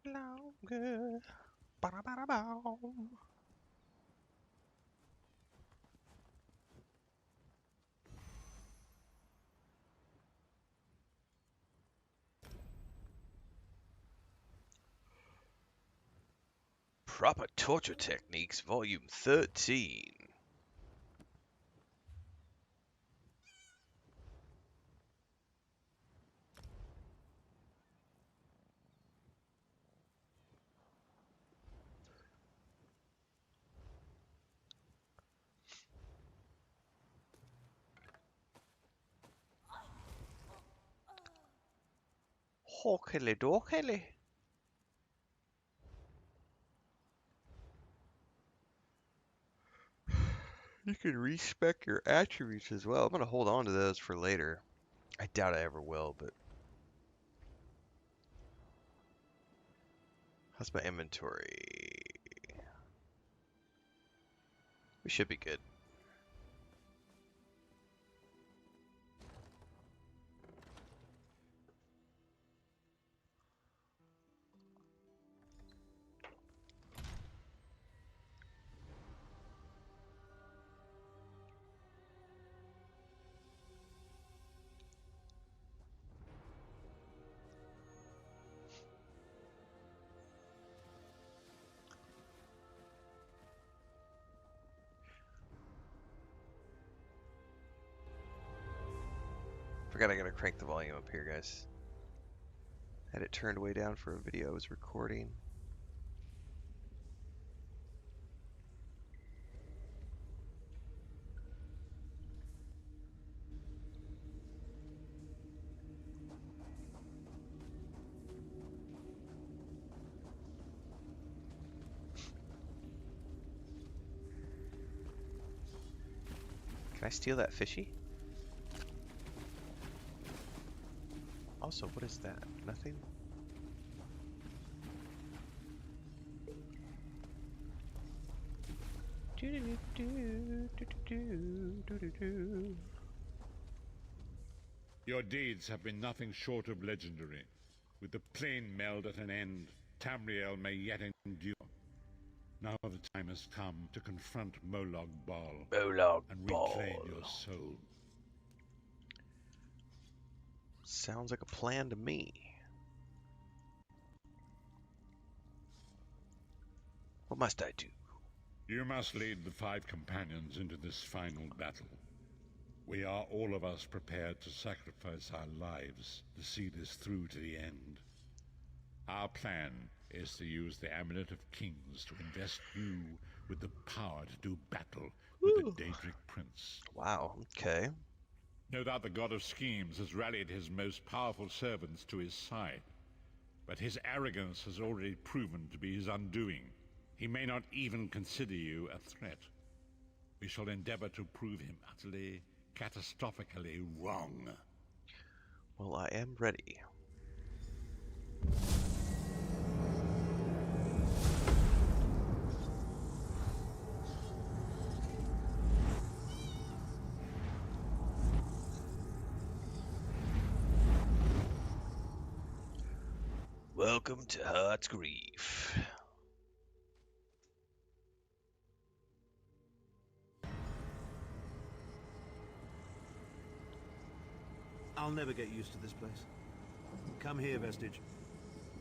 longer. Ba-da-ba-da-bow. Proper Torture Techniques, Volume 13. Hawkily dawkily. You can respec your attributes as well. I'm going to hold on to those for later. I doubt I ever will, but... How's my inventory? We should be good. Forgot I gotta crank the volume up here, guys. Had it turned way down for a video I was recording. Can I steal that fishy? Also, what is that? Nothing? Your deeds have been nothing short of legendary. With the plane meld at an end, Tamriel may yet endure. Now the time has come to confront Molag Bal and reclaim your soul. Sounds like a plan to me. What must I do? You must lead the 5 companions into this final battle. We are all of us prepared to sacrifice our lives to see this through to the end. Our plan is to use the Amulet of Kings to invest you with the power to do battle with the Daedric Prince. Wow, okay. No doubt the God of Schemes has rallied his most powerful servants to his side, but his arrogance has already proven to be his undoing. He may not even consider you a threat. We shall endeavor to prove him utterly, catastrophically wrong. Well, I am ready. Welcome to Heart's Grief. I'll never get used to this place. Come here, Vestige.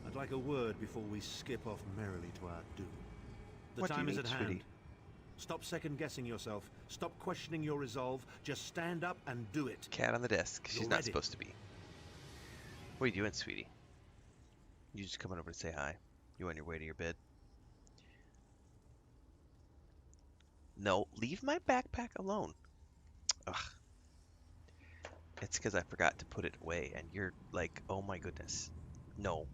I'd like a word before we skip off merrily to our doom. The time is at hand. Stop second-guessing yourself. Stop questioning your resolve. Just stand up and do it. Cat on the desk. She's not supposed to be. What are you doing, sweetie? You just coming over to say hi. You on your way to your bed? No, leave my backpack alone. Ugh. It's because I forgot to put it away, and you're like, oh my goodness. No.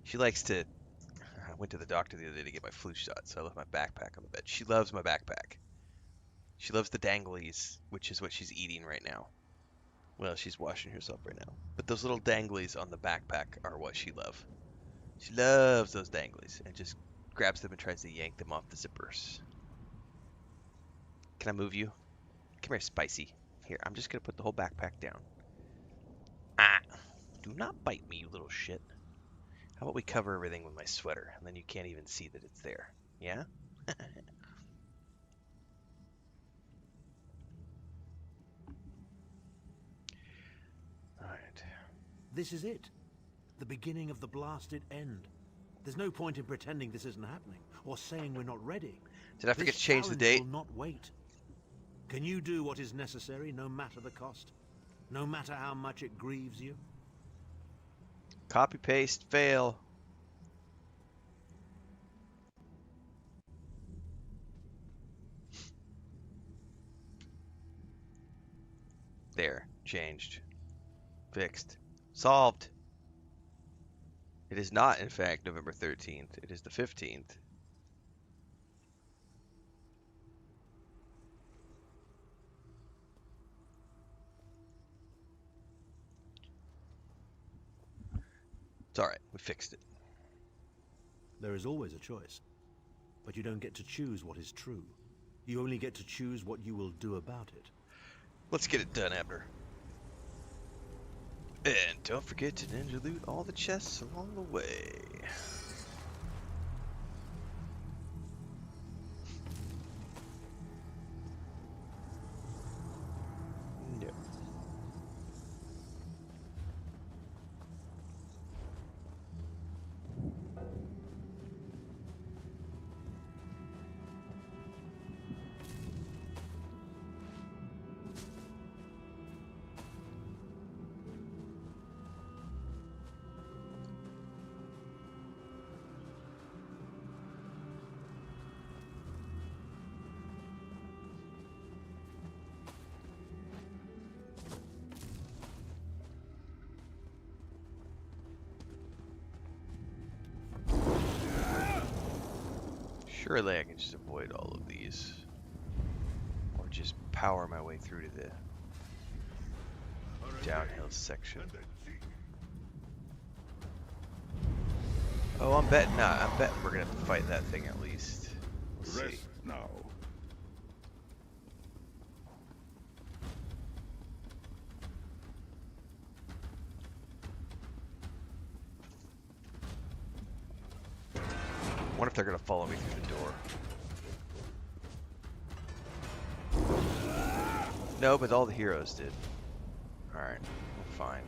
She likes to... I went to the doctor the other day to get my flu shot, so I left my backpack on the bed. She loves my backpack. She loves the danglies, which is what she's eating right now. Well, she's washing herself right now. But those little danglies on the backpack are what she loves. She loves those danglies and just grabs them and tries to yank them off the zippers. Can I move you? Come here, Spicy. Here, I'm just going to put the whole backpack down. Ah! Do not bite me, you little shit. How about we cover everything with my sweater, and then you can't even see that it's there. Yeah? Alright. This is it. The beginning of the blasted end. There's no point in pretending this isn't happening, or saying we're not ready. Did I forget This to change the challenge date? will not wait. Can you do what is necessary, no matter the cost? No matter how much it grieves you? Copy, paste, fail. There. Changed. Fixed. Solved. It is not, in fact, November 13th. It is the 15th. It's alright. We fixed it. There is always a choice. But you don't get to choose what is true. You only get to choose what you will do about it. Let's get it done, Abner. And don't forget to ninja loot all the chests along the way. No. Surely I can just avoid all of these. Or just power my way through to the downhill section. Oh, I'm betting not. I'm betting we're gonna have to fight that thing at least. We'll see. Rest now. I wonder if they're gonna follow me through the door. No, but all the heroes did. Alright, fine.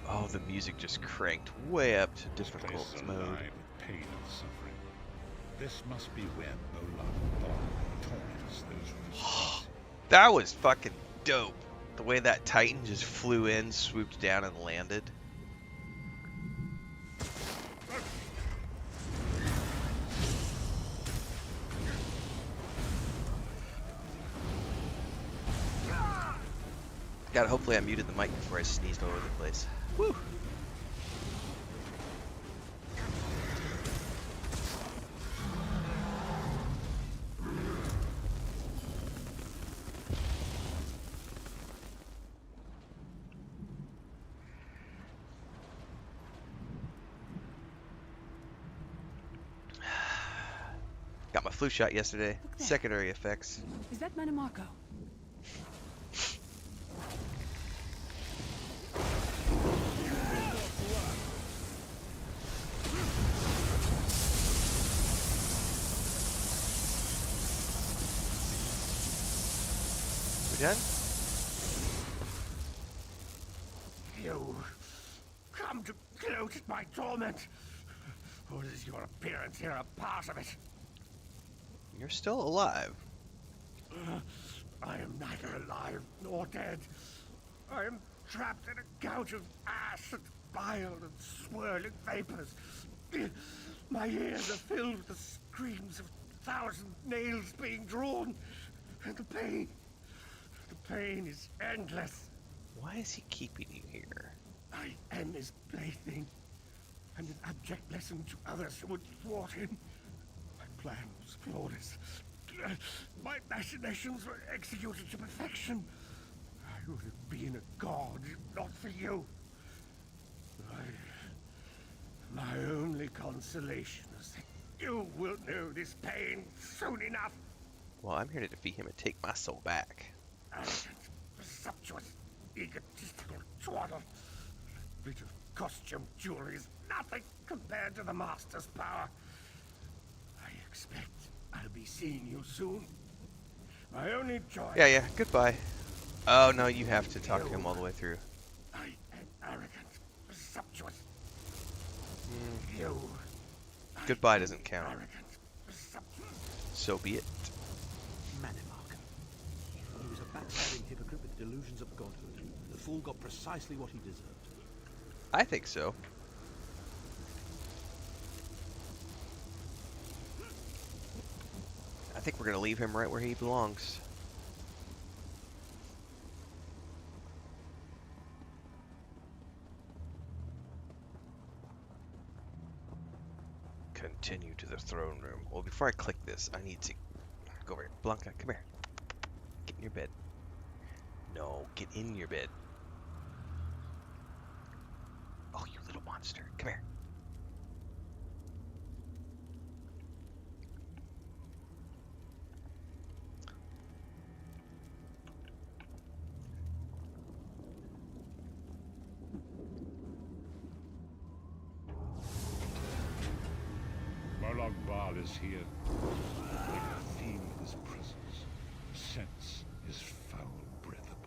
Oh, the music just cranked way up to This place difficult is mode. alive with pain and suffering. This must be where Olaf torments those who displease him. That was fucking dope. The way that Titan just flew in, swooped down, and landed. God, hopefully I muted the mic before I sneezed all over the place. Woo! Got my flu shot yesterday. Secondary effects. Is that Manamarco? We done? You come to gloat at my torment, or is your appearance here a part of it? You're still alive. I am neither alive nor dead. I am trapped in a gouge of ash and bile and swirling vapors. My ears are filled with the screams of 1,000 nails being drawn, and the pain is endless. Why is he keeping you here? I am his plaything, and an abject lesson to others who would thwart him. My plan was flawless. My machinations were executed to perfection. I would have been a god, if not for you. My only consolation is that you will know this pain soon enough. Well, I'm here to defeat him and take my soul back. Arrogant, presumptuous, egotistical twaddle. bit of costume jewelry is nothing compared to the Master's power. I expect I'll be seeing you soon. My only joy... Yeah, goodbye. Oh, no, you have to talk to him all the way through. I am arrogant, presumptuous. You... Goodbye doesn't count. Arrogant, presumptuous. So be it. Manimark. He was a backstabbing hypocrite with delusions of godhood. The fool got precisely what he deserved. I think so. I think we're going to leave him right where he belongs. Continue to the throne room. Well, before I click this, I need to go over here. Blanca, come here. Get in your bed. No, get in your bed. Oh, you little monster. Come here. Baal is here. I can feel his presence, sense his foul breath upon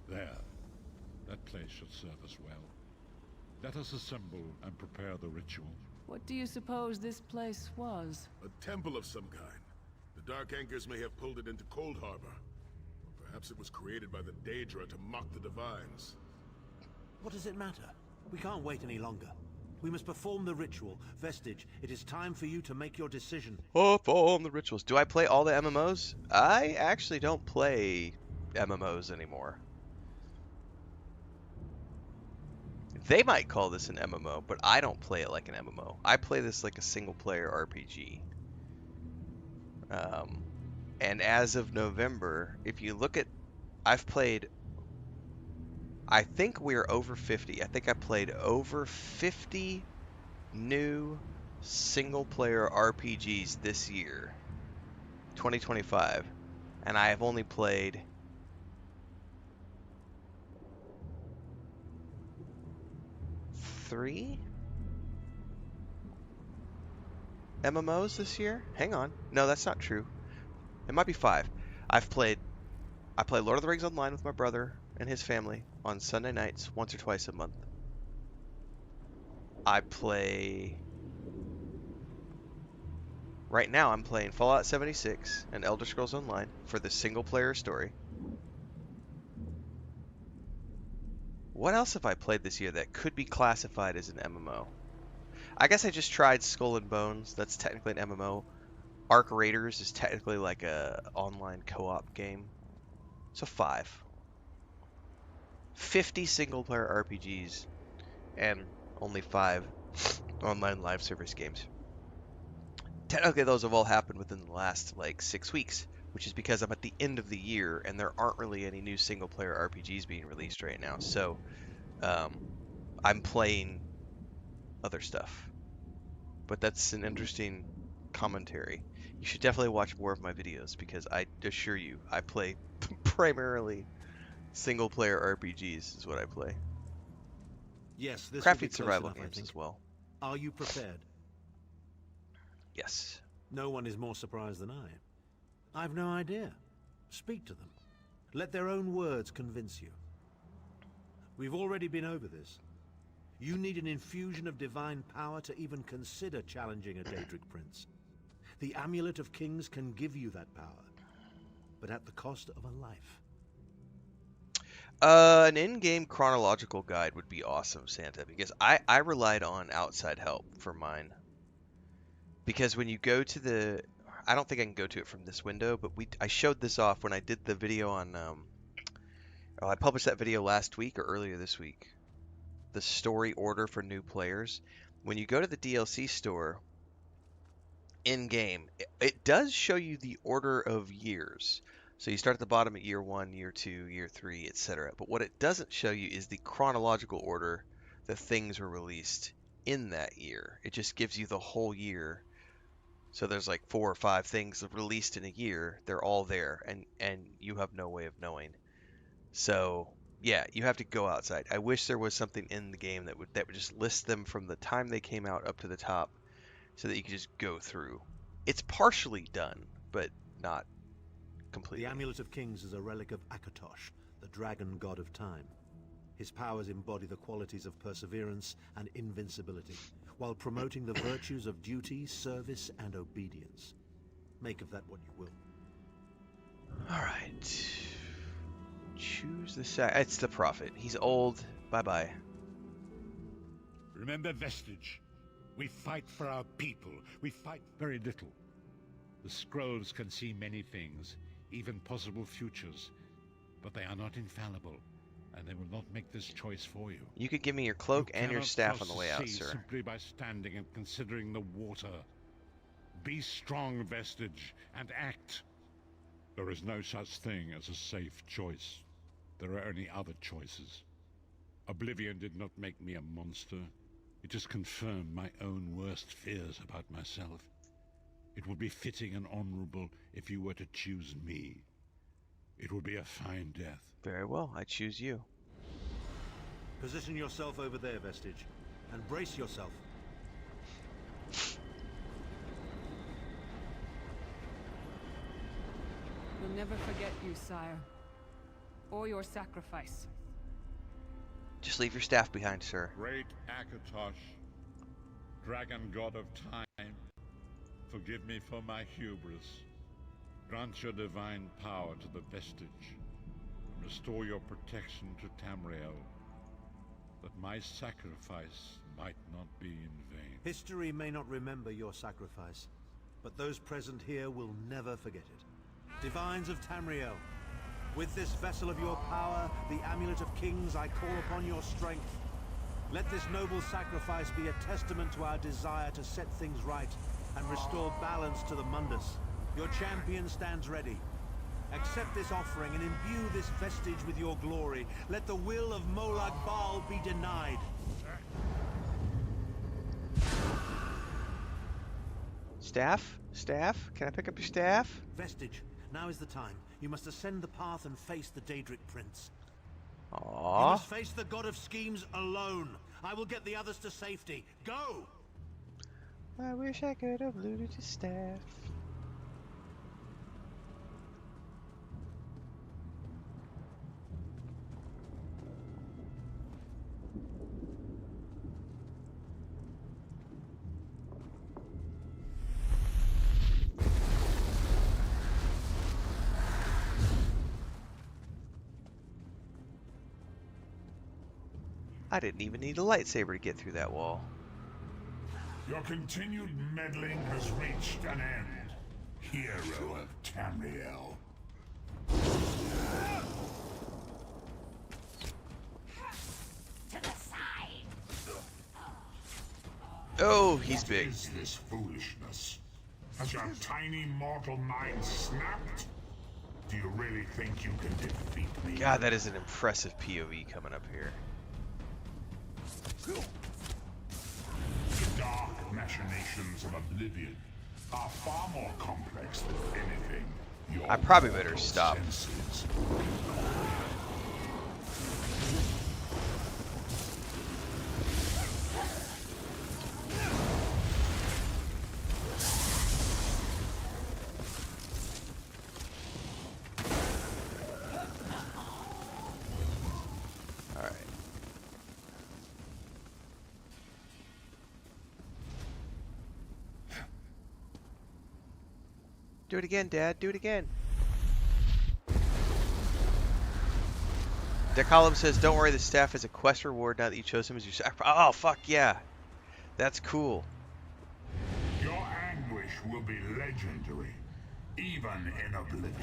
There. That place should serve us well. Let us assemble and prepare the ritual. What do you suppose this place was? A temple of some kind. The Dark Anchors may have pulled it into Cold Harbor. Or perhaps it was created by the Daedra to mock the Divines. What does it matter? We can't wait any longer. We must perform the ritual. Vestige, it is time for you to make your decision. Perform the rituals. Do I play all the MMOs? I actually don't play MMOs anymore. They might call this an MMO, but I don't play it like an MMO. I play this like a single-player RPG. And as of November, if you look at... I've played... I think we're over 50. I think I played over 50 new single-player RPGs this year. 2025. And I have only played... 3 MMOs this year? Hang on. No, that's not true. It might be 5. I play Lord of the Rings Online with my brother and his family on Sunday nights once or twice a month. Right now I'm playing Fallout 76 and Elder Scrolls Online for the single player story. What else have I played this year that could be classified as an MMO? I guess I just tried Skull and Bones. That's technically an MMO. Arc Raiders is technically like a online co-op game. So 5. 50 single-player RPGs and only 5 online live service games. Technically, those have all happened within the last, 6 weeks, which is because I'm at the end of the year and there aren't really any new single-player RPGs being released right now. So, I'm playing other stuff. But that's an interesting commentary. You should definitely watch more of my videos because I assure you, I play primarily single-player RPGs is what I play. Yes, this will be Crafting close survival enough, I games think. as well. Are you prepared? Yes. No one is more surprised than I. I've no idea. Speak to them. Let their own words convince you. We've already been over this. You need an infusion of divine power to even consider challenging a Daedric prince. The Amulet of Kings can give you that power, but at the cost of a life. An in-game chronological guide would be awesome, Santa, because I relied on outside help for mine. Because when you go to the, I don't think I can go to it from this window, but I showed this off when I did the video on, I published that video last week or earlier this week. The story order for new players. When you go to the DLC store in game, it does show you the order of years. So you start at the bottom at year 1, year 2, year 3, etc. But what it doesn't show you is the chronological order that things were released in that year. It just gives you the whole year. So there's like 4 or 5 things released in a year. They're all there, and you have no way of knowing. So yeah, you have to go outside. I wish there was something in the game that would just list them from the time they came out up to the top, so that you could just go through. It's partially done, but not completely. The Amulet of Kings is a relic of Akatosh, the dragon god of time. His powers embody the qualities of perseverance and invincibility, while promoting the virtues of duty, service, and obedience. Make of that what you will. All right. Choose the It's the Prophet. He's old. Bye-bye. Remember Vestige. We fight for our people. We fight very little. The scrolls can see many things, even possible futures, but they are not infallible, and they will not make this choice for you. You could give me your cloak and your cannot staff on cross the way out, sea sir. Simply by standing and considering the water. Be strong, Vestige, and act. There is no such thing as a safe choice. There are only other choices. Oblivion did not make me a monster. It just confirmed my own worst fears about myself. It would be fitting and honorable if you were to choose me. It would be a fine death. Very well, I choose you. Position yourself over there, Vestige, and brace yourself. We'll never forget you, sire. Or your sacrifice. Just leave your staff behind, sir. Great Akatosh, dragon god of time, forgive me for my hubris. Grant your divine power to the Vestige, and restore your protection to Tamriel, that my sacrifice might not be in vain. History may not remember your sacrifice, but those present here will never forget it. Divines of Tamriel, with this vessel of your power, the Amulet of Kings, I call upon your strength. Let this noble sacrifice be a testament to our desire to set things right and restore balance to the Mundus. Your champion stands ready. Accept this offering and imbue this vestige with your glory. Let the will of Molag Bal be denied. Staff? Staff? Can I pick up your staff? Vestige, now is the time. You must ascend the path and face the Daedric Prince. You Aww. must face the God of Schemes alone. I will get the others to safety. Go! I wish I could have looted your staff. I didn't even need a lightsaber to get through that wall. Your continued meddling has reached an end, hero of Tamriel. Oh, he's What big. is this foolishness? Has your tiny mortal mind snapped? Do you really think you can defeat me? God, that is an impressive POV coming up here. The dark machinations of Oblivion are far more complex than anything your I probably better mortal stop. senses. Alright. Do it again, Dad. Do it again. Decolum says, "Don't worry, the staff is a quest reward now that you chose him as your sacrifice." Oh, fuck yeah. That's cool. Your anguish will be legendary, even in oblivion.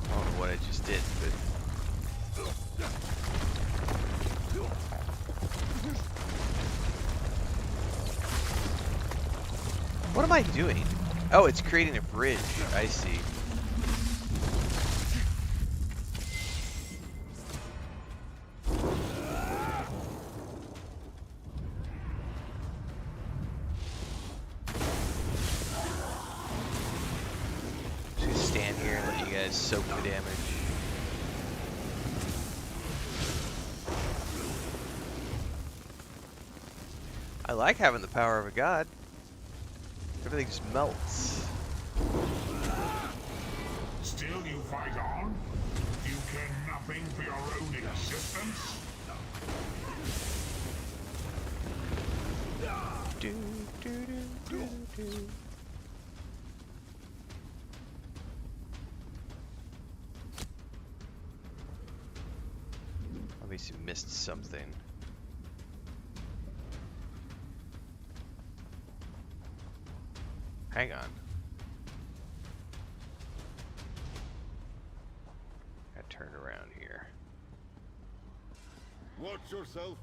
I don't know what I just did, but... What am I doing? Oh, it's creating a bridge. I see. Just gonna stand here and let you guys soak the damage. I like having the power of a god. Everything just melts. Still you fight on? You care nothing for your own existence? Do, do, do, do, do. Obviously missed something. Hang on. Gotta turn around here. Watch yourself.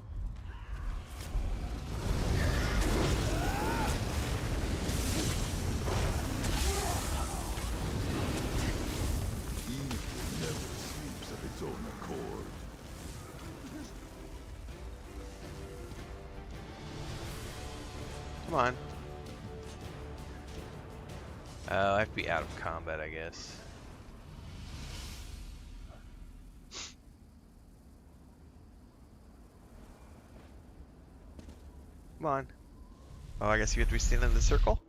Evil never sleeps of its own accord. Come on. Oh, I have to be out of combat, I guess. Come on. Oh, I guess you have to be standing in the circle?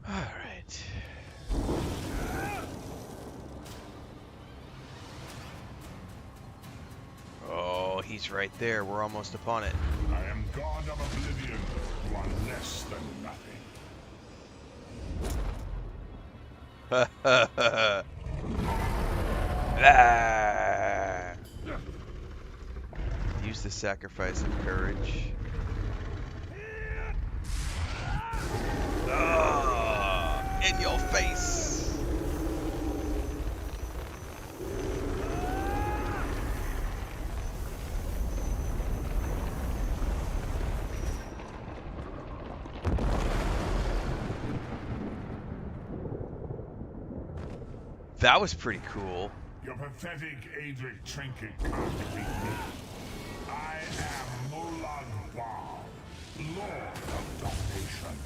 Alright. Oh, he's right there. We're almost upon it. I am God of Oblivion. You are less than nothing. Ah. Use the sacrifice of courage. In your face. That was pretty cool. Your pathetic Adric trinket can't defeat me. I am Molag Bal, Lord of Domination.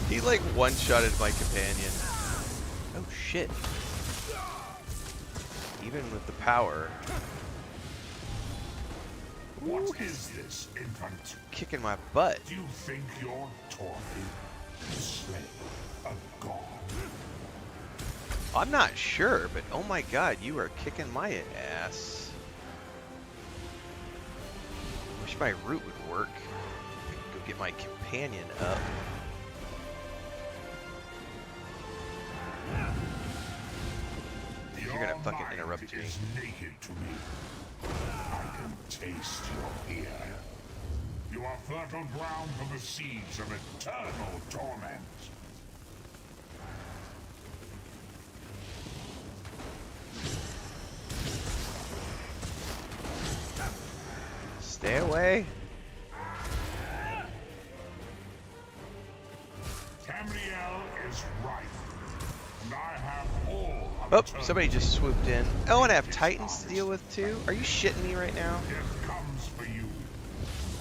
He like one-shotted my companion. Oh shit. Even with the power. What is this, infant? Kicking my butt. Do you think your toy can slay a god? I'm not sure, but oh my god, you are kicking my ass. Wish my root would work. I could go get my companion up. You're gonna fucking interrupt me. Is naked to me. I can taste your fear. You are fertile ground for the seeds of eternal torment. Stay away. Tamriel is right. And I have all of Oh, eternity. somebody just swooped in. Oh, and I have Titans to deal with too? Are you shitting me right now? Death comes for you,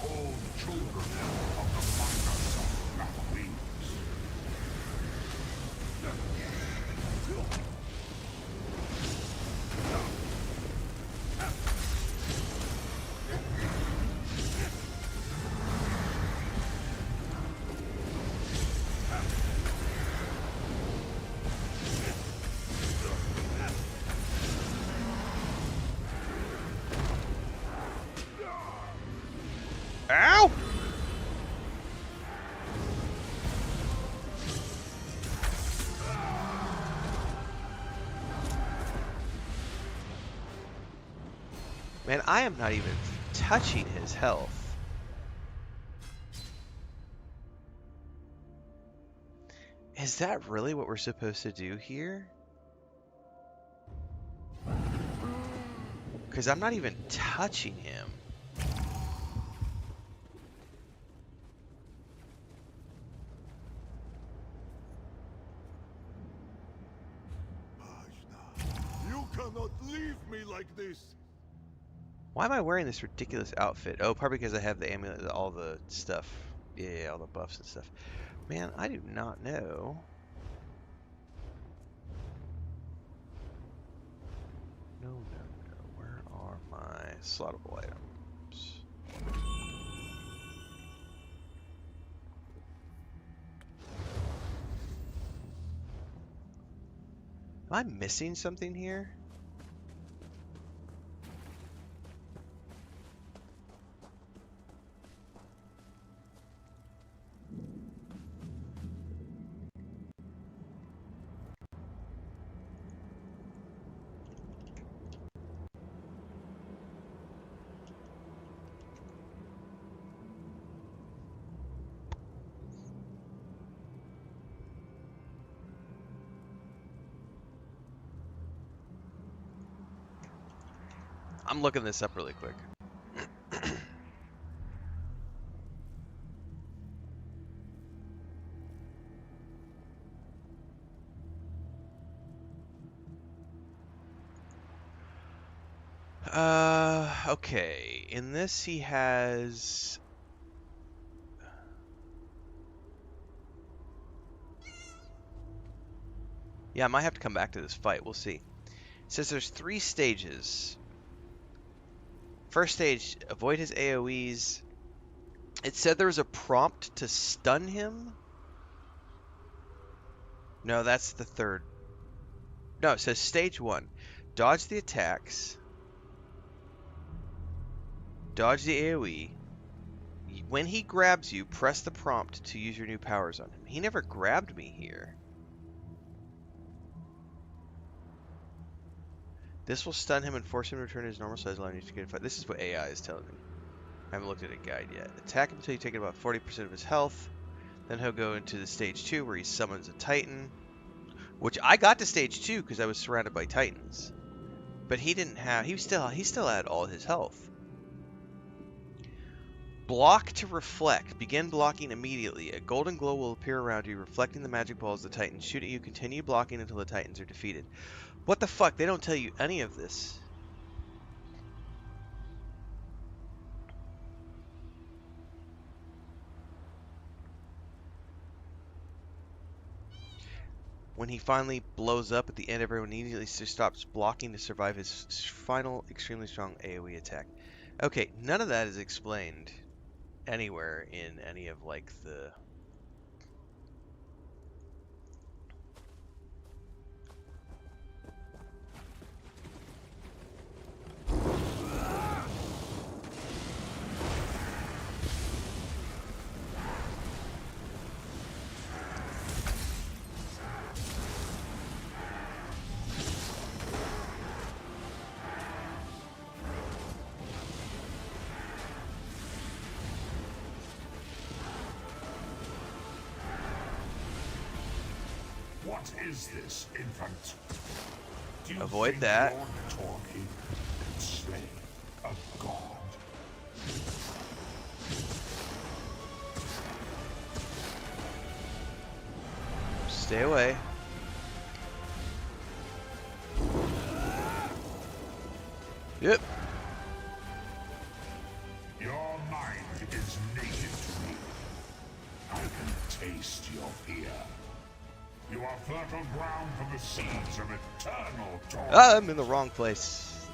all children of the finest of black wings. Man, I am not even touching his health. Is that really what we're supposed to do here? Because I'm not even touching him. You cannot leave me like this. Why am I wearing this ridiculous outfit? Oh, probably because I have the amulet, all the stuff. Yeah, all the buffs and stuff. Man, I do not know. No, no, no. Where are my slottable items? Am I missing something here? I'm looking this up really quick. Okay. In this, he has. Yeah, I might have to come back to this fight. We'll see. It says there's 3 stages. First stage, avoid his AoEs. It said there was a prompt to stun him. No, that's the 3rd. No, it says stage 1. Dodge the attacks. Dodge the AoE. When he grabs you, press the prompt to use your new powers on him. He never grabbed me here. This will stun him and force him to return to his normal size, allowing you to get a fight. This is what AI is telling me. I haven't looked at a guide yet. Attack him until you take about 40% of his health. Then he'll go into the stage 2 where he summons a Titan. Which I got to stage 2 because I was surrounded by Titans. But he didn't have... He still had all his health. Block to reflect. Begin blocking immediately. A golden glow will appear around you, reflecting the magic balls the Titans shoot at you. Continue blocking until the Titans are defeated. What the fuck? They don't tell you any of this. When he finally blows up at the end, everyone immediately stops blocking to survive his final extremely strong AoE attack. Okay, none of that is explained anywhere in any of like the... What is this, infant? Do you Avoid think that. Lord Torquay could slay a god? Stay away. Yep. Your mind is naked to me. I can taste your fear. You are fertile ground for the seeds of eternal torment. I'm in the wrong place.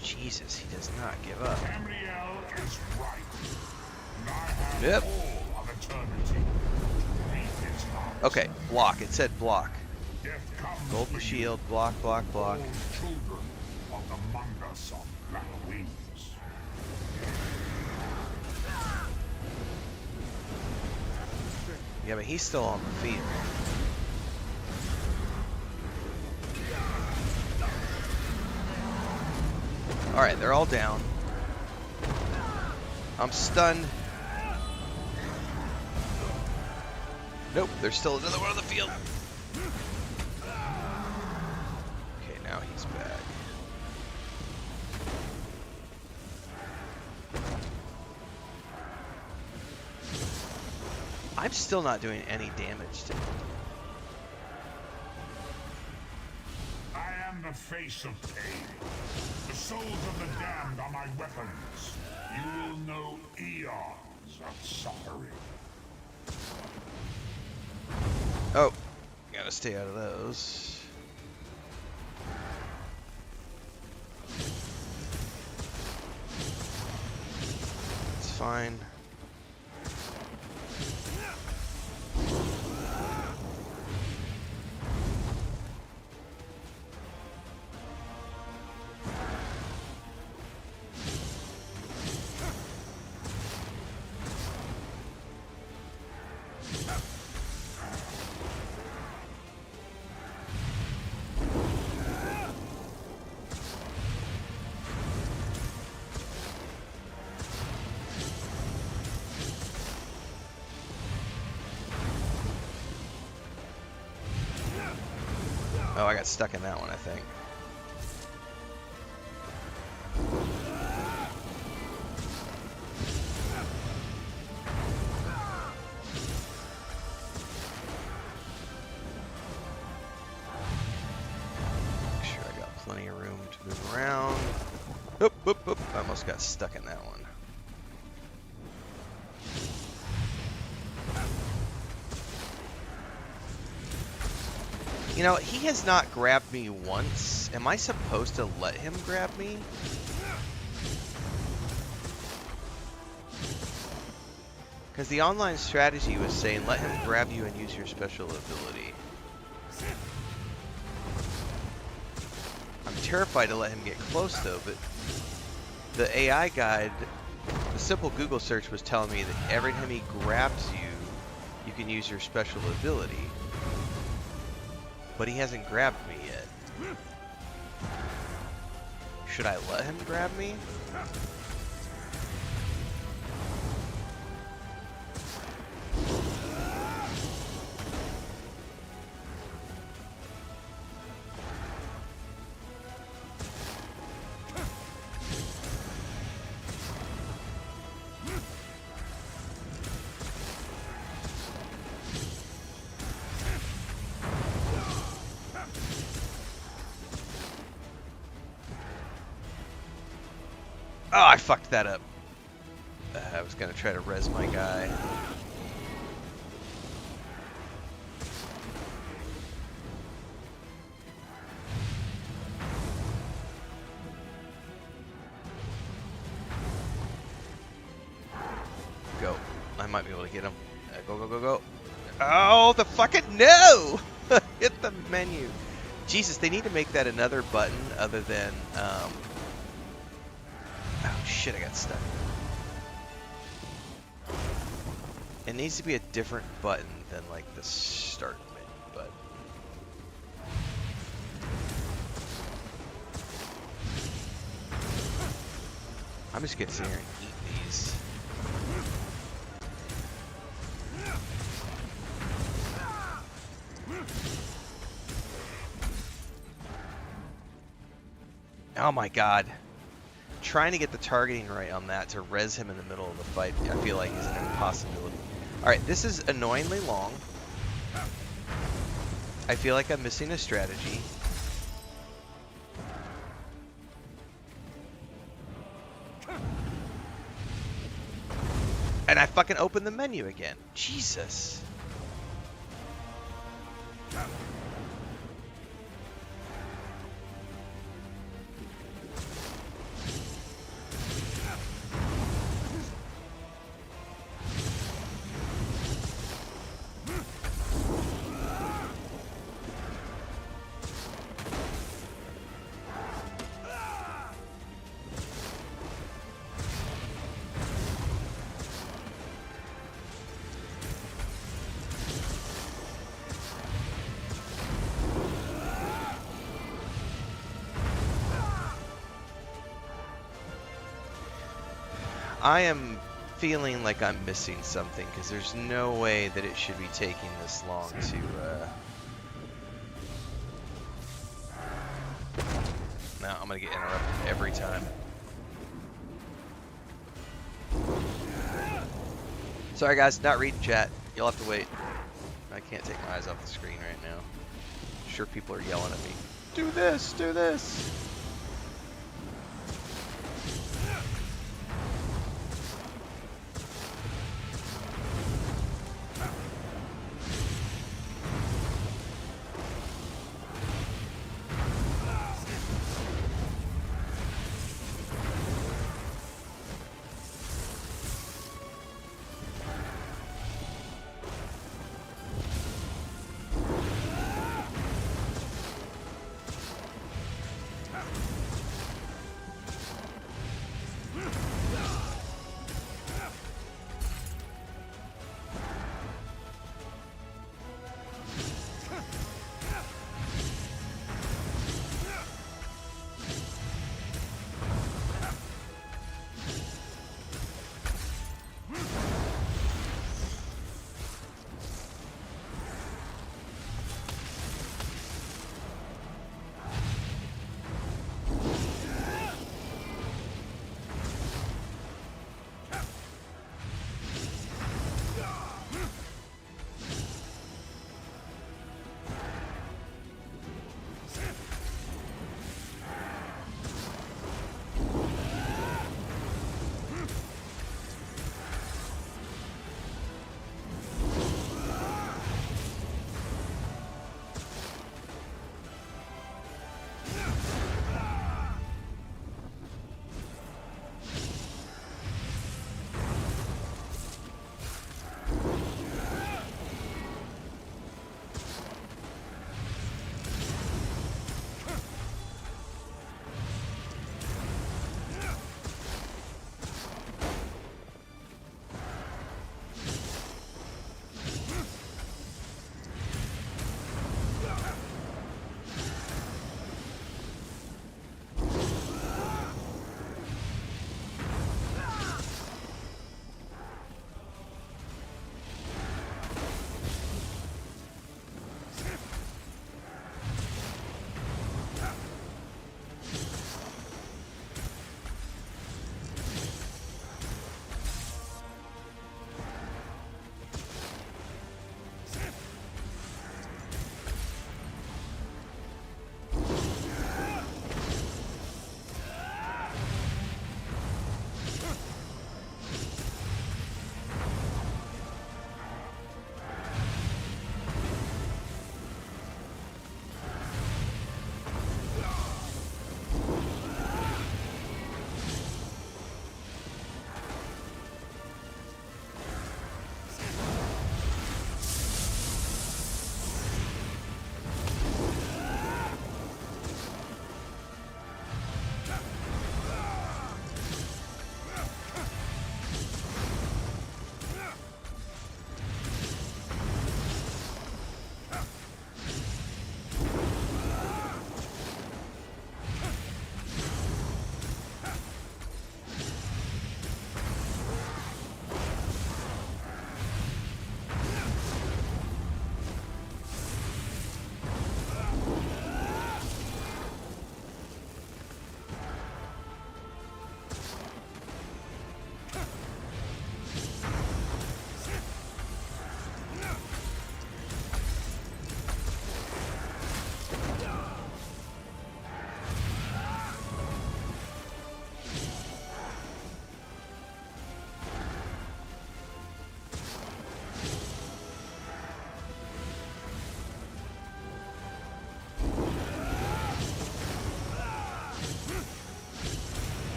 Jesus, he does not give up. Tamriel is right. And I have Yep. all of eternity to reap his harvest. Okay, block. It said block. Death comes Golden for you, shield, block, block, block. all children of the Mungus on black wings. Yeah, but he's still on the field. Alright, they're all down. I'm stunned. Nope, there's still another one on the field. Okay, now he's back. I'm still not doing any damage to him. I am the face of pain. The souls of the damned are my weapons. You will know eons of suffering. Oh, gotta stay out of those. It's fine. Oh, I got stuck in that one, I think. Make sure I got plenty of room to move around. Oop, oop, oop. I almost got stuck in that one. You know, he has not grabbed me once. Am I supposed to let him grab me? Because the online strategy was saying let him grab you and use your special ability. I'm terrified to let him get close though, but the AI guide, the simple Google search was telling me that every time he grabs you, you can use your special ability. But he hasn't grabbed me yet. Should I let him grab me? Oh, I fucked that up. I was gonna try to res my guy. Go. I might be able to get him. Go, go, go, go. Oh, the fucking no! Hit the menu. Jesus, they need to make that another button other than, Oh shit, I got stuck. It needs to be a different button than like the start menu button. I'm just gonna sit here and eat these. Oh my god. Trying to get the targeting right on that to res him in the middle of the fight, I feel like is an impossibility. Alright, this is annoyingly long. I feel like I'm missing a strategy. And I fucking opened the menu again. Jesus. I am feeling like I'm missing something, because there's no way that it should be taking this long to, No, I'm gonna get interrupted every time. Sorry guys, not reading chat. You'll have to wait. I can't take my eyes off the screen right now. I'm sure people are yelling at me. Do this, do this.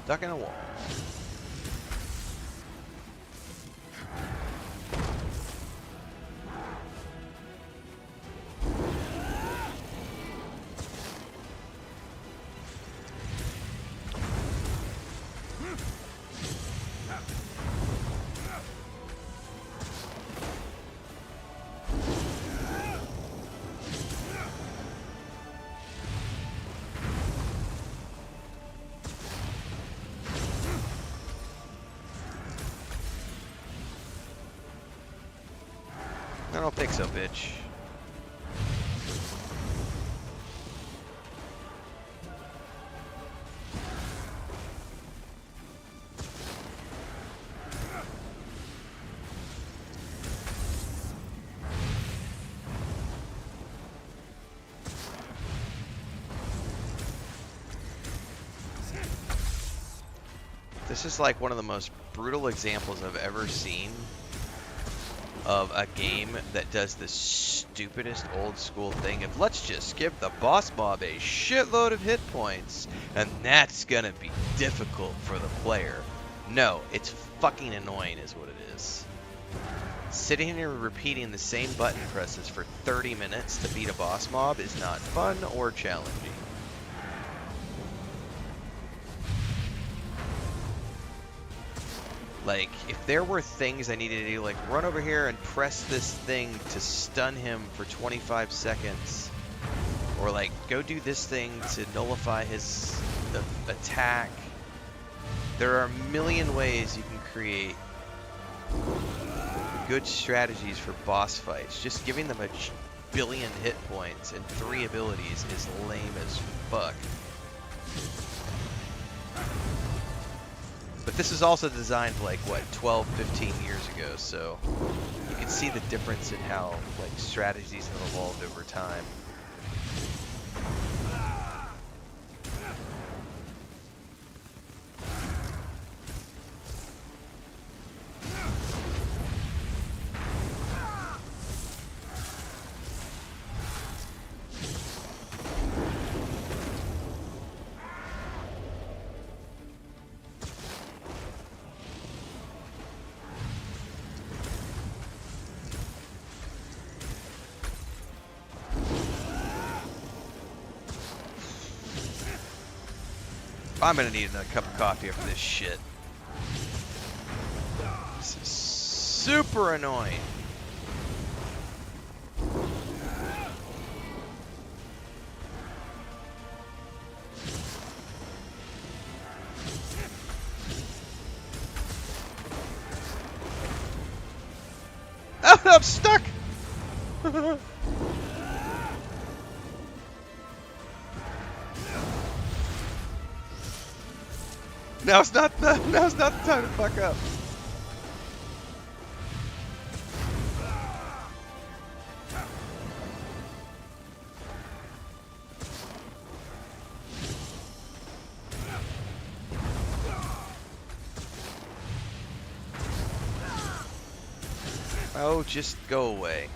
Stuck in a wall. I don't think so, bitch. This is like one of the most brutal examples I've ever seen of a game that does the stupidest old school thing of let's just give the boss mob a shitload of hit points and that's gonna be difficult for the player. No, it's fucking annoying is what it is. Sitting here repeating the same button presses for 30 minutes to beat a boss mob is not fun or challenging. Like, if there were things I needed to do, like run over here and press this thing to stun him for 25 seconds, or like go do this thing to nullify his attack, there are a million ways you can create good strategies for boss fights. Just giving them a billion hit points and 3 abilities is lame as fuck. But this is also designed like, what, 12, 15 years ago, so you can see the difference in how like strategies have evolved over time. I'm gonna need another cup of coffee after this shit. This is super annoying. Oh, I'm stuck! Now's not the time to fuck up. Oh, just go away.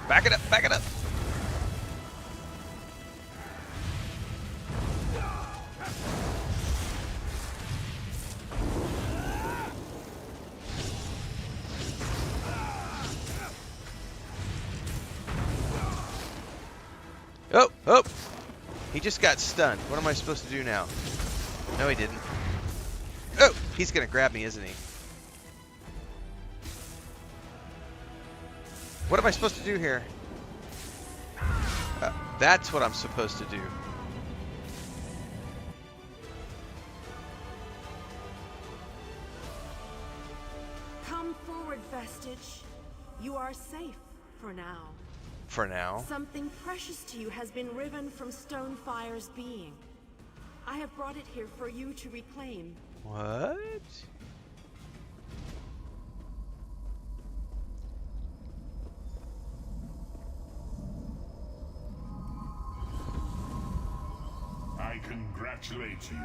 Back it up, back it up. Oh, oh. He just got stunned. What am I supposed to do now? No, he didn't. Oh, he's gonna grab me, isn't he? What am I supposed to do here? That's what I'm supposed to do. Come forward, Vestige. You are safe for now. For now. Something precious to you has been riven from Stonefire's being. I have brought it here for you to reclaim. What? I congratulate you,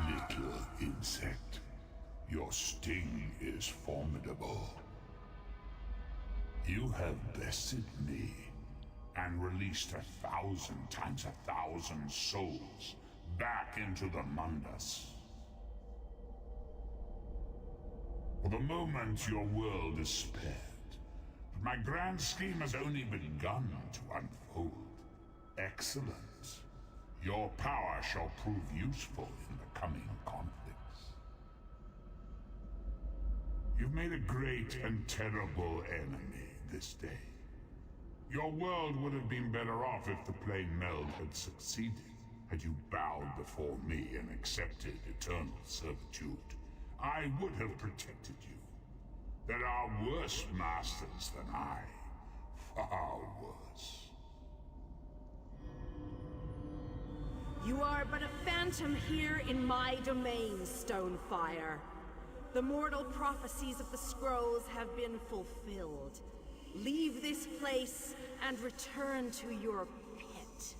little insect. Your sting is formidable. You have bested me and released 1,000 times 1,000 souls back into the Mundus. For the moment, your world is spared. But my grand scheme has only begun to unfold. Excellent. Your power shall prove useful in the coming conflicts. You've made a great and terrible enemy this day. Your world would have been better off if the plane meld had succeeded, had you bowed before me and accepted eternal servitude. I would have protected you. There are worse masters than I. Far worse. You are but a phantom here in my domain, Stonefire. The mortal prophecies of the scrolls have been fulfilled. Leave this place and return to your pit.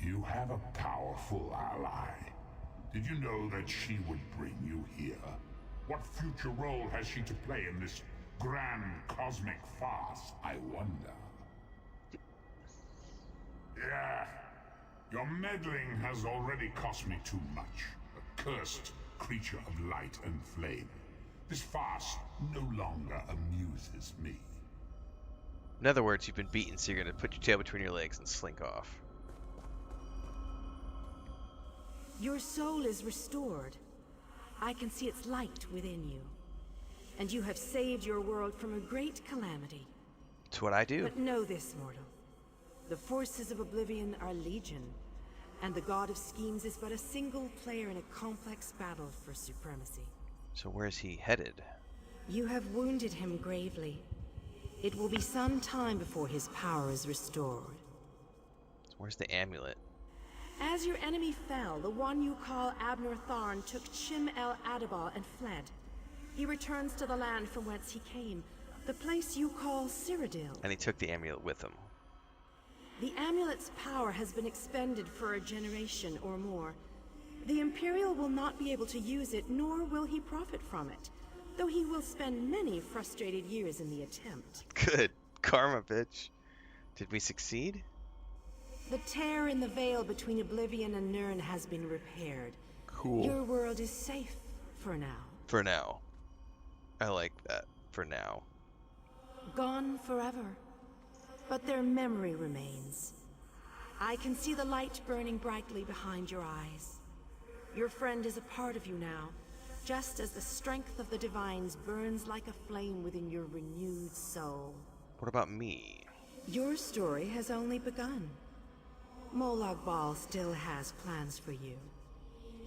You have a powerful ally. Did you know that she would bring you here? What future role has she to play in this grand cosmic farce, I wonder? Yeah. Your meddling has already cost me too much. A cursed creature of light and flame. This farce no longer amuses me. In other words, you've been beaten, so you're going to put your tail between your legs and slink off. Your soul is restored. I can see its light within you. And you have saved your world from a great calamity. It's what I do. But know this, mortal. The forces of Oblivion are legion, and the God of Schemes is but a single player in a complex battle for supremacy. So where's he headed? You have wounded him gravely. It will be some time before his power is restored. So where's the amulet? As your enemy fell, the one you call Abner Tharn took Chim El Adabah and fled. He returns to the land from whence he came, the place you call Cyrodiil. And he took the amulet with him. The amulet's power has been expended for a generation or more. The Imperial will not be able to use it, nor will he profit from it, though he will spend many frustrated years in the attempt. Good. Karma, bitch. Did we succeed? The tear in the veil between Oblivion and Nirn has been repaired. Cool. Your world is safe for now. For now. I like that. For now. Gone forever. But their memory remains. I can see the light burning brightly behind your eyes. Your friend is a part of you now, just as the strength of the Divines burns like a flame within your renewed soul. What about me? Your story has only begun. Molag Bal still has plans for you.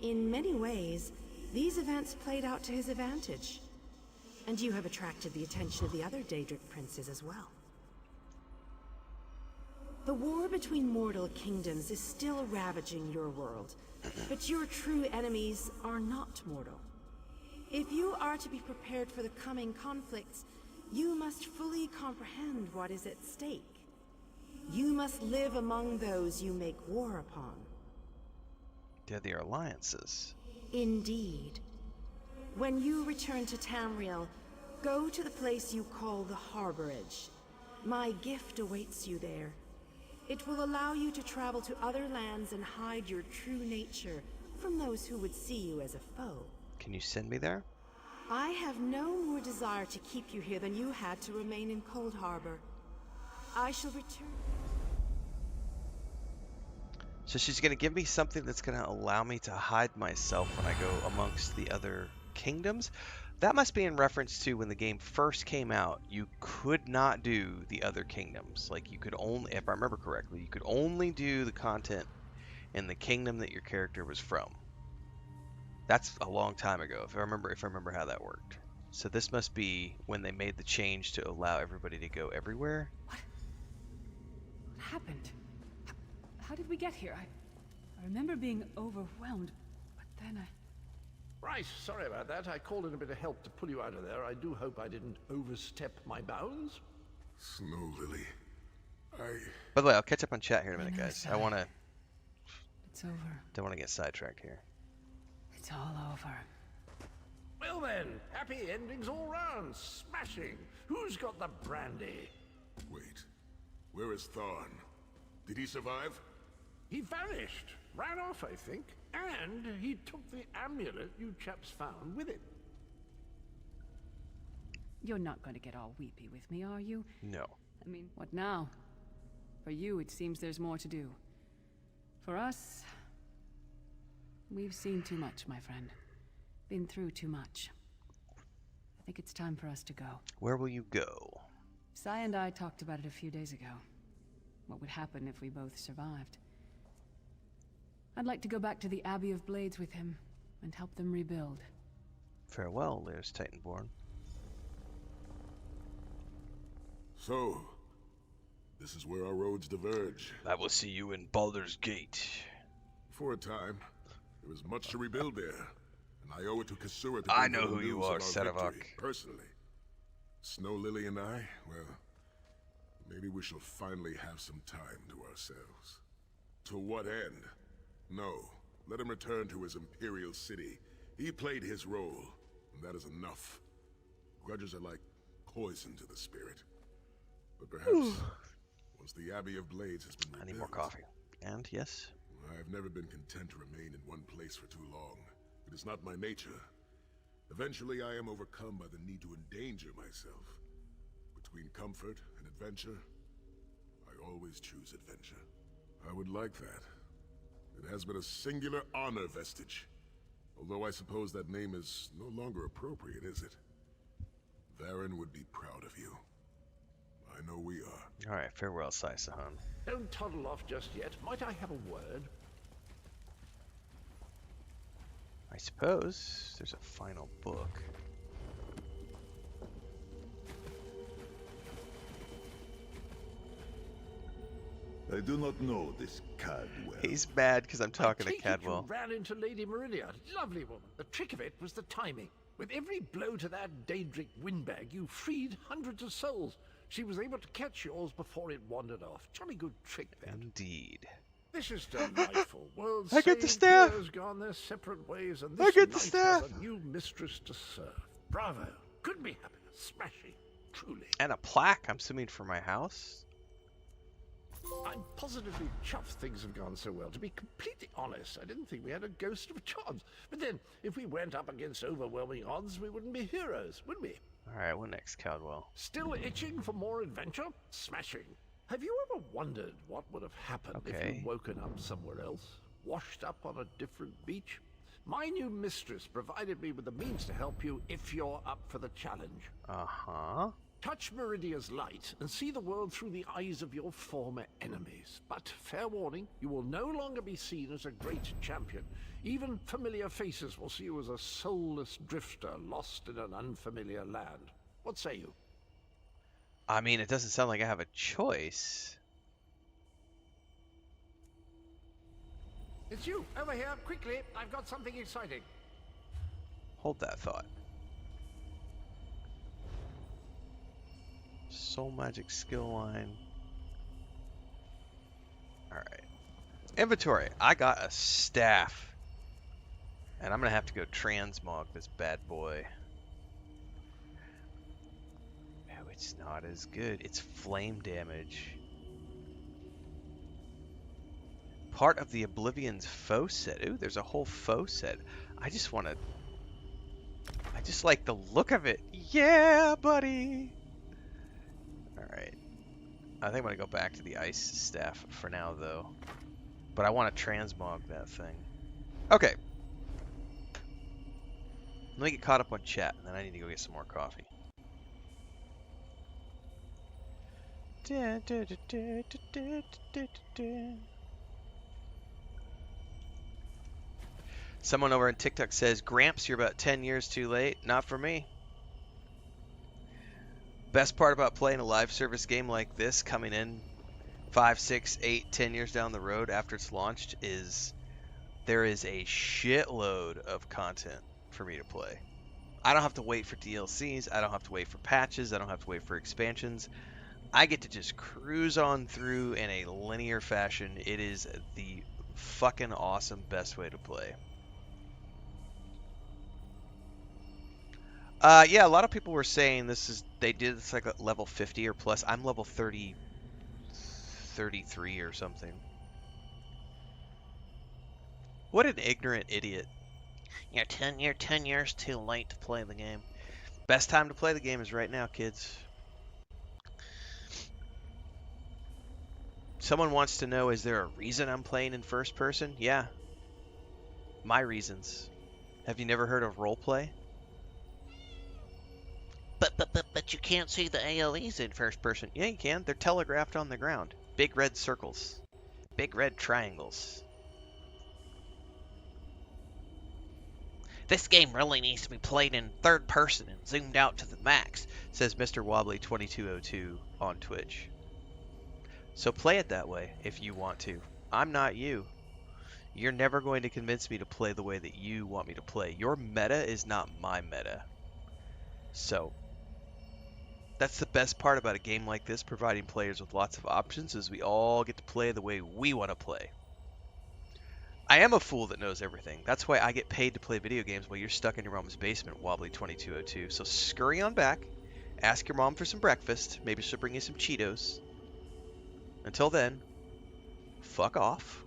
In many ways, these events played out to his advantage. And you have attracted the attention of the other Daedric princes as well. The war between mortal kingdoms is still ravaging your world, but your true enemies are not mortal. If you are to be prepared for the coming conflicts, you must fully comprehend what is at stake. You must live among those you make war upon. They're their alliances. Indeed. When you return to Tamriel, go to the place you call the Harborage. My gift awaits you there. It will allow you to travel to other lands and hide your true nature from those who would see you as a foe. Can you send me there? I have no more desire to keep you here than you had to remain in Cold Harbor. I shall return. So she's going to give me something that's going to allow me to hide myself when I go amongst the other kingdoms? That must be in reference to when the game first came out, you could not do the other kingdoms. Like, you could only, if I remember correctly, you could only do the content in the kingdom that your character was from. That's a long time ago, if I remember how that worked. So this must be when they made the change to allow everybody to go everywhere. What happened? How did we get here? I remember being overwhelmed, but then I... Right, sorry about that. I called in a bit of help to pull you out of there. I do hope I didn't overstep my bounds. Snow Lily. By the way, I'll catch up on chat here in a minute, guys. I want to... It's over. Don't want to get sidetracked here. It's all over. Well then, happy endings all round. Smashing. Who's got the brandy? Wait. Where is Thorn? Did he survive? He vanished. Ran off, I think. And he took the amulet you chaps found with him. You're not going to get all weepy with me, are you? No. I mean, what now? For you, it seems there's more to do. For us, we've seen too much, my friend. Been through too much. I think it's time for us to go. Where will you go? Sai and I talked about it a few days ago. What would happen if we both survived. I'd like to go back to the Abbey of Blades with him and help them rebuild. Farewell, there's Titanborn. So, this is where our roads diverge. I will see you in Baldur's Gate. For a time, there was much to rebuild there, and I owe it to Kasura to I bring know the who you news are, of our Sarevok. victory, personally. Snow Lily and I, well, maybe we shall finally have some time to ourselves. To what end? No, let him return to his Imperial city. He played his role, and that is enough. Grudges are like poison to the spirit. But perhaps, once the Abbey of Blades has been rebuilt... I need more coffee. And, yes? I have never been content to remain in one place for too long. It is not my nature. Eventually, I am overcome by the need to endanger myself. Between comfort and adventure, I always choose adventure. I would like that. It has been a singular honor, Vestige. Although I suppose that name is no longer appropriate, is it? Varen would be proud of you. I know we are. Alright, farewell, Sai-Sahan. Don't toddle off just yet. Might I have a word? I suppose there's a final book. I do not know this Cadwell. He's mad because I'm talking I to take it Cadwell. you ran into Lady Meridia. Lovely woman. The trick of it was the timing. With every blow to that Daedric windbag, you freed hundreds of souls. She was able to catch yours before it wandered off. Jolly good trick, that. Indeed. This is delightful. Worlds I get the saved, staff. heroes gone their separate ways, and I this get the knight staff. has a new mistress to serve. Bravo. Couldn't be happier. Smashing. Truly. And a plaque, I'm assuming, for my house? I'm positively chuffed things have gone so well. To be completely honest, I didn't think we had a ghost of a chance. But then, if we went up against overwhelming odds, we wouldn't be heroes, would we? Alright, what next, Cadwell? Still itching for more adventure? Smashing. Have you ever wondered what would have happened if Okay. you'd woken up somewhere else? Washed up on a different beach? My new mistress provided me with the means to help you if you're up for the challenge. Uh-huh. Touch Meridia's light and see the world through the eyes of your former enemies. But, fair warning, you will no longer be seen as a great champion. Even familiar faces will see you as a soulless drifter lost in an unfamiliar land. What say you? I mean, it doesn't sound like I have a choice. It's you, over here, quickly. I've got something exciting. Hold that thought. Soul Magic skill line. Alright. Inventory. I got a staff. And I'm going to have to go transmog this bad boy. Oh, it's not as good. It's flame damage. Part of the Oblivion's foe set. Ooh, there's a whole foe set. I just want to... I just like the look of it. Yeah, buddy! Alright. I think I'm going to go back to the ice staff for now, though. But I want to transmog that thing. Okay. Let me get caught up on chat, and then I need to go get some more coffee. Someone over on TikTok says, Gramps, you're about 10 years too late. Not for me. Best part about playing a live service game like this, coming in 5, 6, 8, 10 years down the road after it's launched, is there is a shitload of content for me to play. I don't have to wait for DLCs. I don't have to wait for patches. I don't have to wait for expansions. I get to just cruise on through in a linear fashion. It is the fucking awesome best way to play. Yeah, a lot of people were saying they did this like at level 50 or plus. I'm level 30, 33 or something. What an ignorant idiot. You're 10 years too late to play the game. Best time to play the game is right now, kids. Someone wants to know, is there a reason I'm playing in first person? Yeah. My reasons. Have you never heard of roleplay? But you can't see the AoEs in first person. Yeah, you can. They're telegraphed on the ground. Big red circles. Big red triangles. This game really needs to be played in third person and zoomed out to the max, says Mr. Wobbly 2202 on Twitch. So play it that way if you want to. I'm not you. You're never going to convince me to play the way that you want me to play. Your meta is not my meta. So that's the best part about a game like this, providing players with lots of options, is we all get to play the way we want to play. I am a fool that knows everything. That's why I get paid to play video games while you're stuck in your mom's basement, Wobbly 2202. So scurry on back, ask your mom for some breakfast, maybe she'll bring you some Cheetos. Until then, fuck off.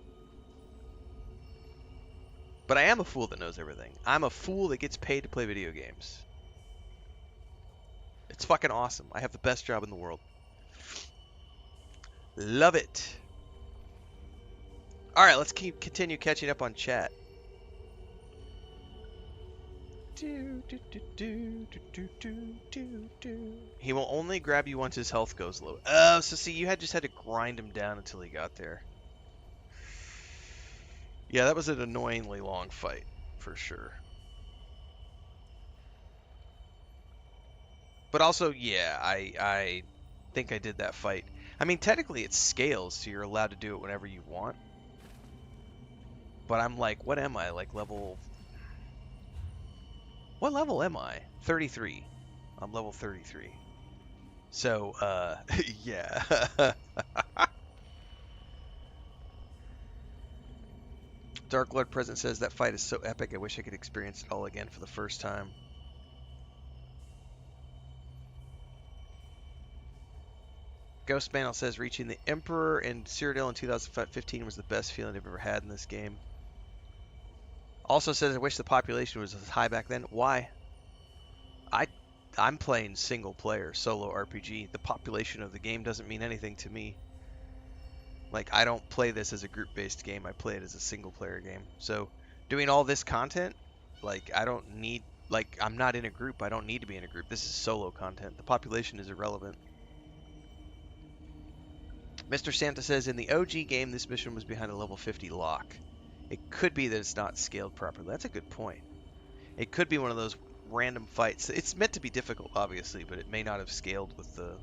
But I am a fool that knows everything. I'm a fool that gets paid to play video games. It's fucking awesome. I have the best job in the world. Love it. Alright, let's continue catching up on chat. He will only grab you once his health goes low. Oh, so see, you just had to grind him down until he got there. Yeah, that was an annoyingly long fight, for sure. But also, yeah, I think I did that fight. I mean, technically it scales, so you're allowed to do it whenever you want. But I'm like, what am I? Like level... What level am I? 33. I'm level 33. So, yeah. Dark Lord Present says that fight is so epic, I wish I could experience it all again for the first time. Ghost Mantle says reaching the Emperor in Cyrodiil in 2015 was the best feeling I've ever had in this game. Also says I wish the population was as high back then. Why? I'm playing single player solo RPG. The population of the game doesn't mean anything to me. Like, I don't play this as a group-based game. I play it as a single player game. So doing all this content, like, I don't need, like, I'm not in a group. I don't need to be in a group. This is solo content. The population is irrelevant. Mr. Santa says, in the OG game, this mission was behind a level 50 lock. It could be that it's not scaled properly. That's a good point. It could be one of those random fights. It's meant to be difficult, obviously, but it may not have scaled with the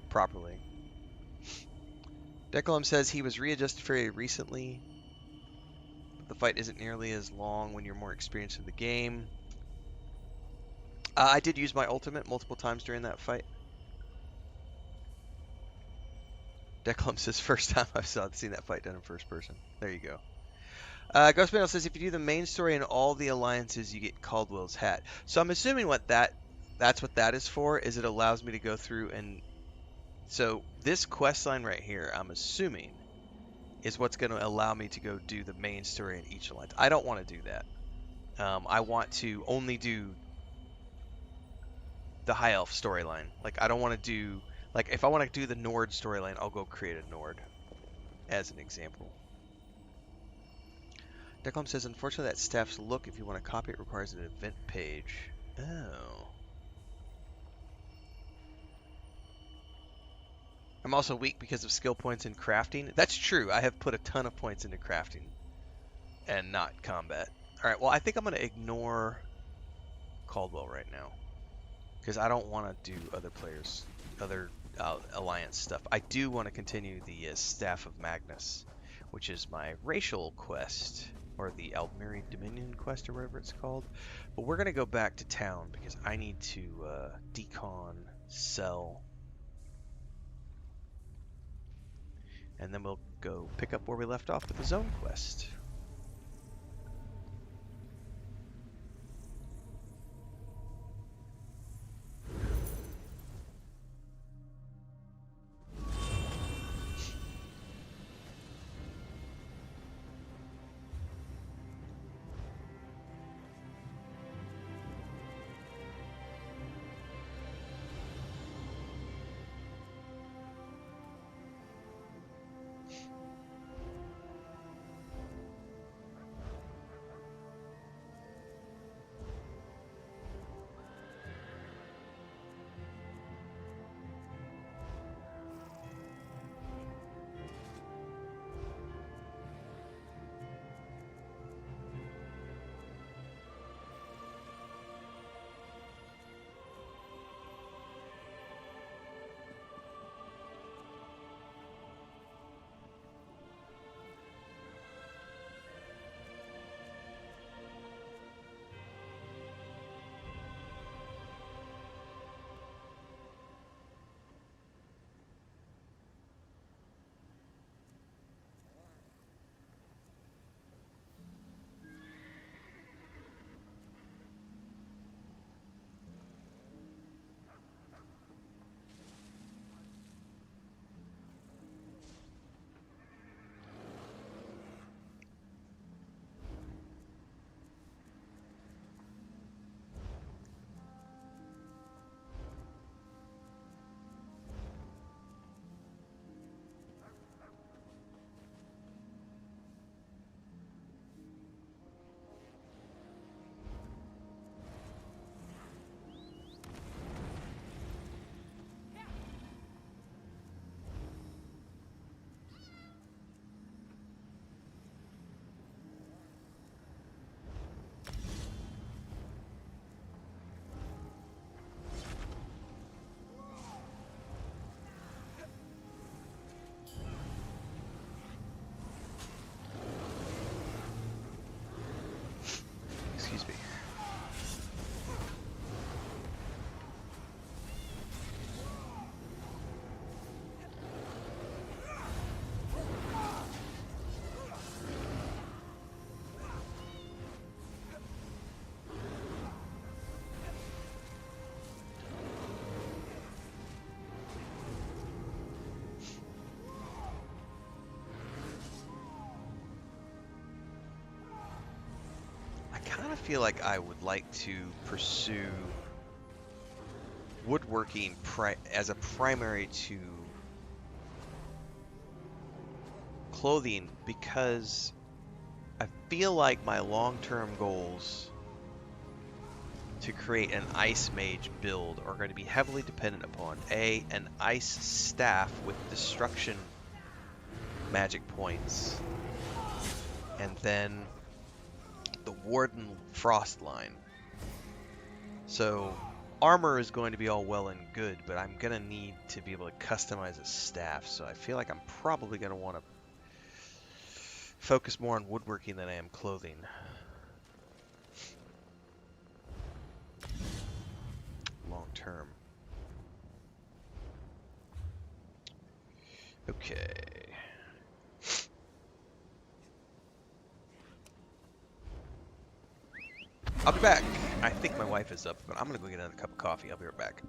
properly. Declan says he was readjusted very recently. But the fight isn't nearly as long when you're more experienced in the game. I did use my ultimate multiple times during that fight. Declan says first time I've seen that fight done in first person. There you go. Ghost Manual says if you do the main story and all the alliances, you get Caldwell's hat. So I'm assuming that's what that is for, is it allows me to go through and... So this quest line right here, I'm assuming, is what's going to allow me to go do the main story in each alliance. I don't want to do that. I want to only do the High Elf storyline. Like, I don't want to do... Like, if I want to do the Nord storyline, I'll go create a Nord, as an example. Declan says, unfortunately, that staff's look, if you want to copy it, requires an event page. Oh. I'm also weak because of skill points in crafting. That's true. I have put a ton of points into crafting and not combat. Alright, well, I think I'm going to ignore Caldwell right now, because I don't want to do other players, other alliance stuff. I do want to continue the Staff of Magnus, which is my racial quest, or the Aldmeri Dominion quest, or whatever it's called. But we're going to go back to town, because I need to decon, sell, and then we'll go pick up where we left off with the zone quest. of feel like I would like to pursue woodworking as a primary to clothing, because I feel like my long-term goals to create an ice mage build are going to be heavily dependent upon an ice staff with destruction magic points, and then the Warden Frost line. So armor is going to be all well and good, but I'm going to need to be able to customize a staff, so I feel like I'm probably going to want to focus more on woodworking than I am clothing. Long term. Okay. I'll be back. I think my wife is up, but I'm gonna go get another cup of coffee. I'll be right back.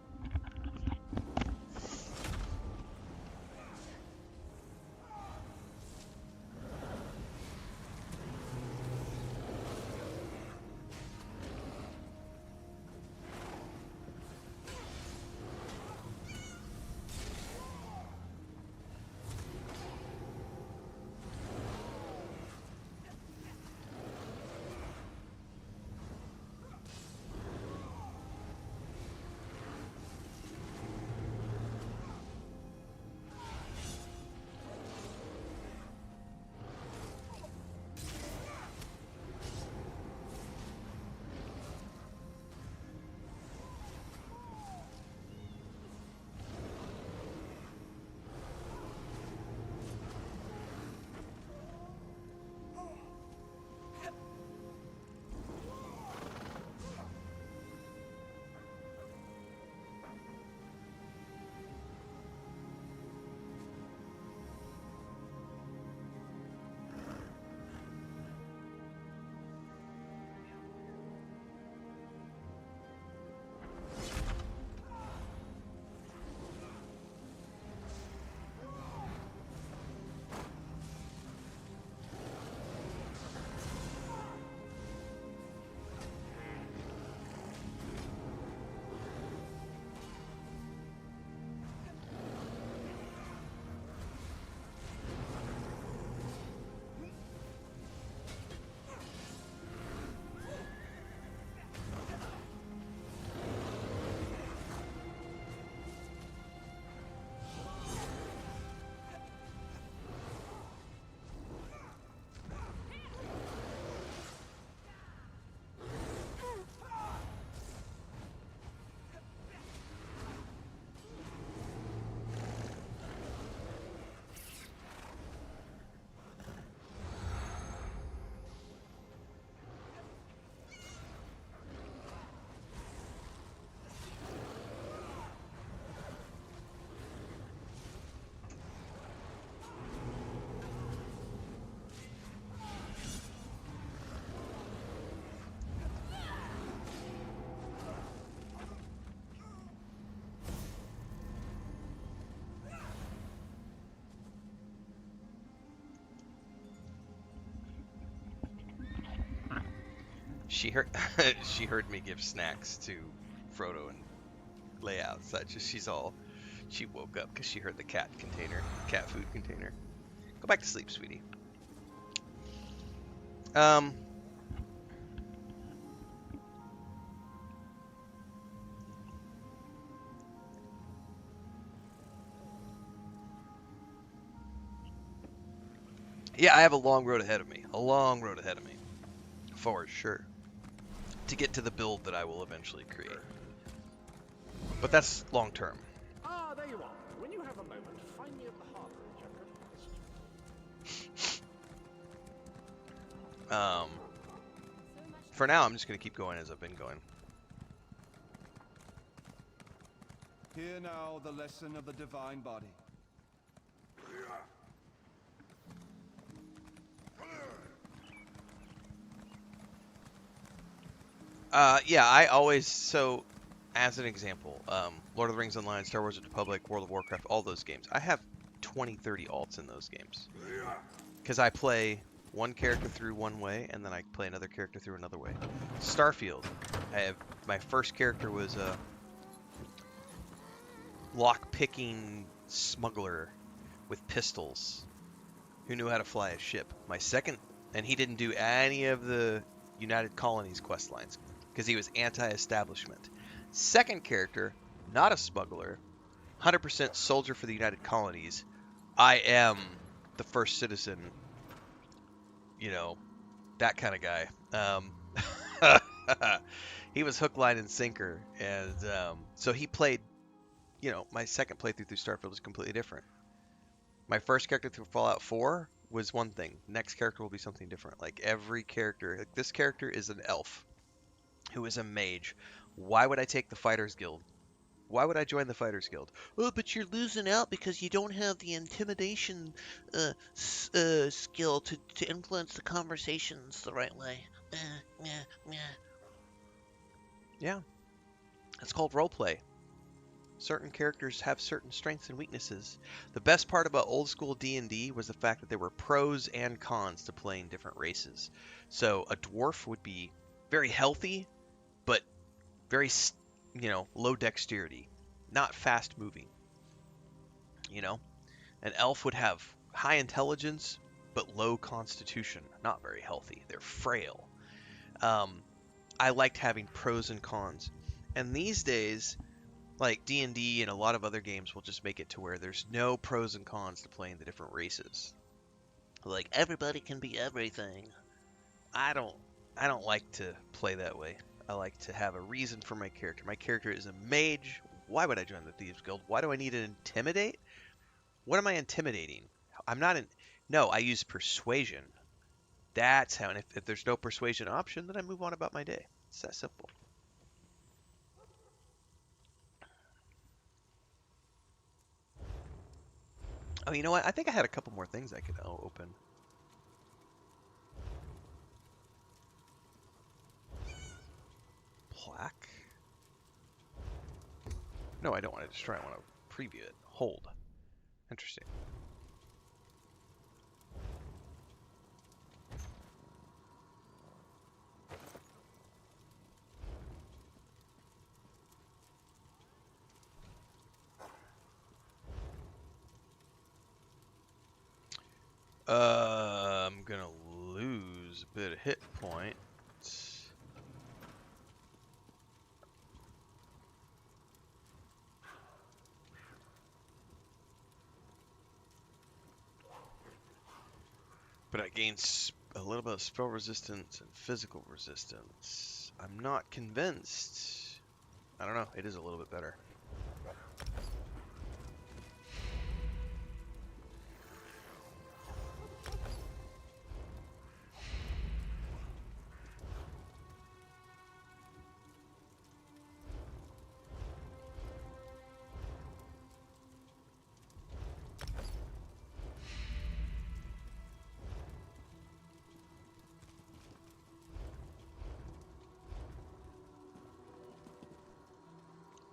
She heard she heard me give snacks to Frodo and Leia outside. She woke up because she heard the cat food container. Go back to sleep, sweetie. Yeah, I have a long road ahead of me. A long road ahead of me. For sure. To get to the build that I will eventually create. But that's long term. Ah, there you are. When you have a moment, find me at the harborage. I'm For now, I'm just going to keep going as I've been going. Hear now the lesson of the divine body. Yeah, I always, so, as an example, Lord of the Rings Online, Star Wars: The Republic, World of Warcraft, all those games. I have 20, 30 alts in those games. Because I play one character through one way, and then I play another character through another way. Starfield, my first character was a lock-picking smuggler with pistols who knew how to fly a ship. My second, and he didn't do any of the United Colonies quest lines because he was anti-establishment. Second character, not a smuggler, 100% soldier for the United Colonies. I am the first citizen, you know, that kind of guy. He was hook, line, and sinker, and so he played. You know, my second playthrough through Starfield was completely different. My first character through Fallout 4 was one thing. Next character will be something different. Like every character, like this character is an elf who is a mage. Why would I take the Fighters Guild? Why would I join the Fighters Guild? Oh, but you're losing out because you don't have the intimidation skill to influence the conversations the right way. Yeah, it's called roleplay. Certain characters have certain strengths and weaknesses. The best part about old school D&D was the fact that there were pros and cons to playing different races. So a dwarf would be very healthy, but very, low dexterity, not fast moving. An elf would have high intelligence, but low constitution, not very healthy. They're frail. I liked having pros and cons. And these days, like D&D and a lot of other games will just make it to where there's no pros and cons to playing the different races. Like everybody can be everything. I don't like to play that way. I like to have a reason for my character. My character is a mage. Why would I join the Thieves Guild? Why do I need to intimidate? What am I intimidating? I'm not in. No, I use persuasion. That's how. And if there's no persuasion option, then I move on about my day. It's that simple. Oh, you know what? I think I had a couple more things I could open. Plaque? No, I don't want to destroy. I want to preview it. Hold. Interesting. I'm gonna lose a bit of hit points. But I gain a little bit of spell resistance and physical resistance. I'm not convinced. I don't know. It is a little bit better.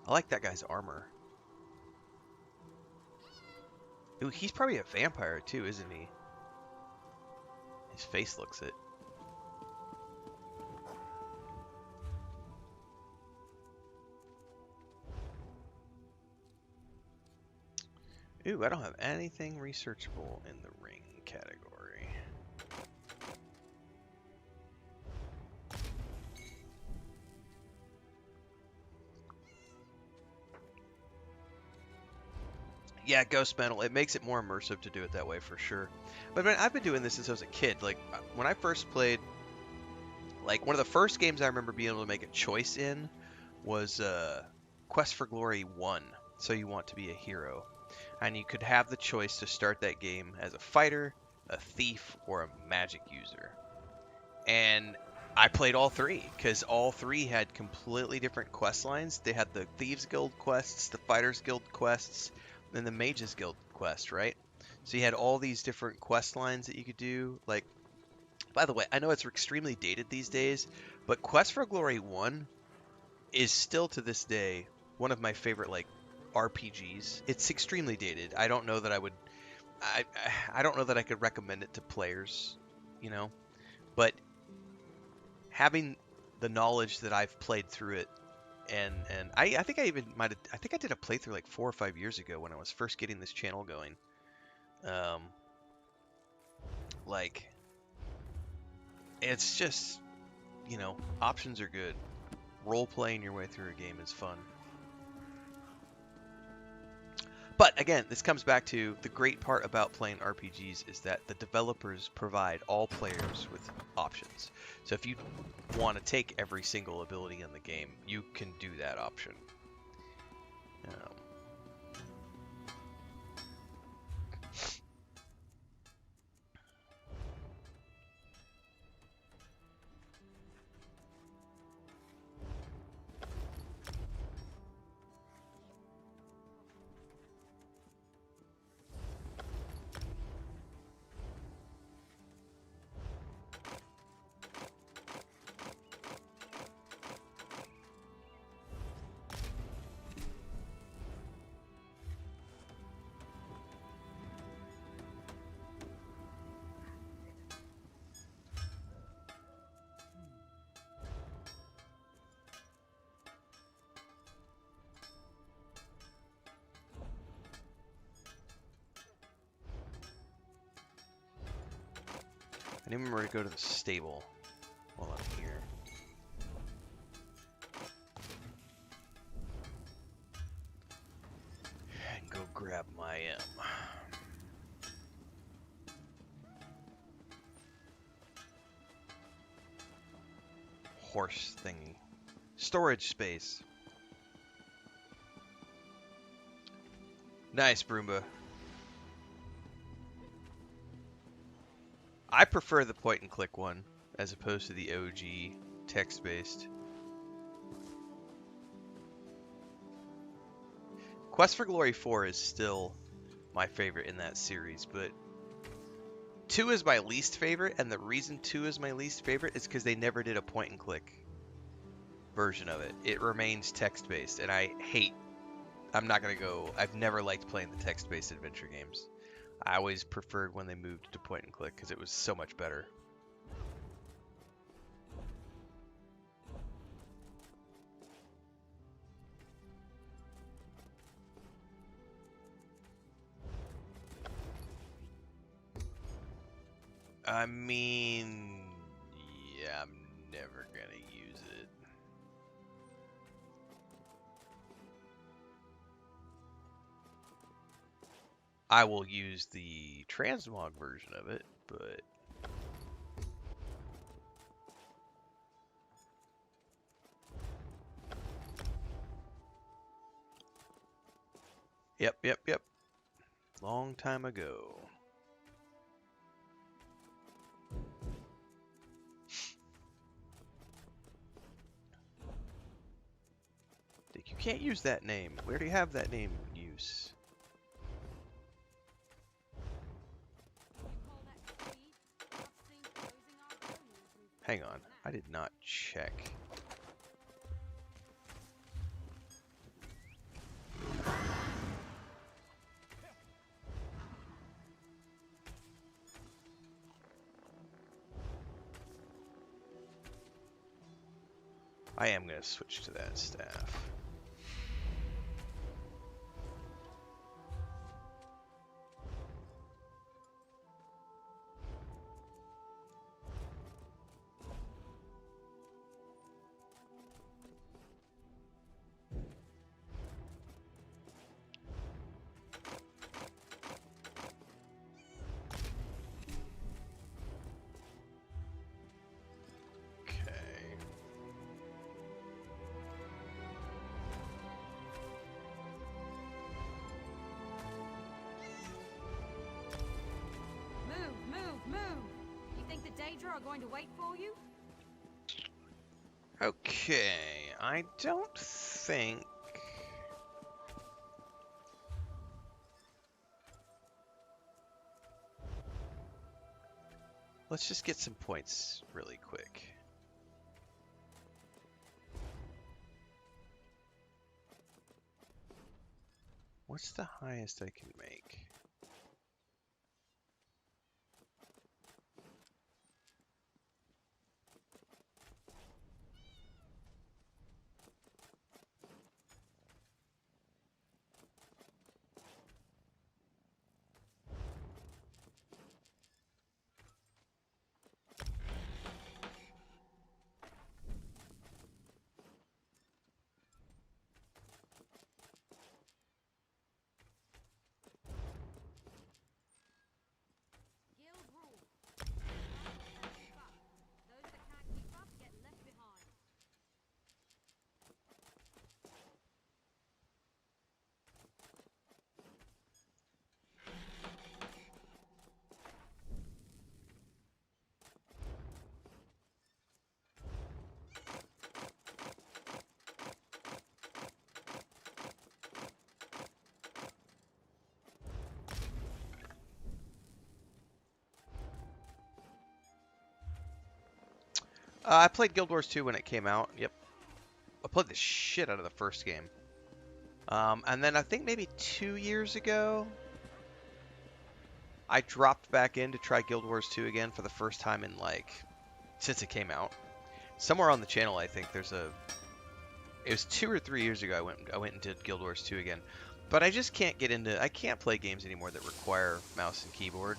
I like that guy's armor. Ooh, he's probably a vampire too, isn't he? His face looks it. Ooh, I don't have anything researchable in the ring category. Yeah, Ghost Metal. It makes it more immersive to do it that way for sure. But man, I've been doing this since I was a kid. Like when I first played, like one of the first games I remember being able to make a choice in was Quest for Glory 1. So you want to be a hero. And you could have the choice to start that game as a fighter, a thief, or a magic user. And I played all three because all three had completely different quest lines. They had the Thieves Guild quests, the Fighters Guild quests, and the Mages Guild quest, right? So you had all these different quest lines that you could do. Like, by the way, I know it's extremely dated these days, but Quest for Glory 1 is still to this day one of my favorite like RPGs. It's extremely dated. I don't know that I would I don't know that I could recommend it to players, you know. But having the knowledge that I've played through it, and I think I even I think I did a playthrough like 4 or 5 years ago when I was first getting this channel going. Like, it's just, you know, options are good. Role playing your way through a game is fun. But again, this comes back to the great part about playing RPGs is that the developers provide all players with options. So if you want to take every single ability in the game, you can do that option. I didn't remember to go to the stable while I'm here. And go grab my horse thingy. Storage space. Nice, Broomba. I prefer the point and click one as opposed to the OG text-based. Quest for Glory 4 is still my favorite in that series, but 2 is my least favorite, and the reason 2 is my least favorite is because they never did a point and click version of it. It remains text-based, and I'm not gonna go, I've never liked playing the text-based adventure games. I always preferred when they moved to point and click because it was so much better. I mean, yeah, I'm never gonna use it. I will use the transmog version of it, but yep. Long time ago. Dick, you can't use that name. We already have that name in use. Hang on, I did not check. I am going to switch to that staff. Are going to wait for you? Okay, I don't think... Let's just get some points really quick. What's the highest I can make? I played Guild Wars 2 when it came out. Yep. I played the shit out of the first game. And then I think maybe 2 years ago, I dropped back in to try Guild Wars 2 again for the first time in like since it came out. Somewhere on the channel, I think there's a. It was 2 or 3 years ago. I went and did Guild Wars 2 again, but I just can't get into. I can't play games anymore that require mouse and keyboard.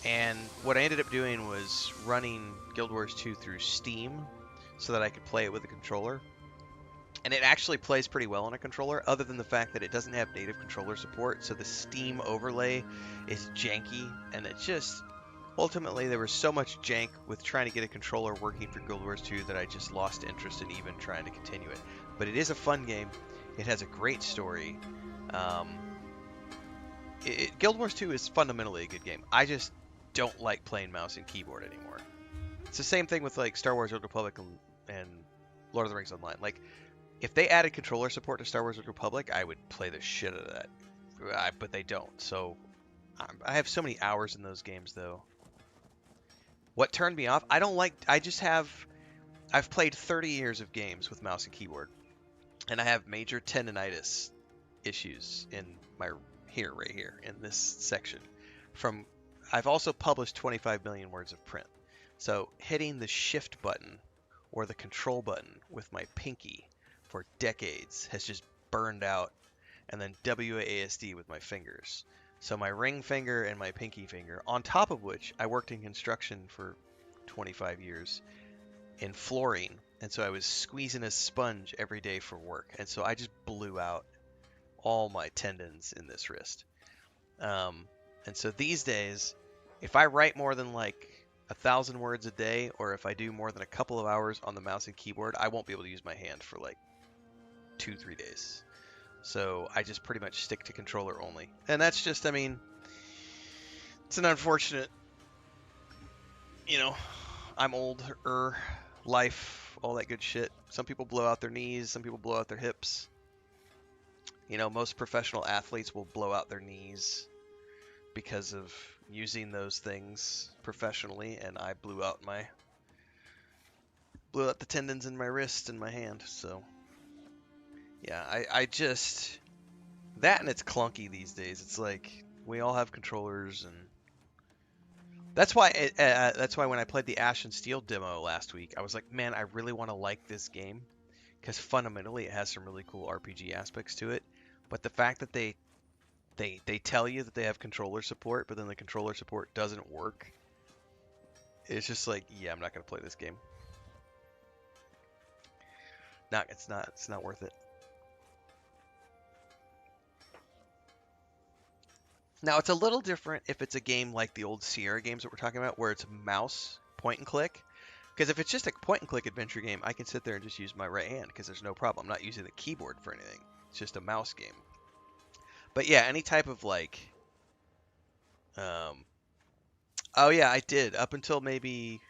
And what I ended up doing was running Guild Wars 2 through Steam, so that I could play it with a controller. And it actually plays pretty well on a controller, other than the fact that it doesn't have native controller support, so the Steam overlay is janky, and it just... Ultimately, there was so much jank with trying to get a controller working for Guild Wars 2 that I just lost interest in even trying to continue it. But it is a fun game. It has a great story. Guild Wars 2 is fundamentally a good game. I just don't like playing mouse and keyboard anymore. It's the same thing with like Star Wars Old Republic and Lord of the Rings Online. Like, if they added controller support to Star Wars Old Republic, I would play the shit out of that. But they don't. So I have so many hours in those games, though. What turned me off? I don't like... I've played 30 years of games with mouse and keyboard, and I have major tendonitis issues in my... right here, in this section. I've also published 25 million words of print. So hitting the shift button or the control button with my pinky for decades has just burned out, and then WASD with my fingers. So my ring finger and my pinky finger, on top of which I worked in construction for 25 years in flooring, and so I was squeezing a sponge every day for work, and so I just blew out all my tendons in this wrist. And so these days, if I write more than like 1,000 words a day, or if I do more than a couple of hours on the mouse and keyboard, I won't be able to use my hand for like 2-3 days. So I just pretty much stick to controller only. And that's just, I mean, it's an unfortunate, I'm older, life, all that good shit. Some people blow out their knees, some people blow out their hips. Most professional athletes will blow out their knees because of using those things professionally, and I blew out the tendons in my wrist and my hand, so... Yeah, I just... That and it's clunky these days. It's like, we all have controllers, and... That's why when I played the Ash and Steel demo last week, I was like, man, I really want to like this game. Because fundamentally, it has some really cool RPG aspects to it. But the fact that they tell you that they have controller support, but then the controller support doesn't work, it's just like, yeah, I'm not going to play this game. It's not worth it. Now, it's a little different if it's a game like the old Sierra games that we're talking about, where it's mouse, point and click. Because if it's just a point and click adventure game, I can sit there and just use my right hand, because there's no problem. I'm not using the keyboard for anything. It's just a mouse game. But yeah, any type of like... Oh yeah, I did. Up until maybe...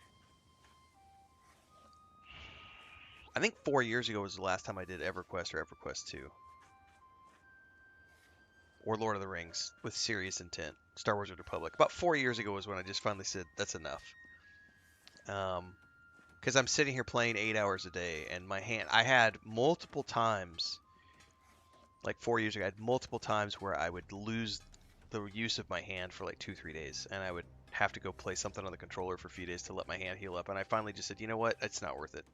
I think 4 years ago was the last time I did EverQuest or EverQuest 2. Or Lord of the Rings with serious intent. Star Wars Old Republic. About 4 years ago was when I just finally said, that's enough. Because I'm sitting here playing 8 hours a day, and my hand... I had multiple times, like 4 years ago, I had multiple times where I would lose the use of my hand for like 2-3 days, and I would have to go play something on the controller for a few days to let my hand heal up, and I finally just said, you know what, it's not worth it.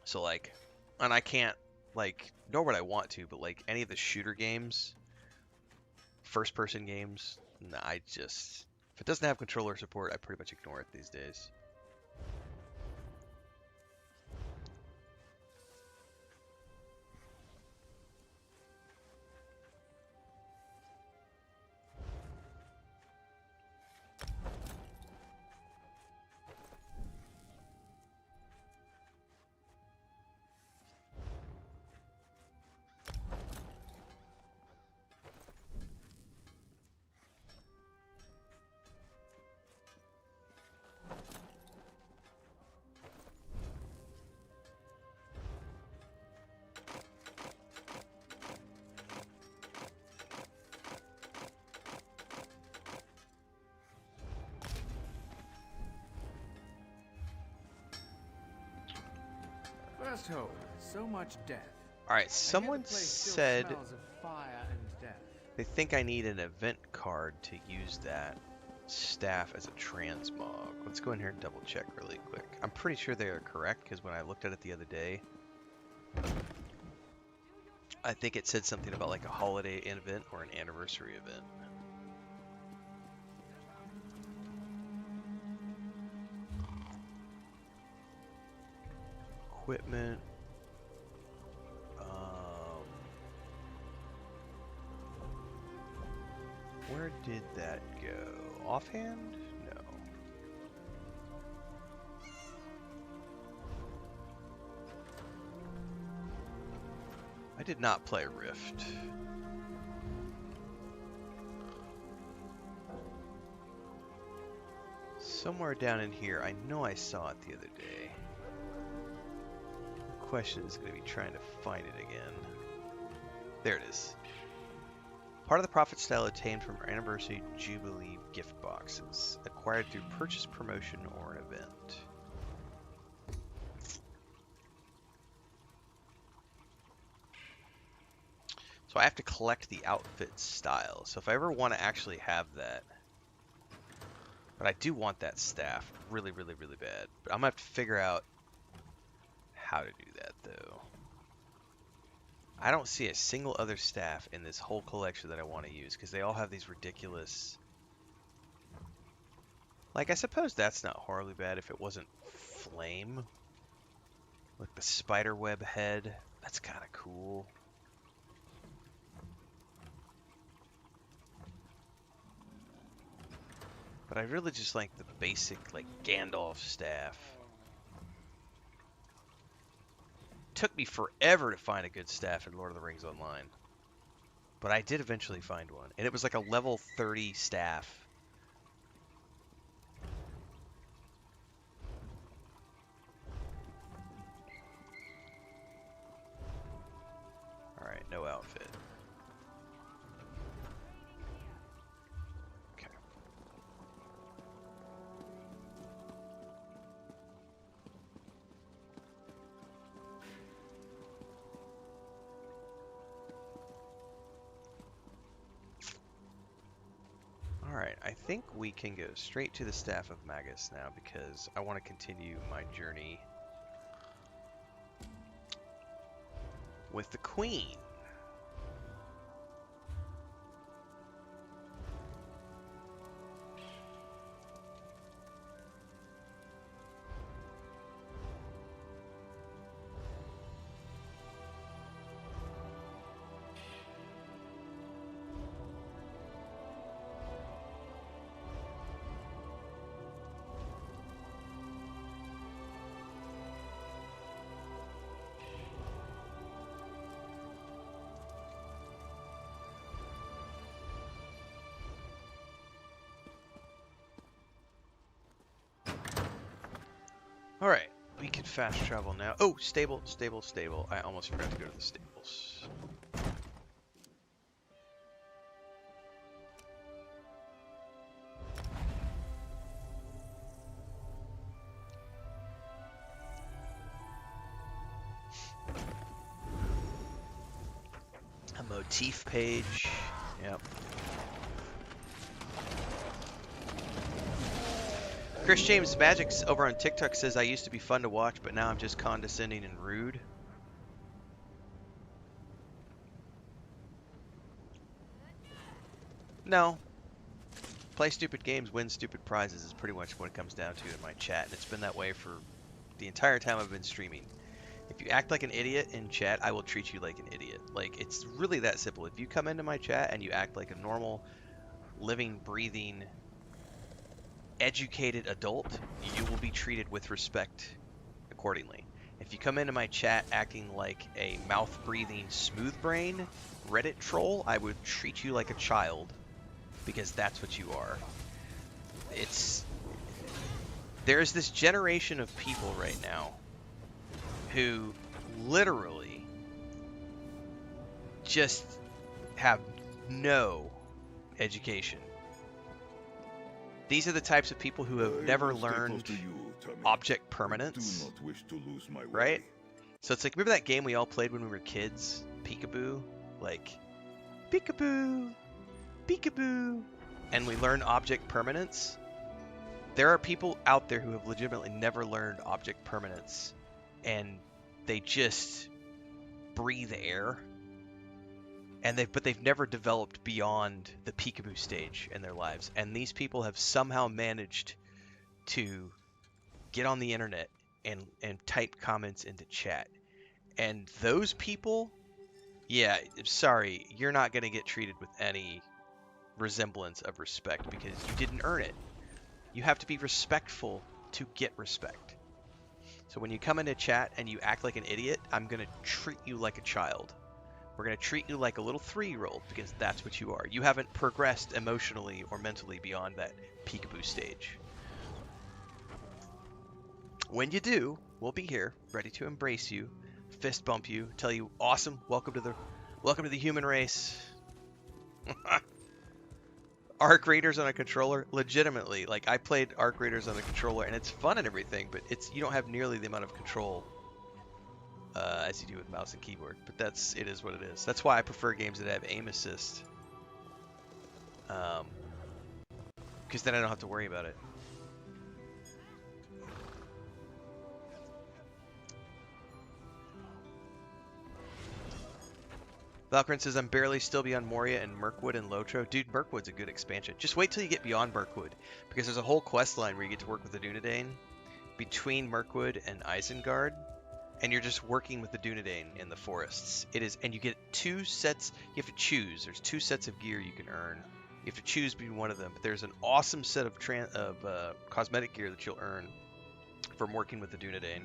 So like, and I can't, like, nor would I want to, but like any of the shooter games, first person games, nah, if it doesn't have controller support, I pretty much ignore it these days. Just hold. So much death. Alright, someone said Smells of fire and death. they think I need an event card to use that staff as a transmog. Let's go in here and double check really quick. I'm pretty sure they are correct because when I looked at it the other day, I think it said something about like a holiday event or an anniversary event. Equipment. Where did that go? Offhand? No. I did not play Rift. Somewhere down in here, I know I saw it the other day. The question is going to be trying to find it again. There it is. Part of the profit style obtained from our Anniversary Jubilee gift boxes, acquired through purchase, promotion, or an event. So I have to collect the outfit style. So if I ever want to actually have that, but I do want that staff really, really, really bad. But I'm gonna have to figure out how to do that though. I don't see a single other staff in this whole collection that I want to use because they all have these ridiculous... Like, I suppose that's not horribly bad if it wasn't flame. Like the spiderweb head. That's kind of cool. But I really just like the basic, like, Gandalf staff. Took me forever to find a good staff in Lord of the Rings Online. But I did eventually find one. And it was like a level 30 staff. Alright, no outfit. Okay. Alright, I think we can go straight to the Staff of Magus now because I want to continue my journey with the Queen. Alright, we can fast travel now. Oh, stable, stable, stable. I almost forgot to go to the stables. A motif page. Yep. Chris James Magic's over on TikTok says I used to be fun to watch, but now I'm just condescending and rude. No. Play stupid games, win stupid prizes is pretty much what it comes down to in my chat, and it's been that way for the entire time I've been streaming. If you act like an idiot in chat, I will treat you like an idiot. Like, it's really that simple. If you come into my chat and you act like a normal, living, breathing, educated adult, you will be treated with respect accordingly. If you come into my chat acting like a mouth-breathing smooth brain Reddit troll, I would treat you like a child, because that's what you are. There's this generation of people right now who literally just have no education. These are the types of people who have never learned object permanence, right? So it's like, remember that game we all played when we were kids? Peekaboo? Like, peekaboo, peekaboo. And we learn object permanence. There are people out there who have legitimately never learned object permanence. And they just breathe air. But they've never developed beyond the peekaboo stage in their lives. And these people have somehow managed to get on the internet and type comments into chat. And those people, yeah, sorry, you're not going to get treated with any resemblance of respect because you didn't earn it. You have to be respectful to get respect. So when you come into chat and you act like an idiot, I'm going to treat you like a child. We're going to treat you like a little 3-year-old because that's what you are. You haven't progressed emotionally or mentally beyond that peekaboo stage. When you do, we'll be here, ready to embrace you, fist bump you, tell you, awesome, welcome to the human race. Arc Raiders on a controller, legitimately, like I played Arc Raiders on a controller and it's fun and everything, but you don't have nearly the amount of control as you do with mouse and keyboard. But it is what it is. That's why I prefer games that have aim assist, because then I don't have to worry about it. Valkyrin says, I'm barely still beyond Moria and Mirkwood and Lotro. Dude, Mirkwood's a good expansion. Just wait till you get beyond Mirkwood, because there's a whole quest line where you get to work with the Dunedain between Mirkwood and Isengard, and you're just working with the Dunedain in the forests. It is, and you get 2 sets. You have to choose. There's 2 sets of gear you can earn. You have to choose between one of them, but there's an awesome set of cosmetic gear that you'll earn from working with the Dunedain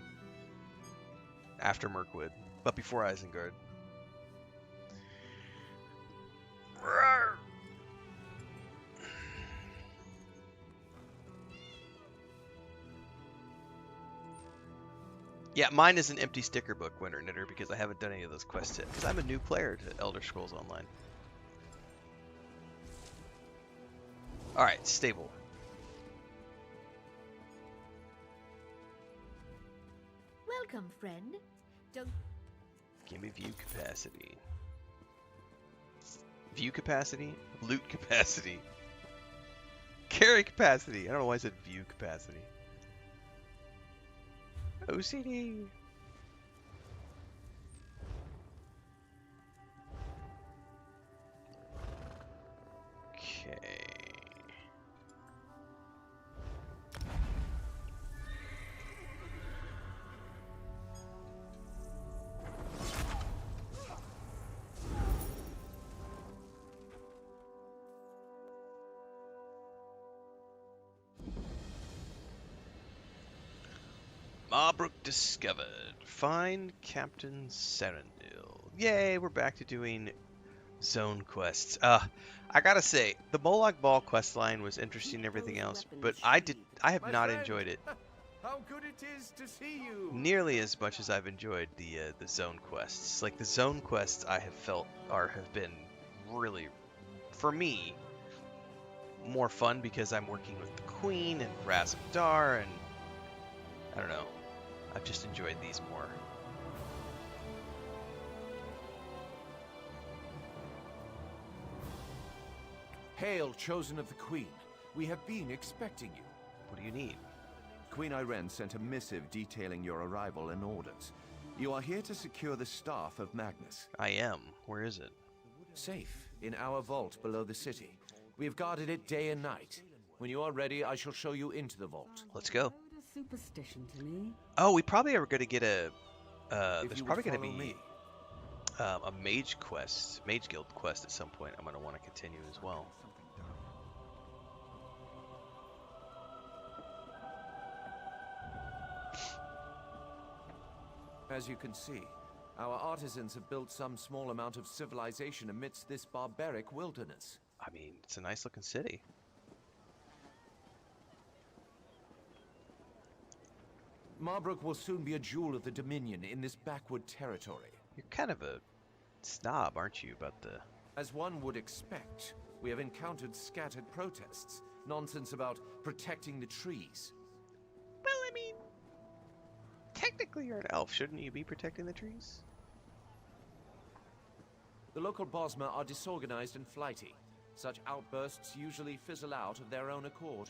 after Mirkwood, but before Isengard. Yeah, mine is an empty sticker book, Winter Knitter, because I haven't done any of those quests yet, because I'm a new player to Elder Scrolls Online. Alright, stable. Welcome, friend. Don't... Give me view capacity. View capacity? Loot capacity. Carry capacity. I don't know why I said view capacity. OCD. Okay. Marbrook discovered. Find Captain Serendil. Yay, we're back to doing zone quests. I gotta say, the Molag Bal quest line was interesting and everything else, but I have not enjoyed it How good it is to see you. nearly as much as I've enjoyed the zone quests. Like the zone quests, I have felt have been really, for me, more fun because I'm working with the Queen and Razumdar, and I don't know. I've just enjoyed these more. Hail, chosen of the Queen. We have been expecting you. What do you need? Queen Irene sent a missive detailing your arrival and orders. You are here to secure the staff of Magnus. I am. Where is it? Safe, in our vault below the city. We have guarded it day and night. When you are ready, I shall show you into the vault. Let's go. Superstition to me. Oh, we probably are going to get a... If there's you probably would going to follow be me. a Mage quest, Mage Guild quest at some point. I'm going to want to continue as well. As you can see, our artisans have built some small amount of civilization amidst this barbaric wilderness. I mean, it's a nice looking city. Marbrook will soon be a jewel of the Dominion in this backward territory. You're kind of a snob, aren't you, about the... As one would expect, we have encountered scattered protests, nonsense about protecting the trees. Well, I mean... technically you're an elf. Shouldn't you be protecting the trees? The local Bosmer are disorganized and flighty. Such outbursts usually fizzle out of their own accord.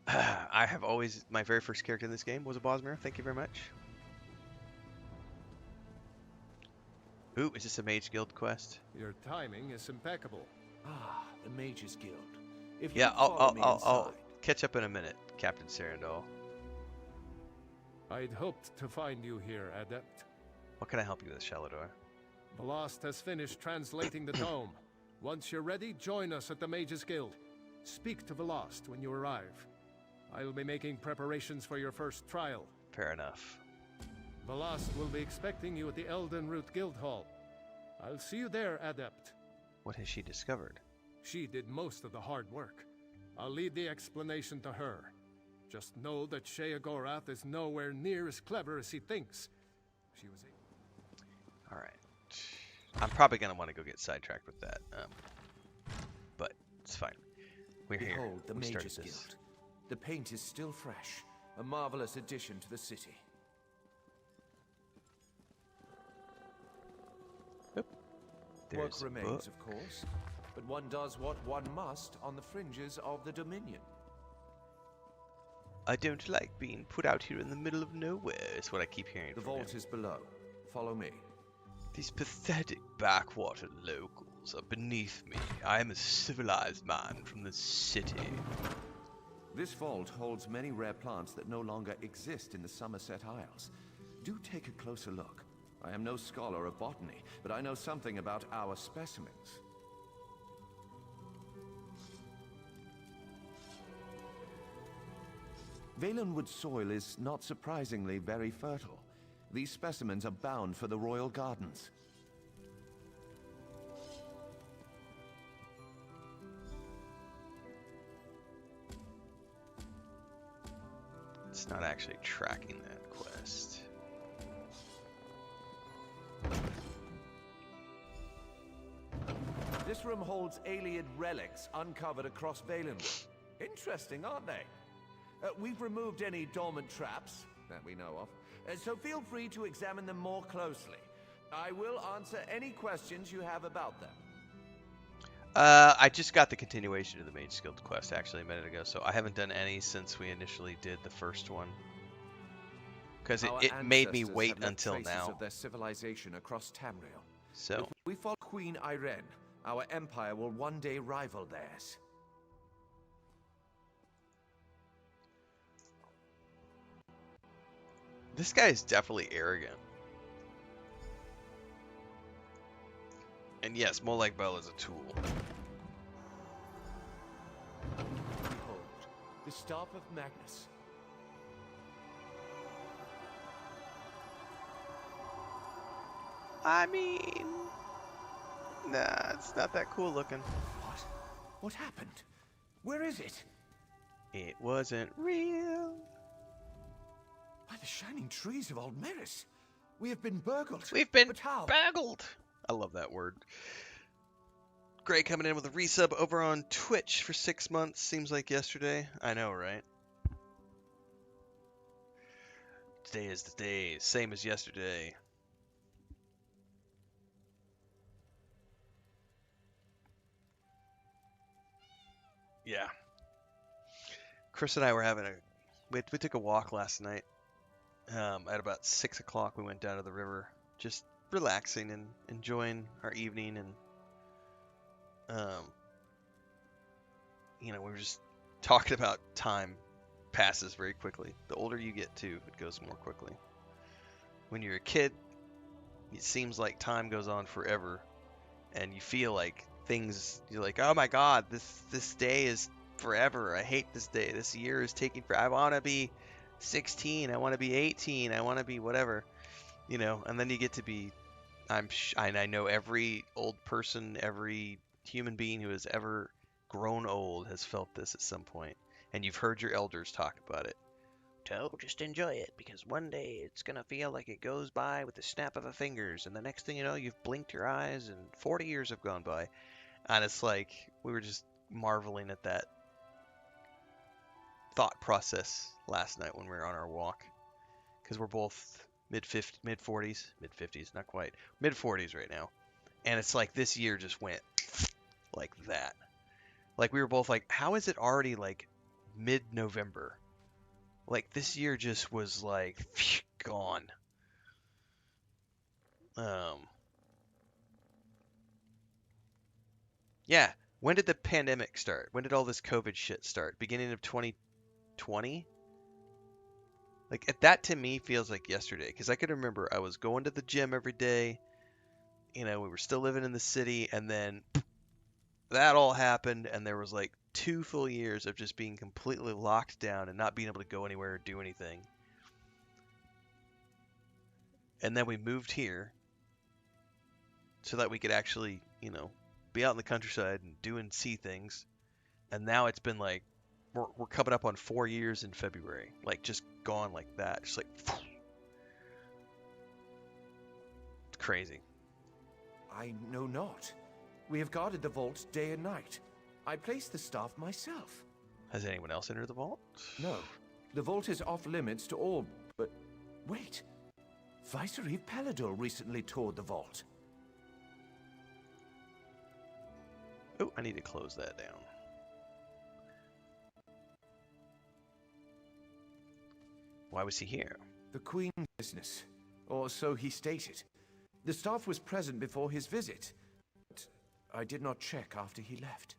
I have always, my very first character in this game was a Bosmer. Thank you very much. Ooh, is this a Mage Guild quest? Your timing is impeccable. Ah, the Mages Guild. If Yeah, you follow me I'll inside. catch up in a minute, Captain Sarandol. I'd hoped to find you here, Adept. What can I help you with, Shalador? Velast has finished translating the tome. Once you're ready, join us at the Mages Guild. Speak to Velast when you arrive. I'll be making preparations for your first trial. Fair enough. Velast will be expecting you at the Elden Root Guild Hall. I'll see you there, Adept. What has she discovered? She did most of the hard work. I'll leave the explanation to her. Just know that Sheogorath is nowhere near as clever as he thinks. She was a... Alright. I'm probably going to want to go get sidetracked with that. But it's fine. We're here. Behold, the We started Mages this. Guild. The paint is still fresh. A marvelous addition to the city. Work There's a remains, book. of course, but one does what one must on the fringes of the Dominion. I don't like being put out here in the middle of nowhere, is what I keep hearing The from vault him. is below. Follow me. These pathetic backwater locals are beneath me. I am a civilized man from the city. This vault holds many rare plants that no longer exist in the Somerset Isles. Do take a closer look. I am no scholar of botany, but I know something about our specimens. Valenwood soil is not surprisingly very fertile. These specimens are bound for the royal gardens. It's not actually tracking that quest. This room holds Ayleid relics uncovered across Valenwood. Interesting, aren't they? We've removed any dormant traps that we know of, so feel free to examine them more closely. I will answer any questions you have about them. I just got the continuation of the Mage Guild quest actually a minute ago, so I haven't done any since we initially did the first one. Because it made me Ancestors wait have left until traces now. of their civilization across Tamriel. So, If we follow Queen Irene, our empire will one day rival theirs. this guy is definitely arrogant. And yes, Molag Bal is a tool. Behold, the staff of Magnus. I mean, nah, it's not that cool looking. What? What happened? Where is it? It wasn't real. By the shining trees of Old Meris. We have been burgled. We've been But how? baggled. I love that word. Gray coming in with a resub over on Twitch for 6 months. Seems like yesterday. I know, right? Today is the day. Same as yesterday. Yeah. Chris and I were having we took a walk last night. At about 6 o'clock, we went down to the river, just relaxing and enjoying our evening, and we were just talking about time passes very quickly. The older you get too, it goes more quickly. When you're a kid, it seems like time goes on forever, and you feel like you're like, oh my god, this day is forever. I hate this day. This year is taking forever. I want to be 16. I want to be 18. I want to be whatever, and then you get to be, I know every old person, every human being who has ever grown old has felt this at some point, and you've heard your elders talk about it. So just enjoy it, because one day it's gonna feel like it goes by with the snap of a fingers, and the next thing you know, you've blinked your eyes and 40 years have gone by. And it's like, we were just marveling at that thought process last night when we were on our walk. because we're both mid 40s, mid 50s, not quite, mid 40s right now. And it's like this year just went like that. Like we were both like, how is it already like mid-November? Like this year just was like gone. Yeah. When did the pandemic start? When did all this COVID shit start? Beginning of 2020? Like that to me feels like yesterday because I could remember I was going to the gym every day. You know, we were still living in the city, and then that all happened, and there was like 2 full years of just being completely locked down and not being able to go anywhere or do anything. And then we moved here so that we could actually, you know, be out in the countryside and do and see things. And now it's been like we're coming up on 4 years in February, like just gone like that, just like it's crazy. I know not. We have guarded the vault day and night. I placed the staff myself. Has anyone else entered the vault? No. The vault is off limits to all, but wait. Viceroy Pelador recently toured the vault. Oh, I need to close that down. Why was he here? The Queen's business, or so he stated. The staff was present before his visit, but I did not check after he left.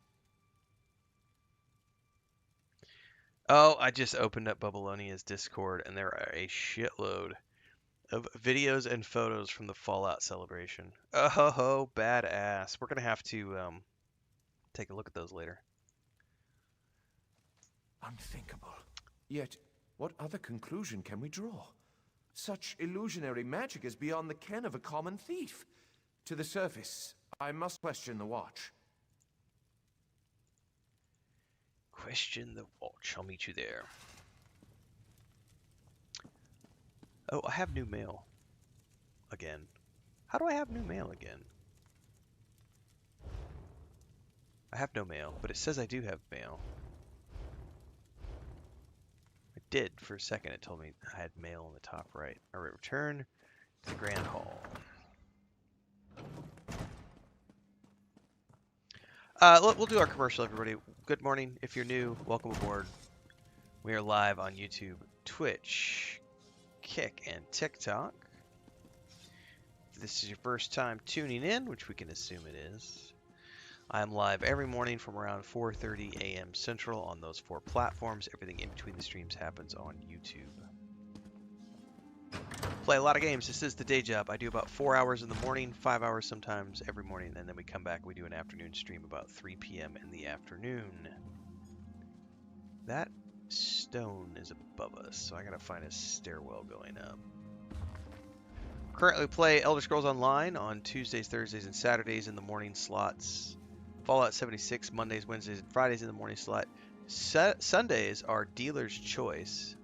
Oh, I just opened up Babylonia's Discord, and there are a shitload of videos and photos from the Fallout celebration. Oh, badass. We're going to have to take a look at those later. Unthinkable. Yet, what other conclusion can we draw? Such illusionary magic is beyond the ken of a common thief. To the surface, I must question the watch. Question the watch. I'll meet you there. Oh, I have new mail. Again. How do I have new mail again? I have no mail, but it says I do have mail. I did for a second. It told me I had mail on the top right. Alright, return to the Grand Hall. We'll do our commercial, everybody. Good morning. If you're new, welcome aboard. We are live on YouTube, Twitch, Kick, and TikTok. If this is your first time tuning in, which we can assume it is, I'm live every morning from around 4:30 a.m. Central on those 4 platforms. Everything in between the streams happens on YouTube. Play a lot of games. This is the day job. I do about 4 hours in the morning, 5 hours sometimes every morning, and then we come back. We do an afternoon stream about 3 p.m. in the afternoon. That stone is above us, so I gotta find a stairwell going up. Currently play Elder Scrolls Online on Tuesdays, Thursdays, and Saturdays in the morning slots. Fallout 76 Mondays, Wednesdays, and Fridays in the morning slot. Sundays are Dealer's Choice.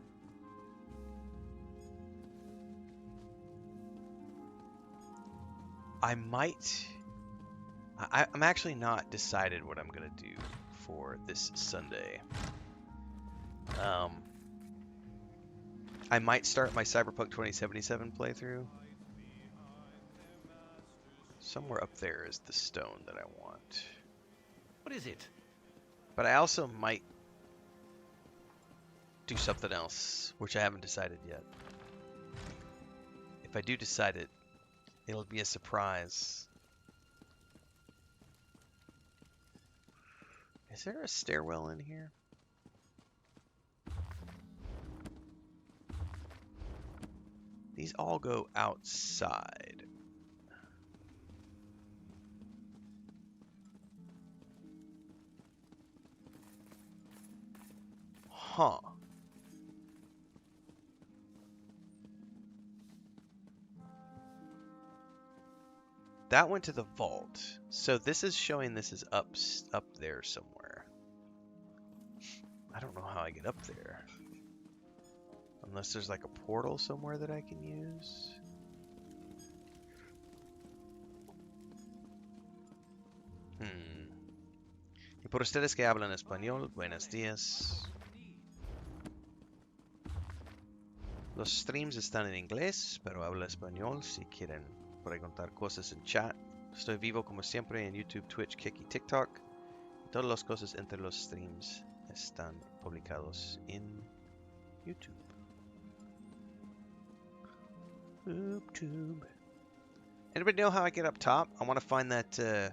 I'm actually not decided what I'm gonna do for this Sunday. I might start my Cyberpunk 2077 playthrough. Somewhere up there is the stone that I want. What is it? But I also might do something else, which I haven't decided yet. If I do decide it, it'll be a surprise. Is there a stairwell in here? These all go outside. Huh. That went to the vault. So this is showing this is up there somewhere. I don't know how I get up there. Unless there's like a portal somewhere that I can use. Y por ustedes que hablan español, buenos días. Los streams están en inglés, pero hablo español si quieren preguntar cosas en chat. Estoy vivo como siempre en YouTube, Twitch, Kick y TikTok. Todas las cosas entre los streams están publicados en YouTube. YouTube. Anybody know how I get up top? I want to find that, there's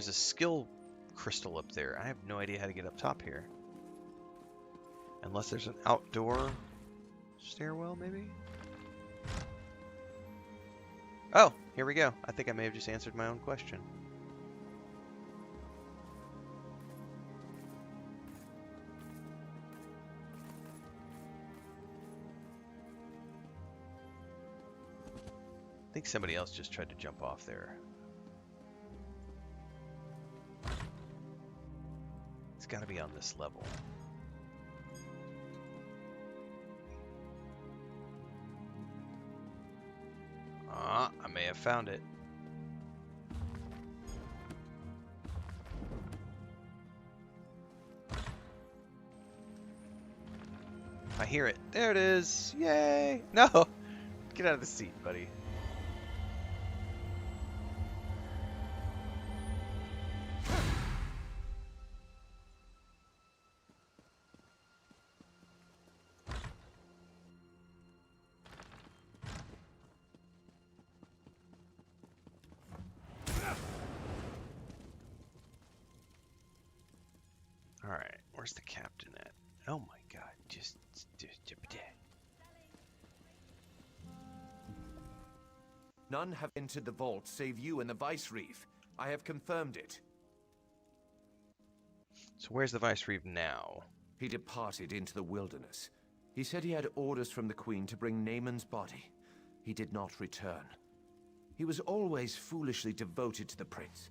a skill crystal up there. I have no idea how to get up top here. Unless there's an outdoor stairwell, maybe? Oh, here we go. I think I may have just answered my own question. I think somebody else just tried to jump off there. It's got to be on this level. Ah, I may have found it. I hear it. There it is. Yay! No! Get out of the seat, buddy. Alright, where's the captain at? Oh my god, just None have entered the vault save you and the Vice Reef. I have confirmed it. So where's the Vice Reef now? He departed into the wilderness. He said he had orders from the Queen to bring Naaman's body. He did not return. He was always foolishly devoted to the prince.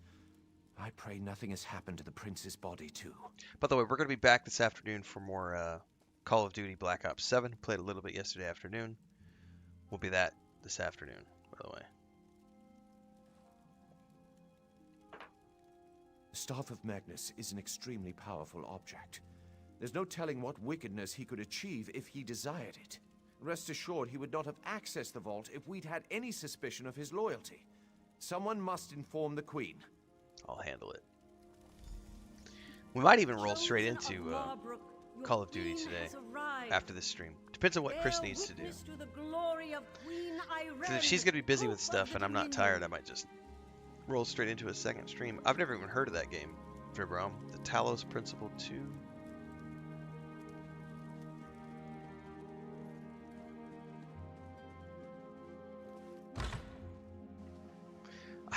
I pray nothing has happened to the prince's body, too. By the way, we're going to be back this afternoon for more Call of Duty Black Ops 7. Played a little bit yesterday afternoon. We'll be that this afternoon, by the way. The Staff of Magnus is an extremely powerful object. There's no telling what wickedness he could achieve if he desired it. Rest assured he would not have accessed the vault if we'd had any suspicion of his loyalty. Someone must inform the Queen. I'll handle it. We might even roll straight into Call of Duty today after this stream. Depends on what Chris needs to do. Because if she's going to be busy with stuff and I'm not tired, I might just roll straight into a second stream. I've never even heard of that game, Vibram. The Talos Principle 2.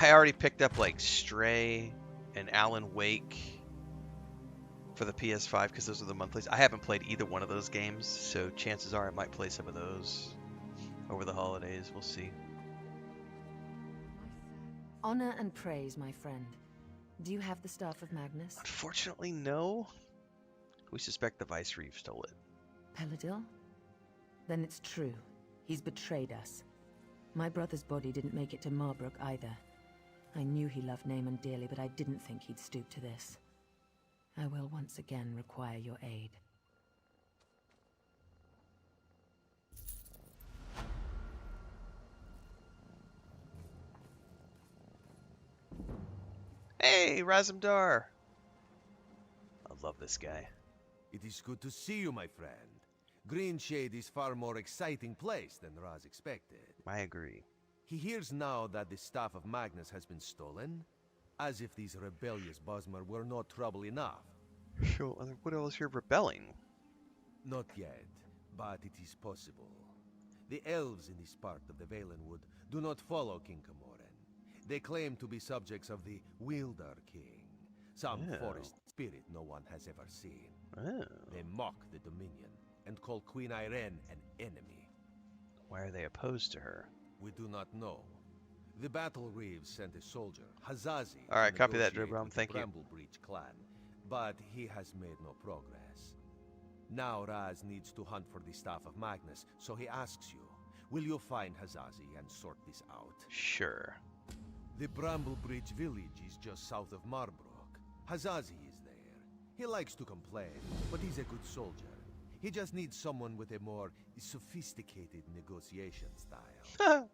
I already picked up like Stray and Alan Wake for the PS5 because those are the monthlies. I haven't played either one of those games, so chances are I might play some of those over the holidays. We'll see. Honor and praise, my friend. Do you have the Staff of Magnus? Unfortunately, no. We suspect the Vice Reef stole it. Peladil? Then it's true. He's betrayed us. My brother's body didn't make it to Marbrook either. I knew he loved Naaman dearly, but I didn't think he'd stoop to this. I will once again require your aid. Hey, Razumdar! I love this guy. It is good to see you, my friend. Greenshade is far more exciting place than Raz expected. I agree. He hears now that the Staff of Magnus has been stolen, as if these rebellious Bosmer were not trouble enough. Sure, what else you're rebelling? Not yet, but it is possible. The elves in this part of the Valenwood do not follow King Camoran. They claim to be subjects of the Wilder King, some forest spirit no one has ever seen. They mock the Dominion and call Queen Irene an enemy. Why are they opposed to her? We do not know. The Battle Reeves sent a soldier, Hazazi. Alright, copy that, Dribram. Thank you. Bramblebreach clan, but he has made no progress. Now Raz needs to hunt for the Staff of Magnus, so he asks you, will you find Hazazi and sort this out? Sure. The Bramblebreach village is just south of Marbrook. Hazazi is there. He likes to complain, but he's a good soldier. He just needs someone with a more sophisticated negotiation style.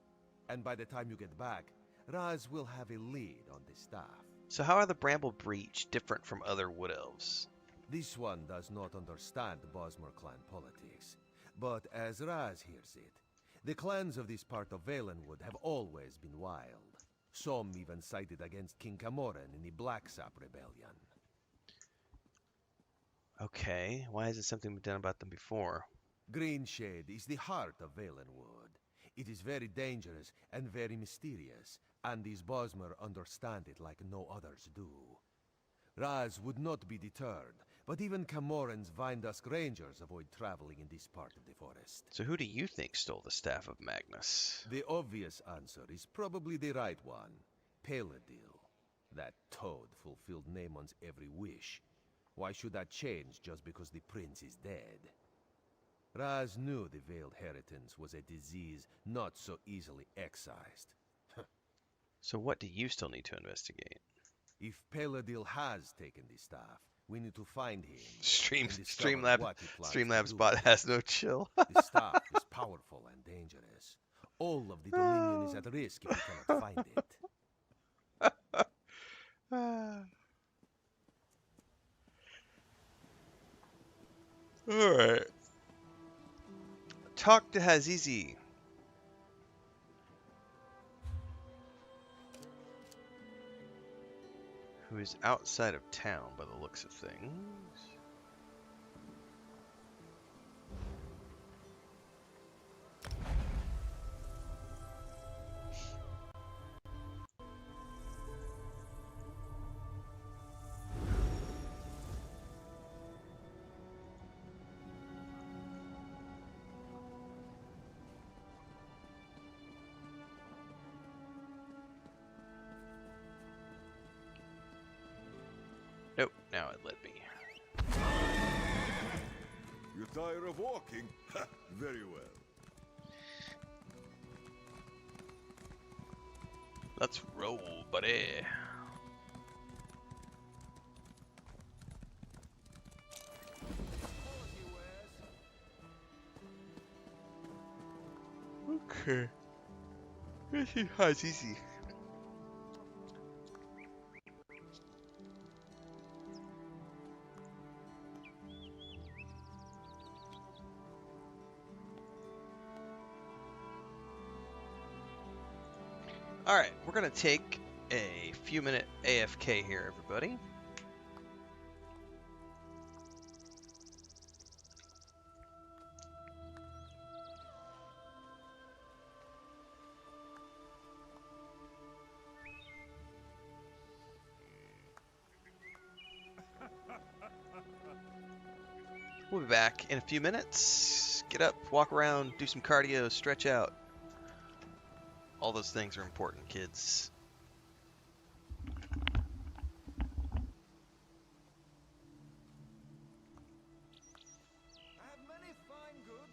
And by the time you get back, Raz will have a lead on the staff. So how are the Bramble Breach different from other Wood Elves? This one does not understand Bosmer clan politics. But as Raz hears it, the clans of this part of Valenwood have always been wild. Some even sided against King Camoran in the Blacksap Rebellion. Okay, why hasn't something been done about them before? Greenshade is the heart of Valenwood. It is very dangerous and very mysterious, and these Bosmer understand it like no others do. Raz would not be deterred, but even Camoran's Vindusk Rangers avoid traveling in this part of the forest. So who do you think stole the Staff of Magnus? The obvious answer is probably the right one. Paladil. That toad fulfilled Naaman's every wish. Why should that change just because the prince is dead? Raz knew the Veiled Heritance was a disease not so easily excised. So what do you still need to investigate? If Paladil has taken the staff, we need to find him. Streamlabs bot has no chill. The staff is powerful and dangerous. All of the Dominion is at risk if we cannot find it. Alright. Talk to Hazizi. Who is outside of town by the looks of things. Nope, now it let me. You tired of walking? Very well. Let's roll, buddy. Okay. This is Hazizi. Alright, we're going to take a few minute AFK here, everybody. We'll be back in a few minutes. Get up, walk around, do some cardio, stretch out. All those things are important, kids. I have many fine goods.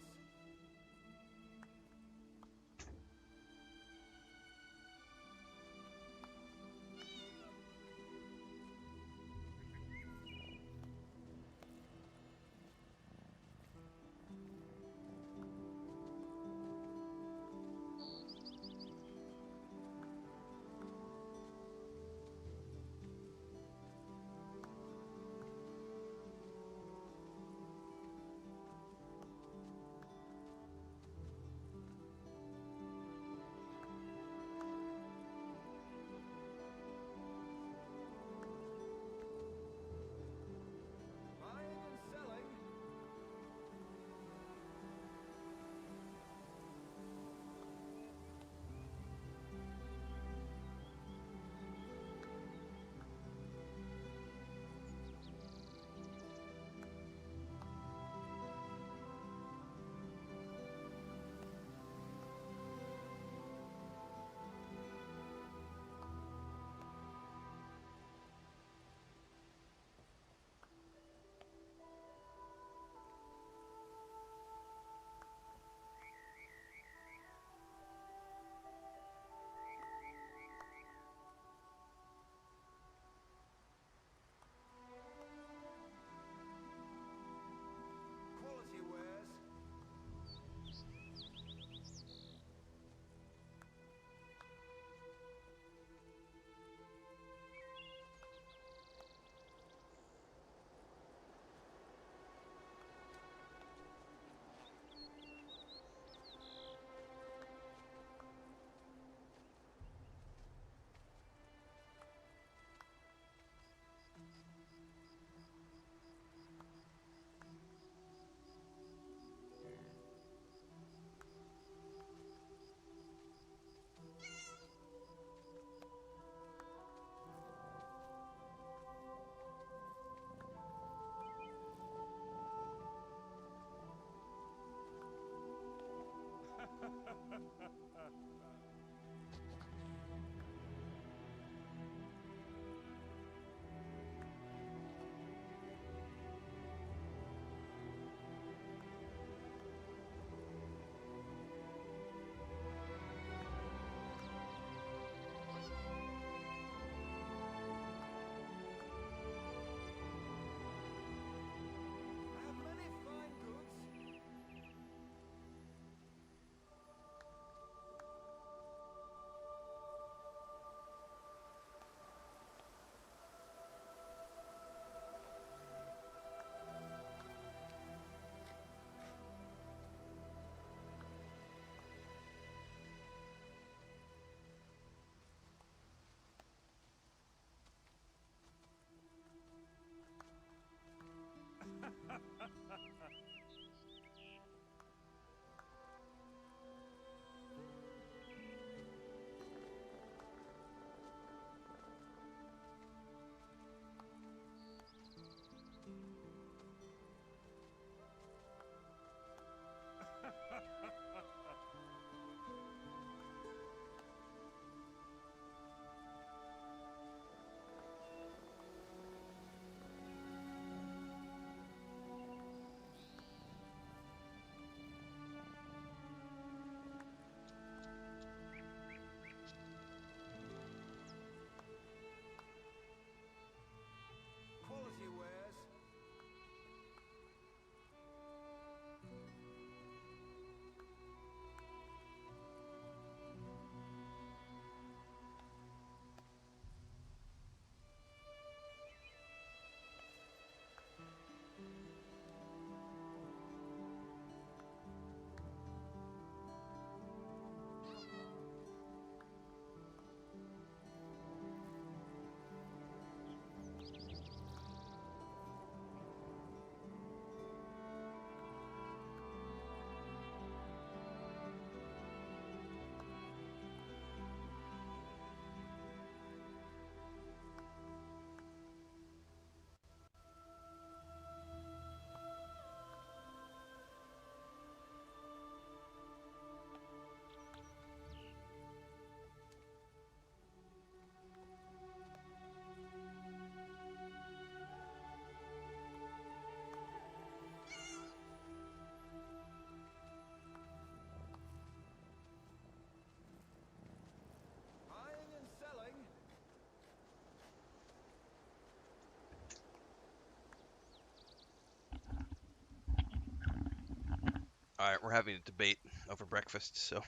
Alright, we're having a debate over breakfast, so.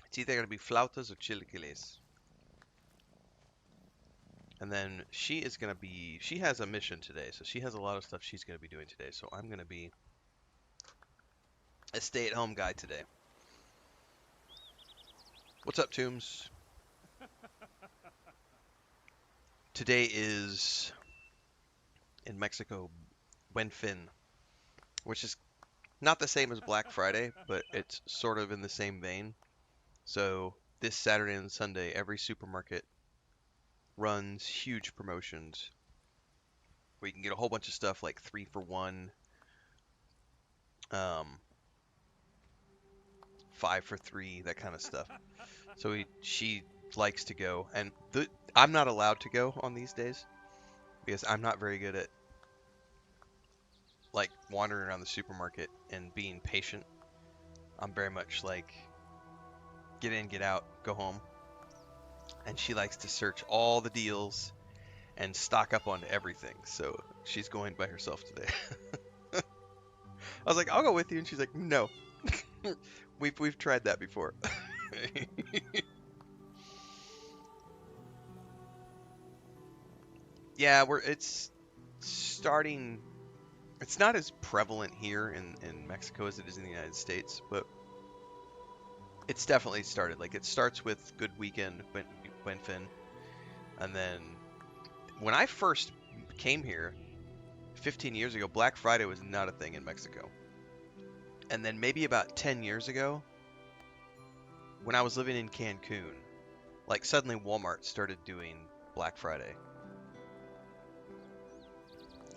It's either going to be flautas or chilaquiles. And then she has a mission today, so she has a lot of stuff she's going to be doing today. So I'm going to be a stay-at-home guy today. What's up, Tombs? Today is, in Mexico, Buen Fin, which is not the same as Black Friday, but it's sort of in the same vein. So this Saturday and Sunday, every supermarket runs huge promotions where you can get a whole bunch of stuff like 3 for 1, 5 for 3, that kind of stuff. So she likes to go, and I'm not allowed to go on these days because I'm not very good at like wandering around the supermarket and being patient. I'm very much like get in, get out, go home. And she likes to search all the deals and stock up on everything. So she's going by herself today. I was like, I'll go with you, and she's like, no. We've tried that before. Yeah, it's starting. It's not as prevalent here in Mexico as it is in the United States, but it's definitely started. Like, it starts with Good Weekend, Buen Fin, and then when I first came here 15 years ago, Black Friday was not a thing in Mexico. And then maybe about 10 years ago, when I was living in Cancun, like suddenly Walmart started doing Black Friday.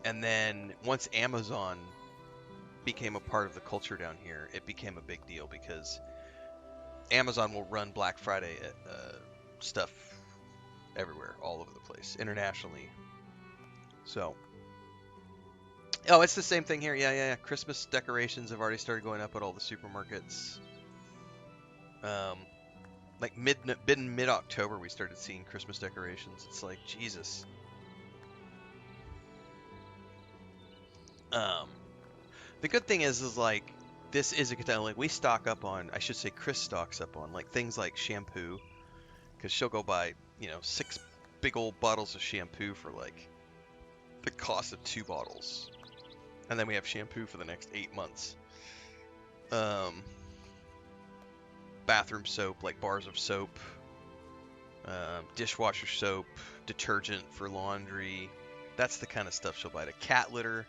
And then once Amazon became a part of the culture down here, it became a big deal because Amazon will run Black Friday stuff everywhere, all over the place, internationally. So, oh, it's the same thing here. Yeah. Christmas decorations have already started going up at all the supermarkets. Like mid-October, we started seeing Christmas decorations. It's like, Jesus. The good thing is like, this is a good time. Like, we stock up on, I should say Chris stocks up on, like, things like shampoo. Because she'll go buy, 6 big old bottles of shampoo for, like, the cost of 2 bottles. And then we have shampoo for the next 8 months. Bathroom soap, like bars of soap. Dishwasher soap. Detergent for laundry. That's the kind of stuff she'll buy. The cat litter.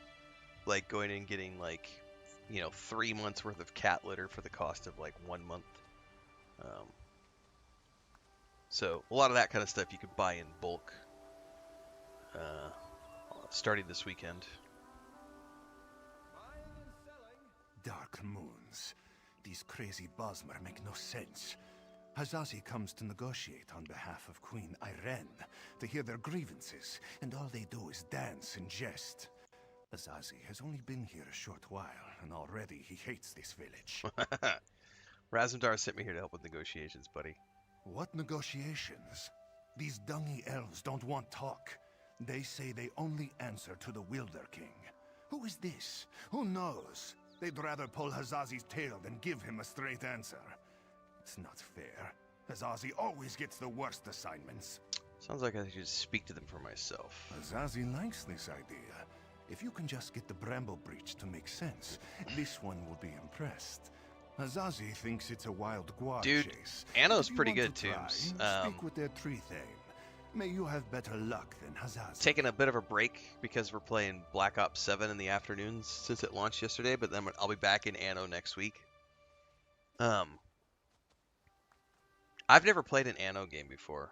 Like, going in and getting, like, 3 months worth of cat litter for the cost of, like, 1 month. So, a lot of that kind of stuff you could buy in bulk. Starting this weekend. Dark moons. These crazy Bosmer make no sense. Hazazi comes to negotiate on behalf of Queen Irene to hear their grievances, and all they do is dance and jest. Hazazi has only been here a short while, and already he hates this village. Razumdar sent me here to help with negotiations, buddy. What negotiations? These dungy elves don't want talk. They say they only answer to the Wilder King. Who is this? Who knows? They'd rather pull Hazazi's tail than give him a straight answer. It's not fair. Hazazi always gets the worst assignments. Sounds like I should speak to them for myself. Hazazi likes this idea. If you can just get the Bramble Breach to make sense, this one will be impressed. Hazazi thinks it's a wild guard chase. Anno's pretty good, too. Speak with their tree thane. May you have better luck than Hazazi. Taking a bit of a break because we're playing Black Ops 7 in the afternoons since it launched yesterday, but then I'll be back in Anno next week. I've never played an Anno game before.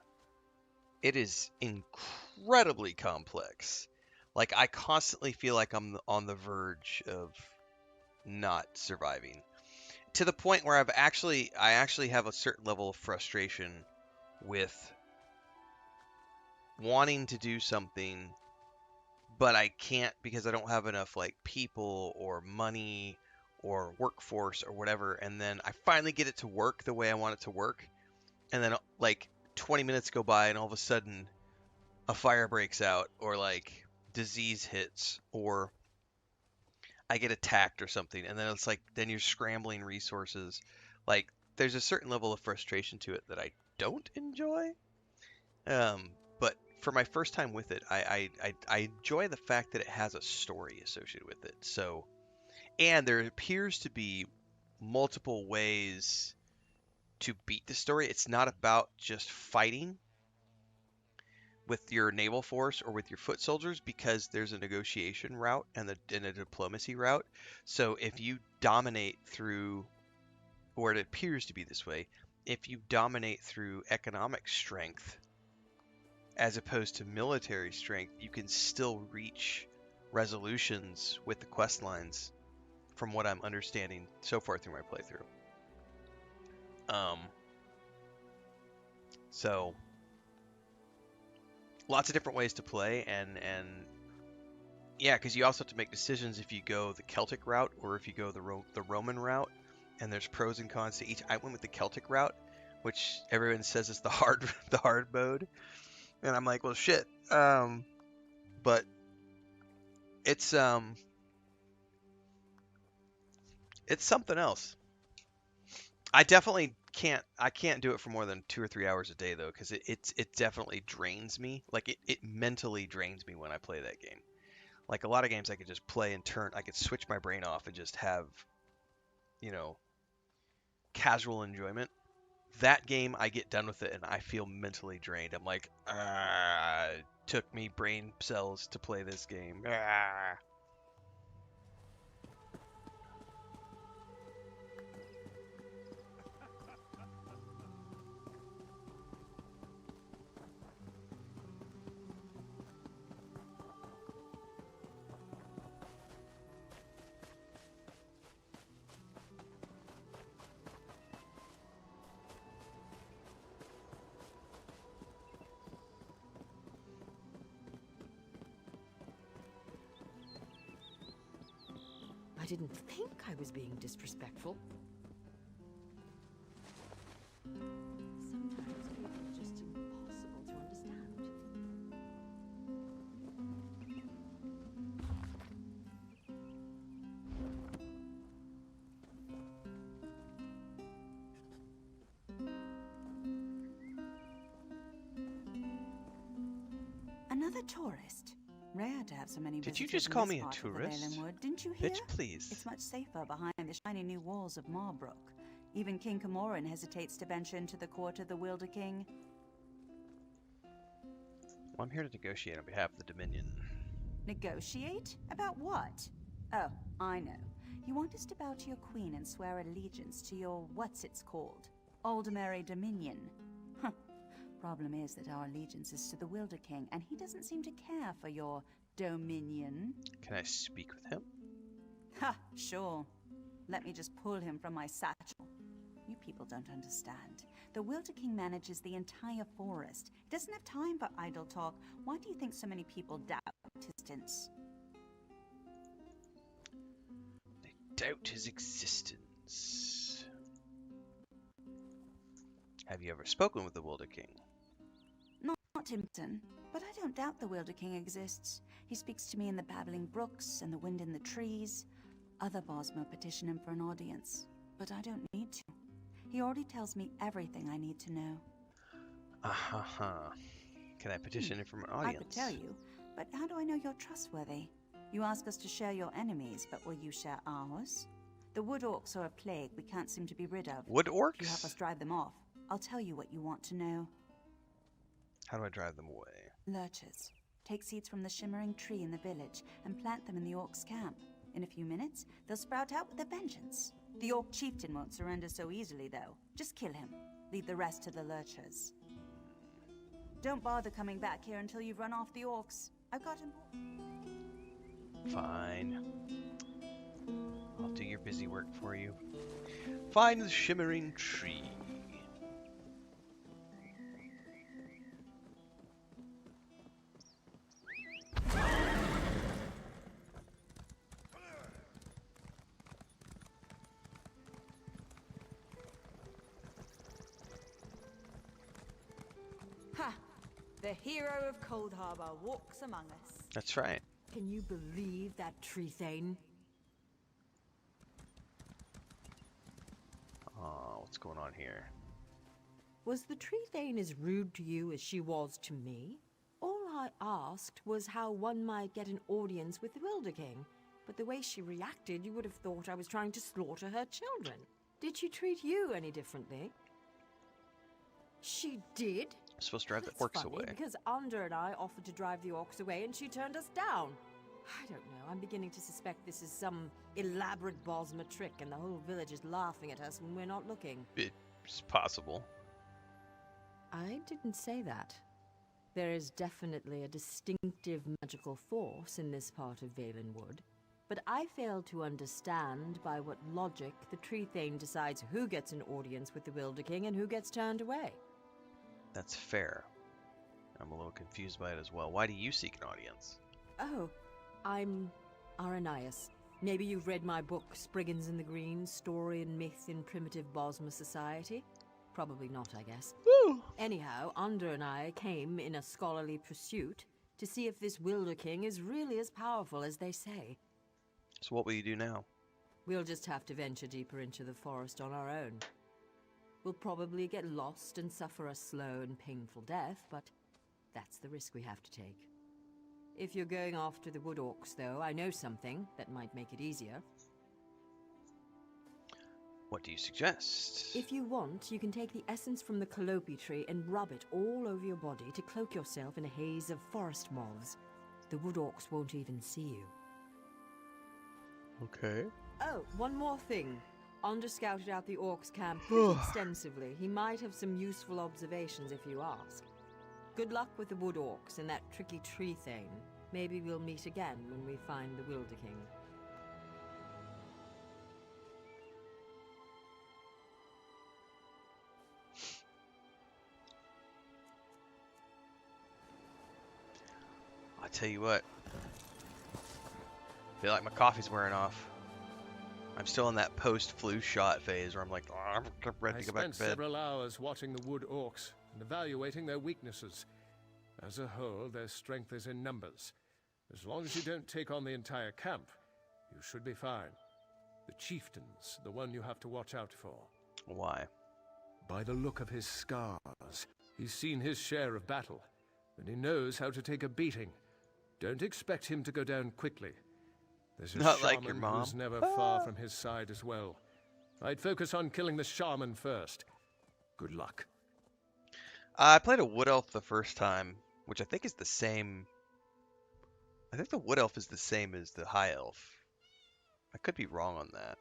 It is incredibly complex. Like, I constantly feel like I'm on the verge of not surviving. To the point where I actually have a certain level of frustration with wanting to do something, but I can't because I don't have enough, like, people or money or workforce or whatever. And then I finally get it to work the way I want it to work. And then, like, 20 minutes go by and all of a sudden a fire breaks out, or, like, disease hits, or I get attacked or something, and then it's like then you're scrambling resources. Like there's a certain level of frustration to it that I don't enjoy. But for my first time with it, I enjoy the fact that it has a story associated with it. So, and there appears to be multiple ways to beat the story. It's not about just fighting with your naval force or with your foot soldiers, because there's a negotiation route and a diplomacy route. So if you dominate through, or it appears to be this way, if you dominate through economic strength as opposed to military strength, you can still reach resolutions with the quest lines, from what I'm understanding so far through my playthrough. So lots of different ways to play, and yeah, because you also have to make decisions if you go the Celtic route or if you go the Roman route, and there's pros and cons to each. I went with the Celtic route, which everyone says is the hard mode, and I'm like, well, shit. But it's something else. I definitely can't do it for more than 2 or 3 hours a day though, because it definitely drains me. Like it mentally drains me when I play that game. Like a lot of games I could just play and I could switch my brain off and just have, casual enjoyment. That game, I get done with it and I feel mentally drained. I'm like, took me brain cells to play this game. I didn't think I was being disrespectful. Sometimes people are just impossible to understand. Another tourist. Rare to have so many Did you visitors just in call this me a part of the tourist? Valenwood. Didn't you hear? Bitch, please. It's much safer behind the shiny new walls of Marbrook. Even King Camoran hesitates to venture into the court of the Wilder King. Well, I'm here to negotiate on behalf of the Dominion. Negotiate? About what? Oh, I know. You want us to bow to your queen and swear allegiance to your what's-it's-called? Aldermary Dominion. Huh. Problem is that our allegiance is to the Wilder King, and he doesn't seem to care for your dominion. Can I speak with him? Ha, sure. Let me just pull him from my satchel. You people don't understand. The Wilder King manages the entire forest. He doesn't have time for idle talk. Why do you think so many people doubt his existence? They doubt his existence. Have you ever spoken with the Wilder King? Not Timpton, but I don't doubt the Wilder King exists. He speaks to me in the babbling brooks and the wind in the trees. Other Bosmer petition him for an audience, but I don't need to. He already tells me everything I need to know. Can I petition him for an audience? I could tell you, but how do I know you're trustworthy? You ask us to share your enemies, but will you share ours? The wood orcs are a plague we can't seem to be rid of. Wood orcs? If you help us drive them off, I'll tell you what you want to know. How do I drive them away? Lurchers. Take seeds from the shimmering tree in the village and plant them in the orcs' camp. In a few minutes, they'll sprout out with a vengeance. The orc chieftain won't surrender so easily, though. Just kill him. Leave the rest to the lurchers. Don't bother coming back here until you've run off the orcs. I've got him. Fine. I'll do your busy work for you. Find the shimmering tree. Ha! The hero of Cold Harbor walks among us. That's right. Can you believe that tree thing? What's going on here? Was the tree thane as rude to you as she was to me? All I asked was how one might get an audience with the Wilder King, but the way she reacted, you would have thought I was trying to slaughter her children. Did she treat you any differently? She did? I'm supposed to drive That's the orcs funny, away. because Under and I offered to drive the orcs away and she turned us down. I don't know, I'm beginning to suspect this is some elaborate Bosma trick and the whole village is laughing at us when we're not looking. It's possible. I didn't say that. There is definitely a distinctive magical force in this part of Valenwood, but I fail to understand by what logic the Tree Thane decides who gets an audience with the Wilder King and who gets turned away. That's fair. I'm a little confused by it as well. Why do you seek an audience? Oh, I'm Aranias. Maybe you've read my book, Spriggans in the Green, Story and Myth in Primitive Bosma Society? Probably not, I guess. Woo! Anyhow, Under and I came in a scholarly pursuit to see if this Wilder King is really as powerful as they say. So what will you do now? We'll just have to venture deeper into the forest on our own. We'll probably get lost and suffer a slow and painful death, but that's the risk we have to take. If you're going after the wood orcs, though, I know something that might make it easier. What do you suggest? If you want, you can take the essence from the calope tree and rub it all over your body to cloak yourself in a haze of forest moths. The wood orcs won't even see you. Okay. Oh, one more thing. Under scouted out the orcs' camp pretty extensively. He might have some useful observations if you ask. Good luck with the wood orcs and that tricky tree thing. Maybe we'll meet again when we find the Wilder King. I tell you what. I feel like my coffee's wearing off. I'm still in that post-flu shot phase where I'm like, oh, I'm ready to go back to bed. I spent several hours watching the wood orcs and evaluating their weaknesses. As a whole, their strength is in numbers. As long as you don't take on the entire camp, you should be fine. The chieftain's the one you have to watch out for. Why? By the look of his scars, he's seen his share of battle, and he knows how to take a beating. Don't expect him to go down quickly. There's a Not shaman like your mom. who's never far from his side as well. I'd focus on killing the shaman first. Good luck. I played a wood elf the first time, which I think is the same. I think the wood elf is the same as the high elf. I could be wrong on that.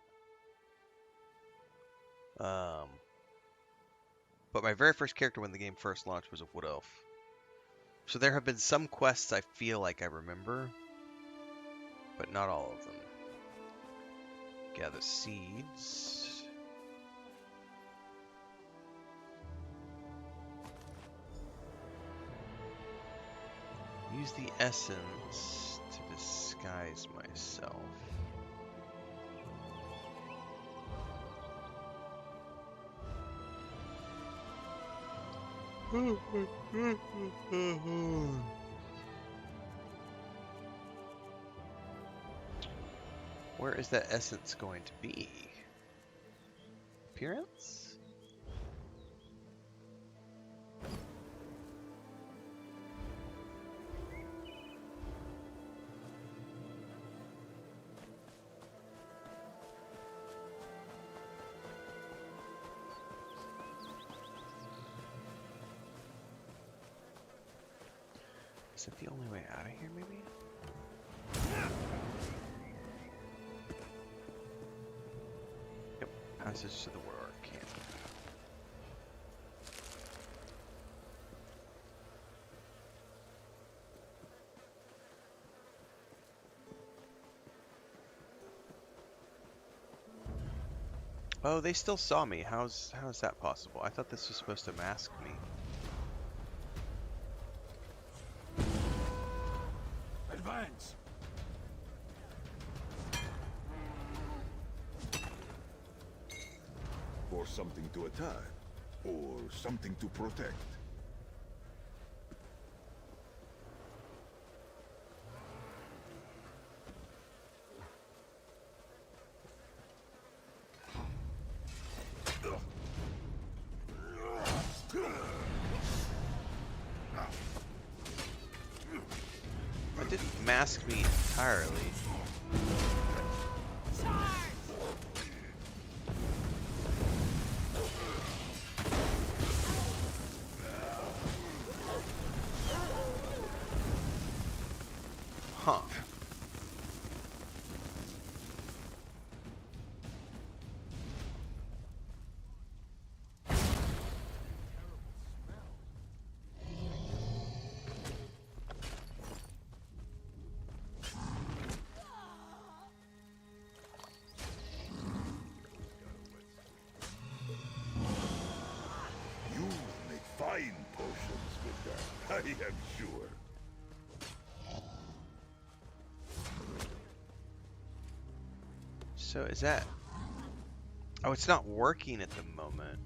But my very first character when the game first launched was a wood elf. So there have been some quests I feel like I remember, but not all of them. Gather seeds. Use the essence to disguise myself. Where is that essence going to be? Appearance? Is that the only way out of here, maybe? Yep, passage to the war camp. Oh, they still saw me. How's that possible? I thought this was supposed to mask me. Advance! For something to attack, or something to protect. unmask me entirely. Huh. You make fine potions with that, I am sure. So is that... Oh, it's not working at the moment.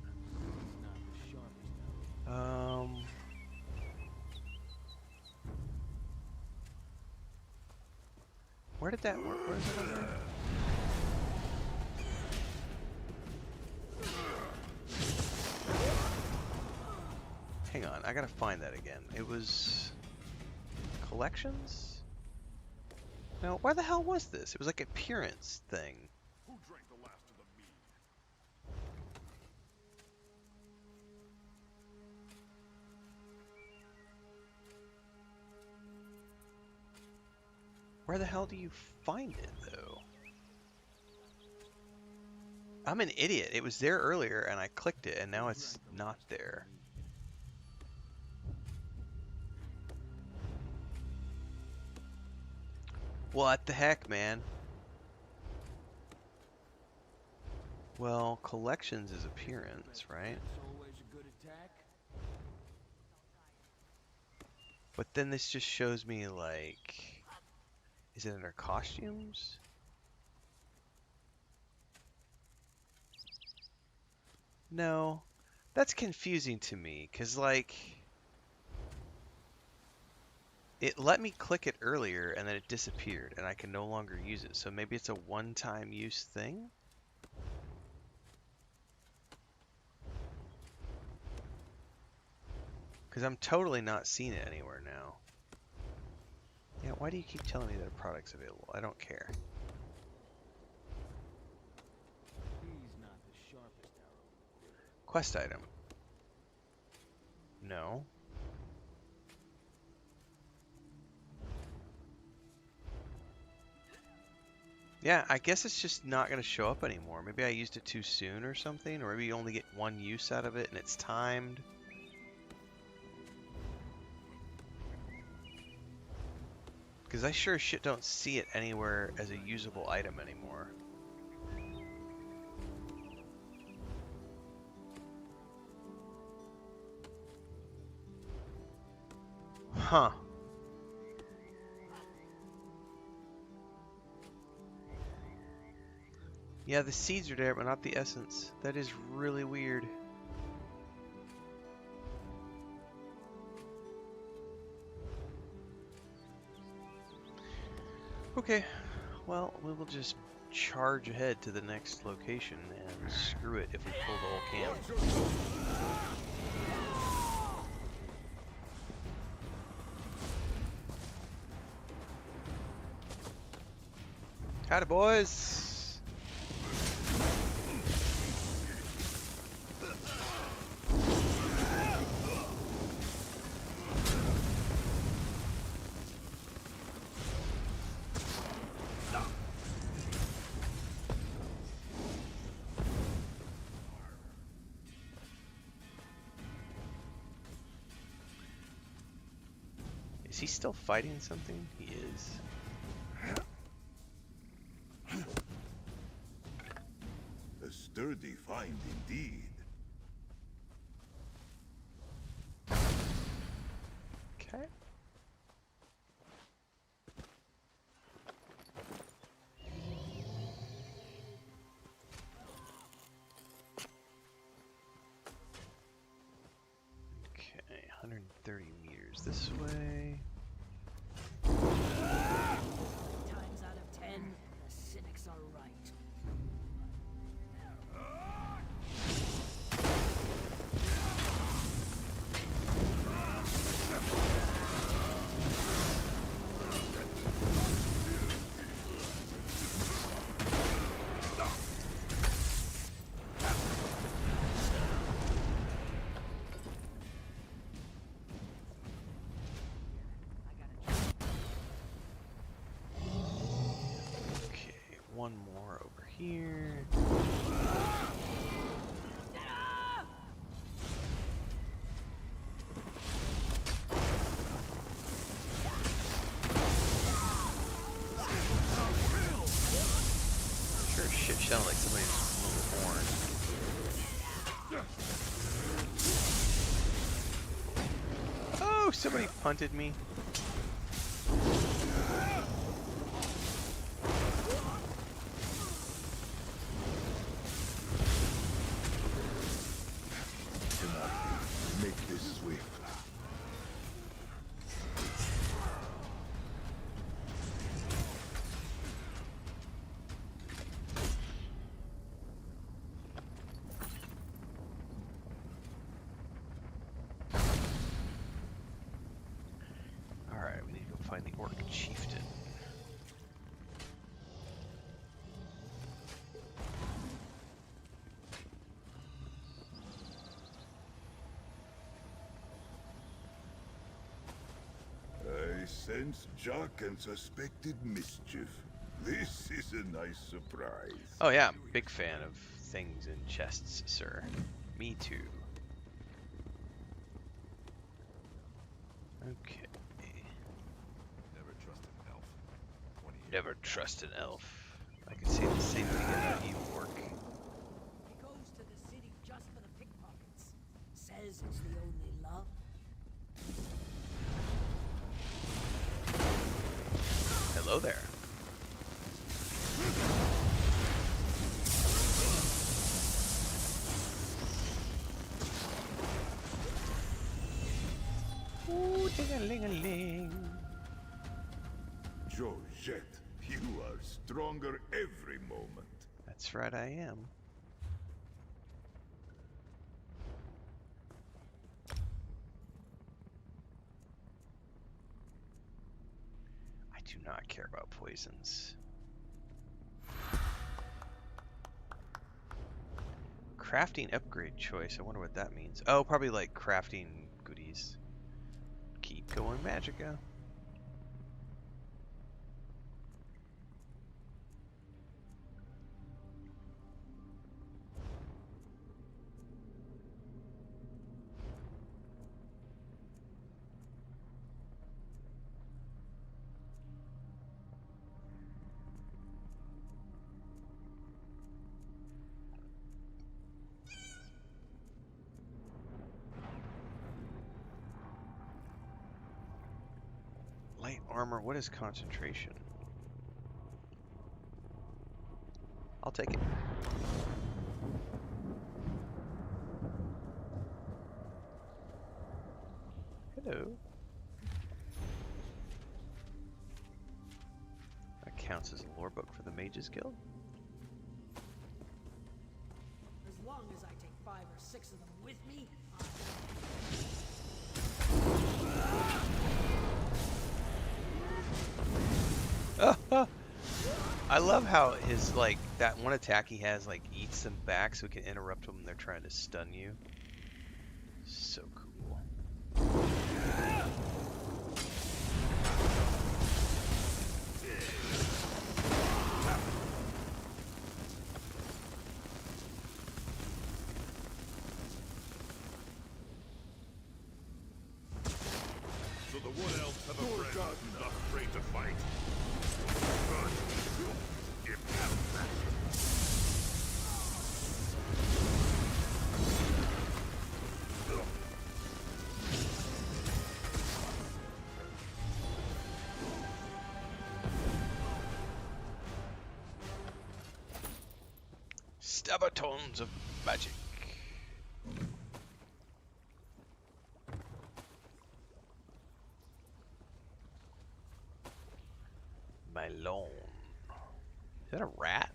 Where did that work? Where is it over? Hang on, I gotta find that again. It was... Collections? No, where the hell was this? It was like appearance thing. Who drank the last of the mead? Where the hell do you find it, though? I'm an idiot. It was there earlier, and I clicked it, and now it's not there. What the heck, man? Well, collections is appearance, right? But then this just shows me, like... Is it under costumes? No. That's confusing to me, because, like... It let me click it earlier, and then it disappeared, and I can no longer use it. So maybe it's a one-time use thing? Because I'm totally not seeing it anywhere now. Yeah, why do you keep telling me that a product's available? I don't care. Quest item. No. Yeah, I guess it's just not going to show up anymore. Maybe I used it too soon or something, or maybe you only get one use out of it and it's timed. Because I sure as shit don't see it anywhere as a usable item anymore. Huh. Yeah, the seeds are there, but not the essence. That is really weird. Okay, well, we will just charge ahead to the next location and screw it if we pull the whole camp. Howdy, boys! Is he still fighting something? He is. A sturdy find indeed. Okay. Okay, 130 meters this way. Times out of 10, the cynics are right. here. Sure as shit sounded like somebody's blowing a horn. Oh, somebody punted me. Make this swift. Alright, we need to go find the Orc Chieftain. I sense Jock and suspected mischief. This is a nice surprise. Oh yeah, I'm a big fan of things in chests, sir. Me too. Okay. Never trust an elf. Never trust an elf. I can say the same thing about you, Orc. He goes to the city just for the pickpockets. Says it's the only love. Hello there. Ooh, ding-a-ling-a-ling. Georgette, you are stronger every moment. That's right, I am. I do not care about poisons. Crafting upgrade choice. I wonder what that means. Oh, probably like crafting goodies. Keep going, Magica. Light armor, what is concentration? I'll take it. Hello. That counts as a lore book for the Mages Guild. As long as I take 5 or 6 of them with me, I love how his, like, that one attack he has, like, eats them back so he can interrupt them when they're trying to stun you. So cool. So the wood elves have a friend, not afraid to fight. Good. Give them that. Stabatones of magic. My loan. Is that a rat?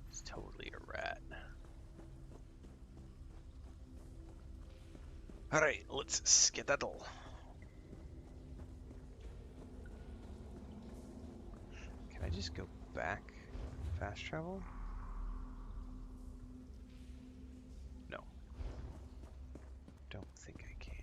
It's totally a rat. Alright, let's skedaddle. Can I just go back? Fast travel? No. Don't think I can.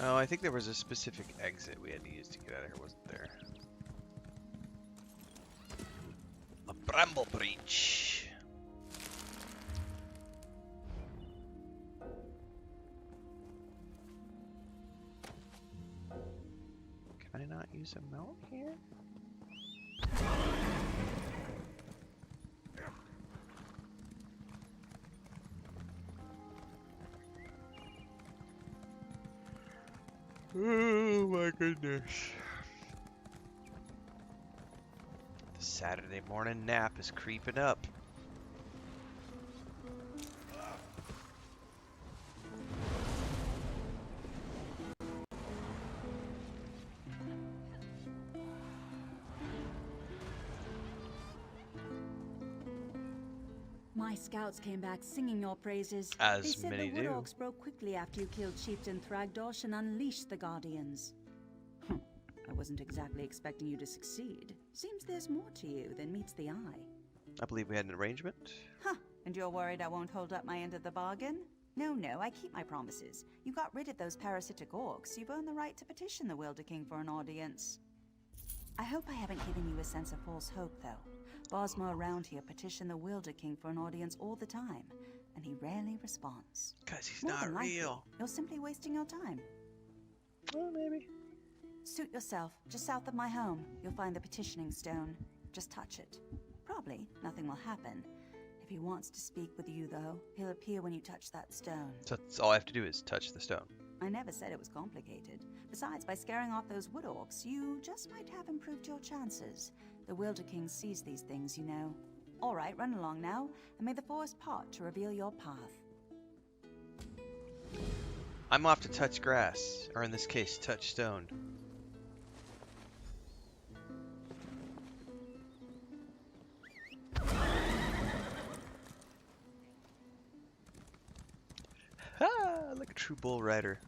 Oh, I think there was a specific exit we had to use to get out of here, wasn't there? A bramble breach. Can I not use a mount here? Oh my goodness. The Saturday morning nap is creeping up. My scouts came back singing your praises. As they said many the Wood do. Orcs broke quickly after you killed Chieftain Thragdosh and unleashed the Guardians. I wasn't exactly expecting you to succeed. Seems there's more to you than meets the eye. I believe we had an arrangement. Huh, and you're worried I won't hold up my end of the bargain? No, I keep my promises. You got rid of those parasitic orcs. You've earned the right to petition the Wilder King for an audience. I hope I haven't given you a sense of false hope, though. Bosma around here petition the Wilder King for an audience all the time, and he rarely responds. 'Cause he's More not than likely, real. You're simply wasting your time. Well, maybe. Suit yourself. Just south of my home, you'll find the petitioning stone. Just touch it. Probably nothing will happen. If he wants to speak with you, though, he'll appear when you touch that stone. So that's all I have to do is touch the stone. I never said it was complicated. Besides, by scaring off those wood orcs, you just might have improved your chances. The Wilder King sees these things, you know. All right, run along now, and may the forest part to reveal your path. I'm off to touch grass, or in this case, touch stone. Ah, like a true bull rider.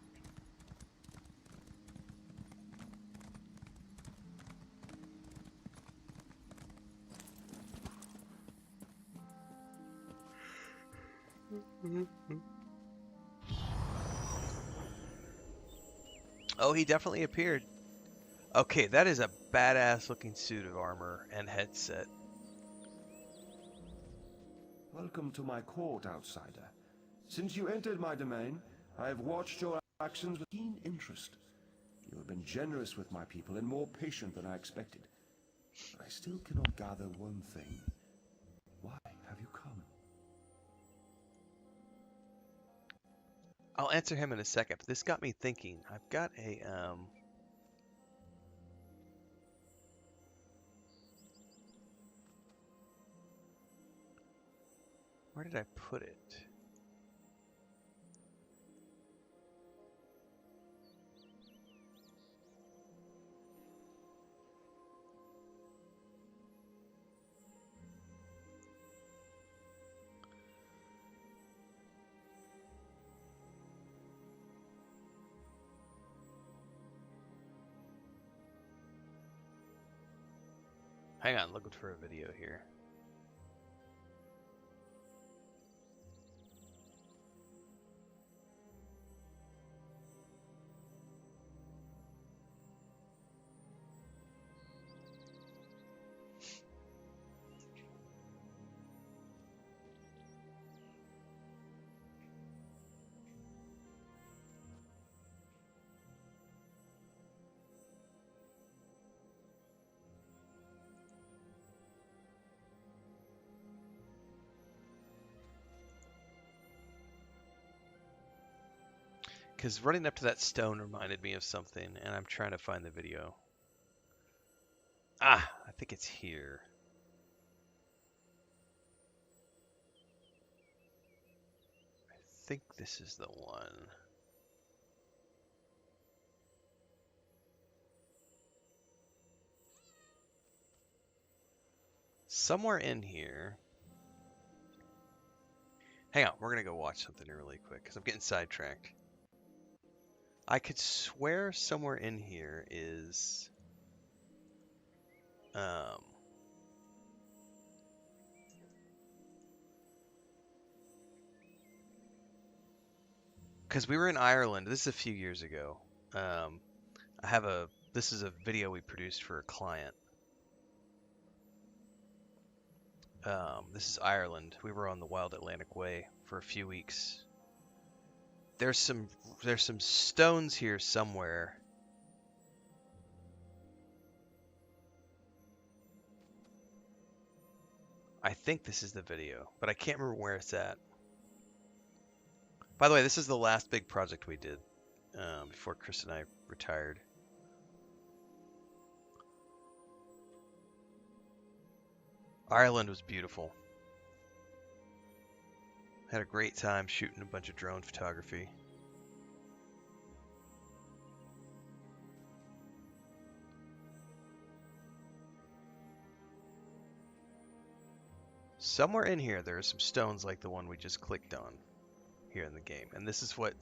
Oh, he definitely appeared. Okay, that is a badass looking suit of armor and headset. Welcome to my court, outsider. Since you entered my domain, I have watched your actions with keen interest. You have been generous with my people and more patient than I expected. But I still cannot gather one thing. Why have you come? I'll answer him in a second, but this got me thinking. I've got a, where did I put it? Hang on, looking for a video here. Because running up to that stone reminded me of something, and I'm trying to find the video. Ah, I think it's here. I think this is the one. Somewhere in here. Hang on, we're going to go watch something really quick, because I'm getting sidetracked. I could swear somewhere in here is because we were in Ireland. This is a few years ago, This is a video we produced for a client. This is Ireland. We were on the Wild Atlantic Way for a few weeks. There's some stones here somewhere. I think this is the video, but I can't remember where it's at. By the way, this is the last big project we did before Chris and I retired. Ireland was beautiful. Had a great time shooting a bunch of drone photography. Somewhere in here there are some stones like the one we just clicked on here in the game. And this is what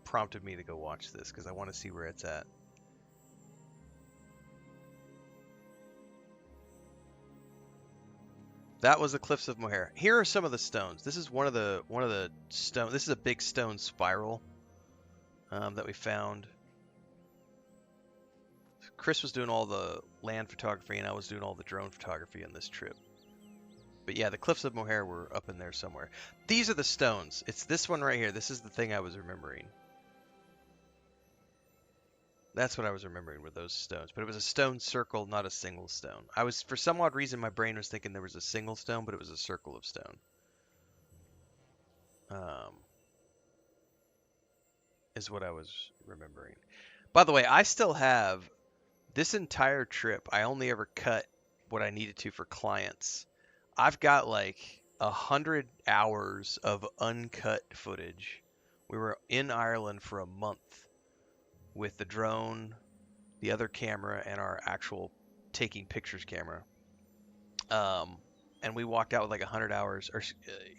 prompted me to go watch this, because I want to see where it's at. That was the Cliffs of Moher. Here are some of the stones. This is one of the stone. This is a big stone spiral that we found. Chris was doing all the land photography, and I was doing all the drone photography on this trip. But yeah, the Cliffs of Moher were up in there somewhere. These are the stones. It's this one right here. This is the thing I was remembering. That's what I was remembering with those stones. But it was a stone circle, not a single stone. For some odd reason, my brain was thinking there was a single stone, but it was a circle of stone. Is what I was remembering. By the way, I still have this entire trip. I only ever cut what I needed to for clients. I've got like 100 hours of uncut footage. We were in Ireland for a month with the drone, the other camera, and our actual taking pictures camera. And we walked out with like 100 hours, or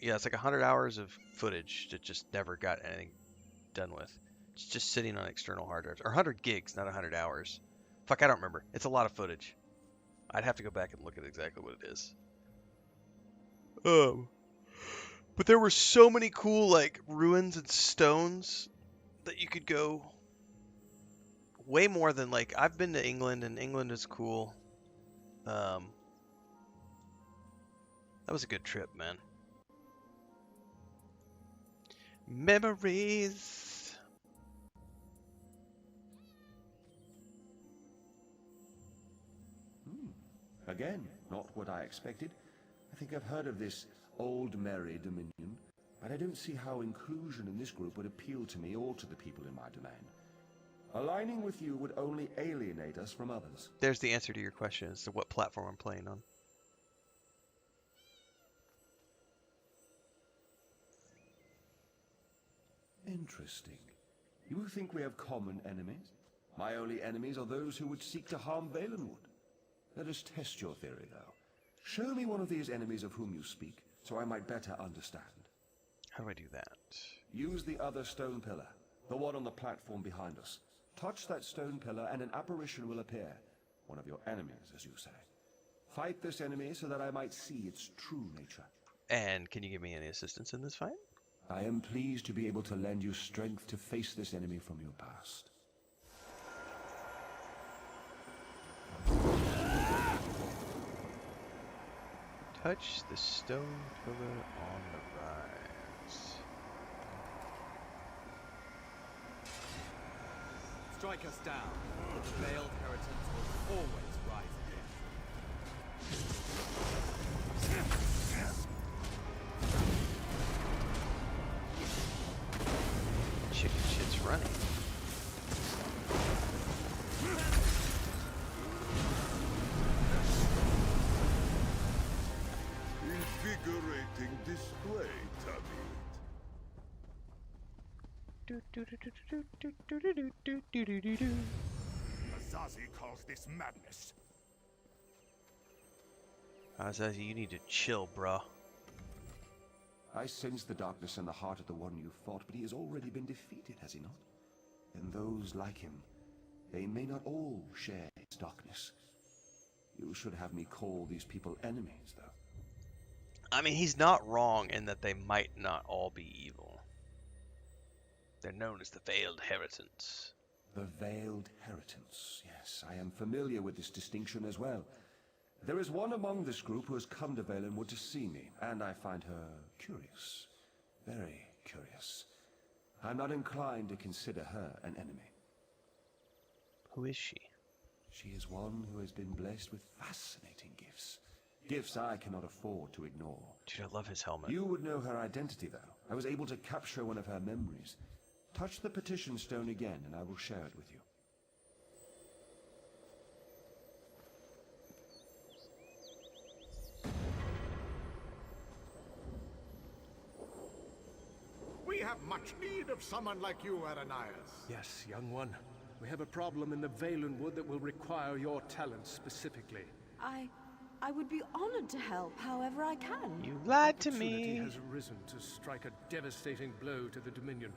yeah, it's like 100 hours of footage that just never got anything done with. It's just sitting on external hard drives, or 100 gigs, not 100 hours. Fuck, I don't remember. It's a lot of footage. I'd have to go back and look at exactly what it is. But there were so many cool like ruins and stones that you could go. Way more than like I've been to England, and England is cool. That was a good trip, man. Memories. Again, not what I expected. I think I've heard of this old merry dominion, but I don't see how inclusion in this group would appeal to me or to the people in my domain. Aligning with you would only alienate us from others. There's the answer to your question as to what platform I'm playing on. Interesting. You think we have common enemies? My only enemies are those who would seek to harm Valenwood. Let us test your theory, though. Show me one of these enemies of whom you speak, so I might better understand. How do I do that? Use the other stone pillar, the one on the platform behind us. Touch that stone pillar and an apparition will appear. One of your enemies, as you say. Fight this enemy so that I might see its true nature. And can you give me any assistance in this fight? I am pleased to be able to lend you strength to face this enemy from your past. Touch the stone pillar on the rise. Strike us down, but the veiled inheritance will always rise again. Chicken shit's running. Invigorating display, Tabby. Azazi calls this madness. Azazi, you need to chill, bruh. I sense the darkness in the heart of the one you fought, but he has already been defeated, has he not? And those like him, they may not all share his darkness. You should have me call these people enemies, though. I mean, he's not wrong in that they might not all be evil. They're known as the Veiled Heritance. The Veiled Heritance. Yes, I am familiar with this distinction as well. There is one among this group who has come to Valenwood to see me, and I find her curious. Very curious. I'm not inclined to consider her an enemy. Who is she? She is one who has been blessed with fascinating gifts. Gifts I cannot afford to ignore. Dude, I love his helmet. You would know her identity, though. I was able to capture one of her memories. Touch the petition stone again, and I will share it with you. We have much need of someone like you, Aranias. Yes, young one. We have a problem in the Valenwood that will require your talents specifically. I would be honored to help however I can. You lied to Opportunity me. has arisen to strike a devastating blow to the Dominion,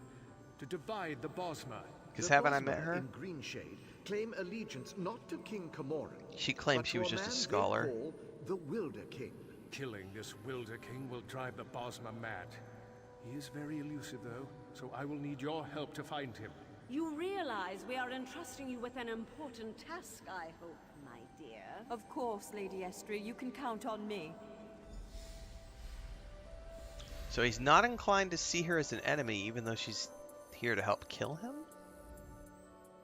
to divide the Bosma. Because The haven't I Bosma met her? in Greenshade claim allegiance not to King Camoran. She claimed she was just a scholar. They call the Wilder King. Killing this Wilder King will drive the Bosma mad. He is very elusive, though, so I will need your help to find him. You realize we are entrusting you with an important task, I hope, my dear. Of course, Lady Estria, you can count on me. So he's not inclined to see her as an enemy, even though she's here to help kill him?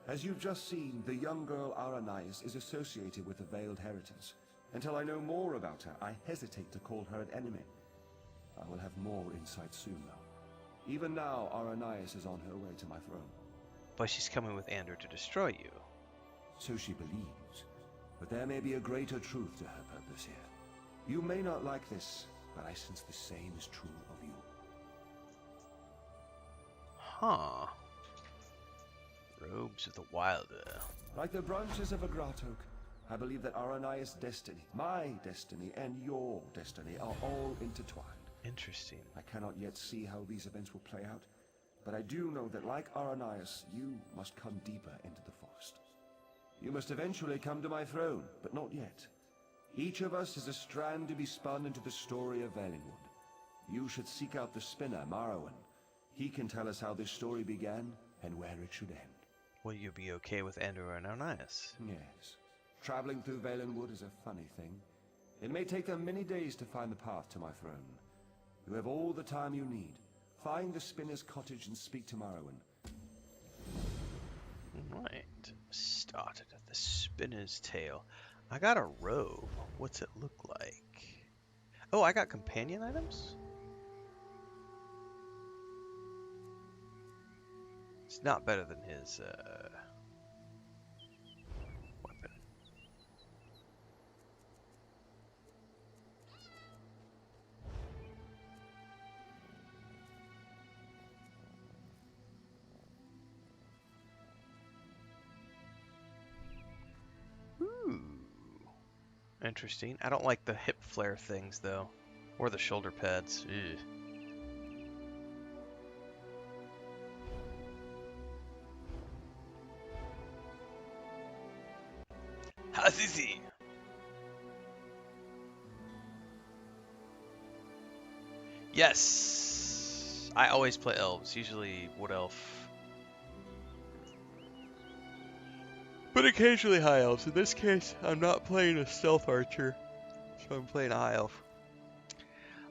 As you've just seen, the young girl Aranias is associated with the Veiled Heritance. Until I know more about her, I hesitate to call her an enemy. I will have more insight soon, though. Even now, Aranias is on her way to my throne. But she's coming with Andrew to destroy you. So she believes. But there may be a greater truth to her purpose here. You may not like this, but I sense the same is true of you. Huh. Robes of the Wilder. Like the branches of a grot oak, I believe that Aranias' destiny, my destiny, and your destiny are all intertwined. Interesting. I cannot yet see how these events will play out, but I do know that like Aranias, you must come deeper into the forest. You must eventually come to my throne, but not yet. Each of us is a strand to be spun into the story of Valenwood. You should seek out the spinner, Marrowan. He can tell us how this story began and where it should end. Will you be okay with Andrew and Aranias? Yes. Traveling through Valenwood is a funny thing. It may take them many days to find the path to my throne. You have all the time you need. Find the spinner's cottage and speak to Marrowan. Right. Started at the spinner's tail. I got a robe. What's it look like? Oh, I got companion items? It's not better than his, weapon. Ooh. Interesting. I don't like the hip flare things, though. Or the shoulder pads. Ew. Hazizi. Yes! I always play elves, usually wood elf. But occasionally high elves. In this case, I'm not playing a stealth archer, so I'm playing a high elf.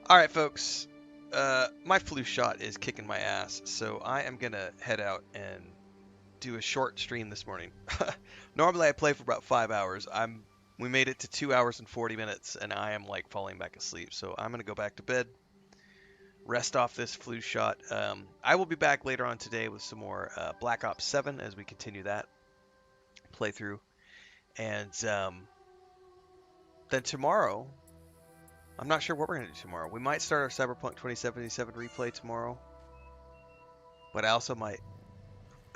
Alright folks, my flu shot is kicking my ass, so I am gonna head out and do a short stream this morning. Normally I play for about 5 hours. We made it to 2 hours and 40 minutes, and I am like falling back asleep, so I'm gonna go back to bed, rest off this flu shot. I will be back later on today with some more Black Ops 7 as we continue that playthrough, and then tomorrow, I'm not sure what we're gonna do tomorrow. We might start our Cyberpunk 2077 replay tomorrow, but I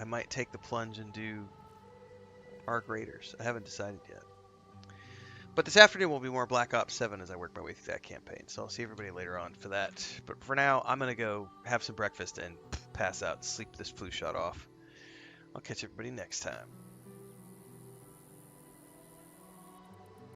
might take the plunge and do Arc Raiders. I haven't decided yet. But this afternoon will be more Black Ops 7 as I work my way through that campaign. So I'll see everybody later on for that. But for now, I'm going to go have some breakfast and pass out, sleep this flu shot off. I'll catch everybody next time.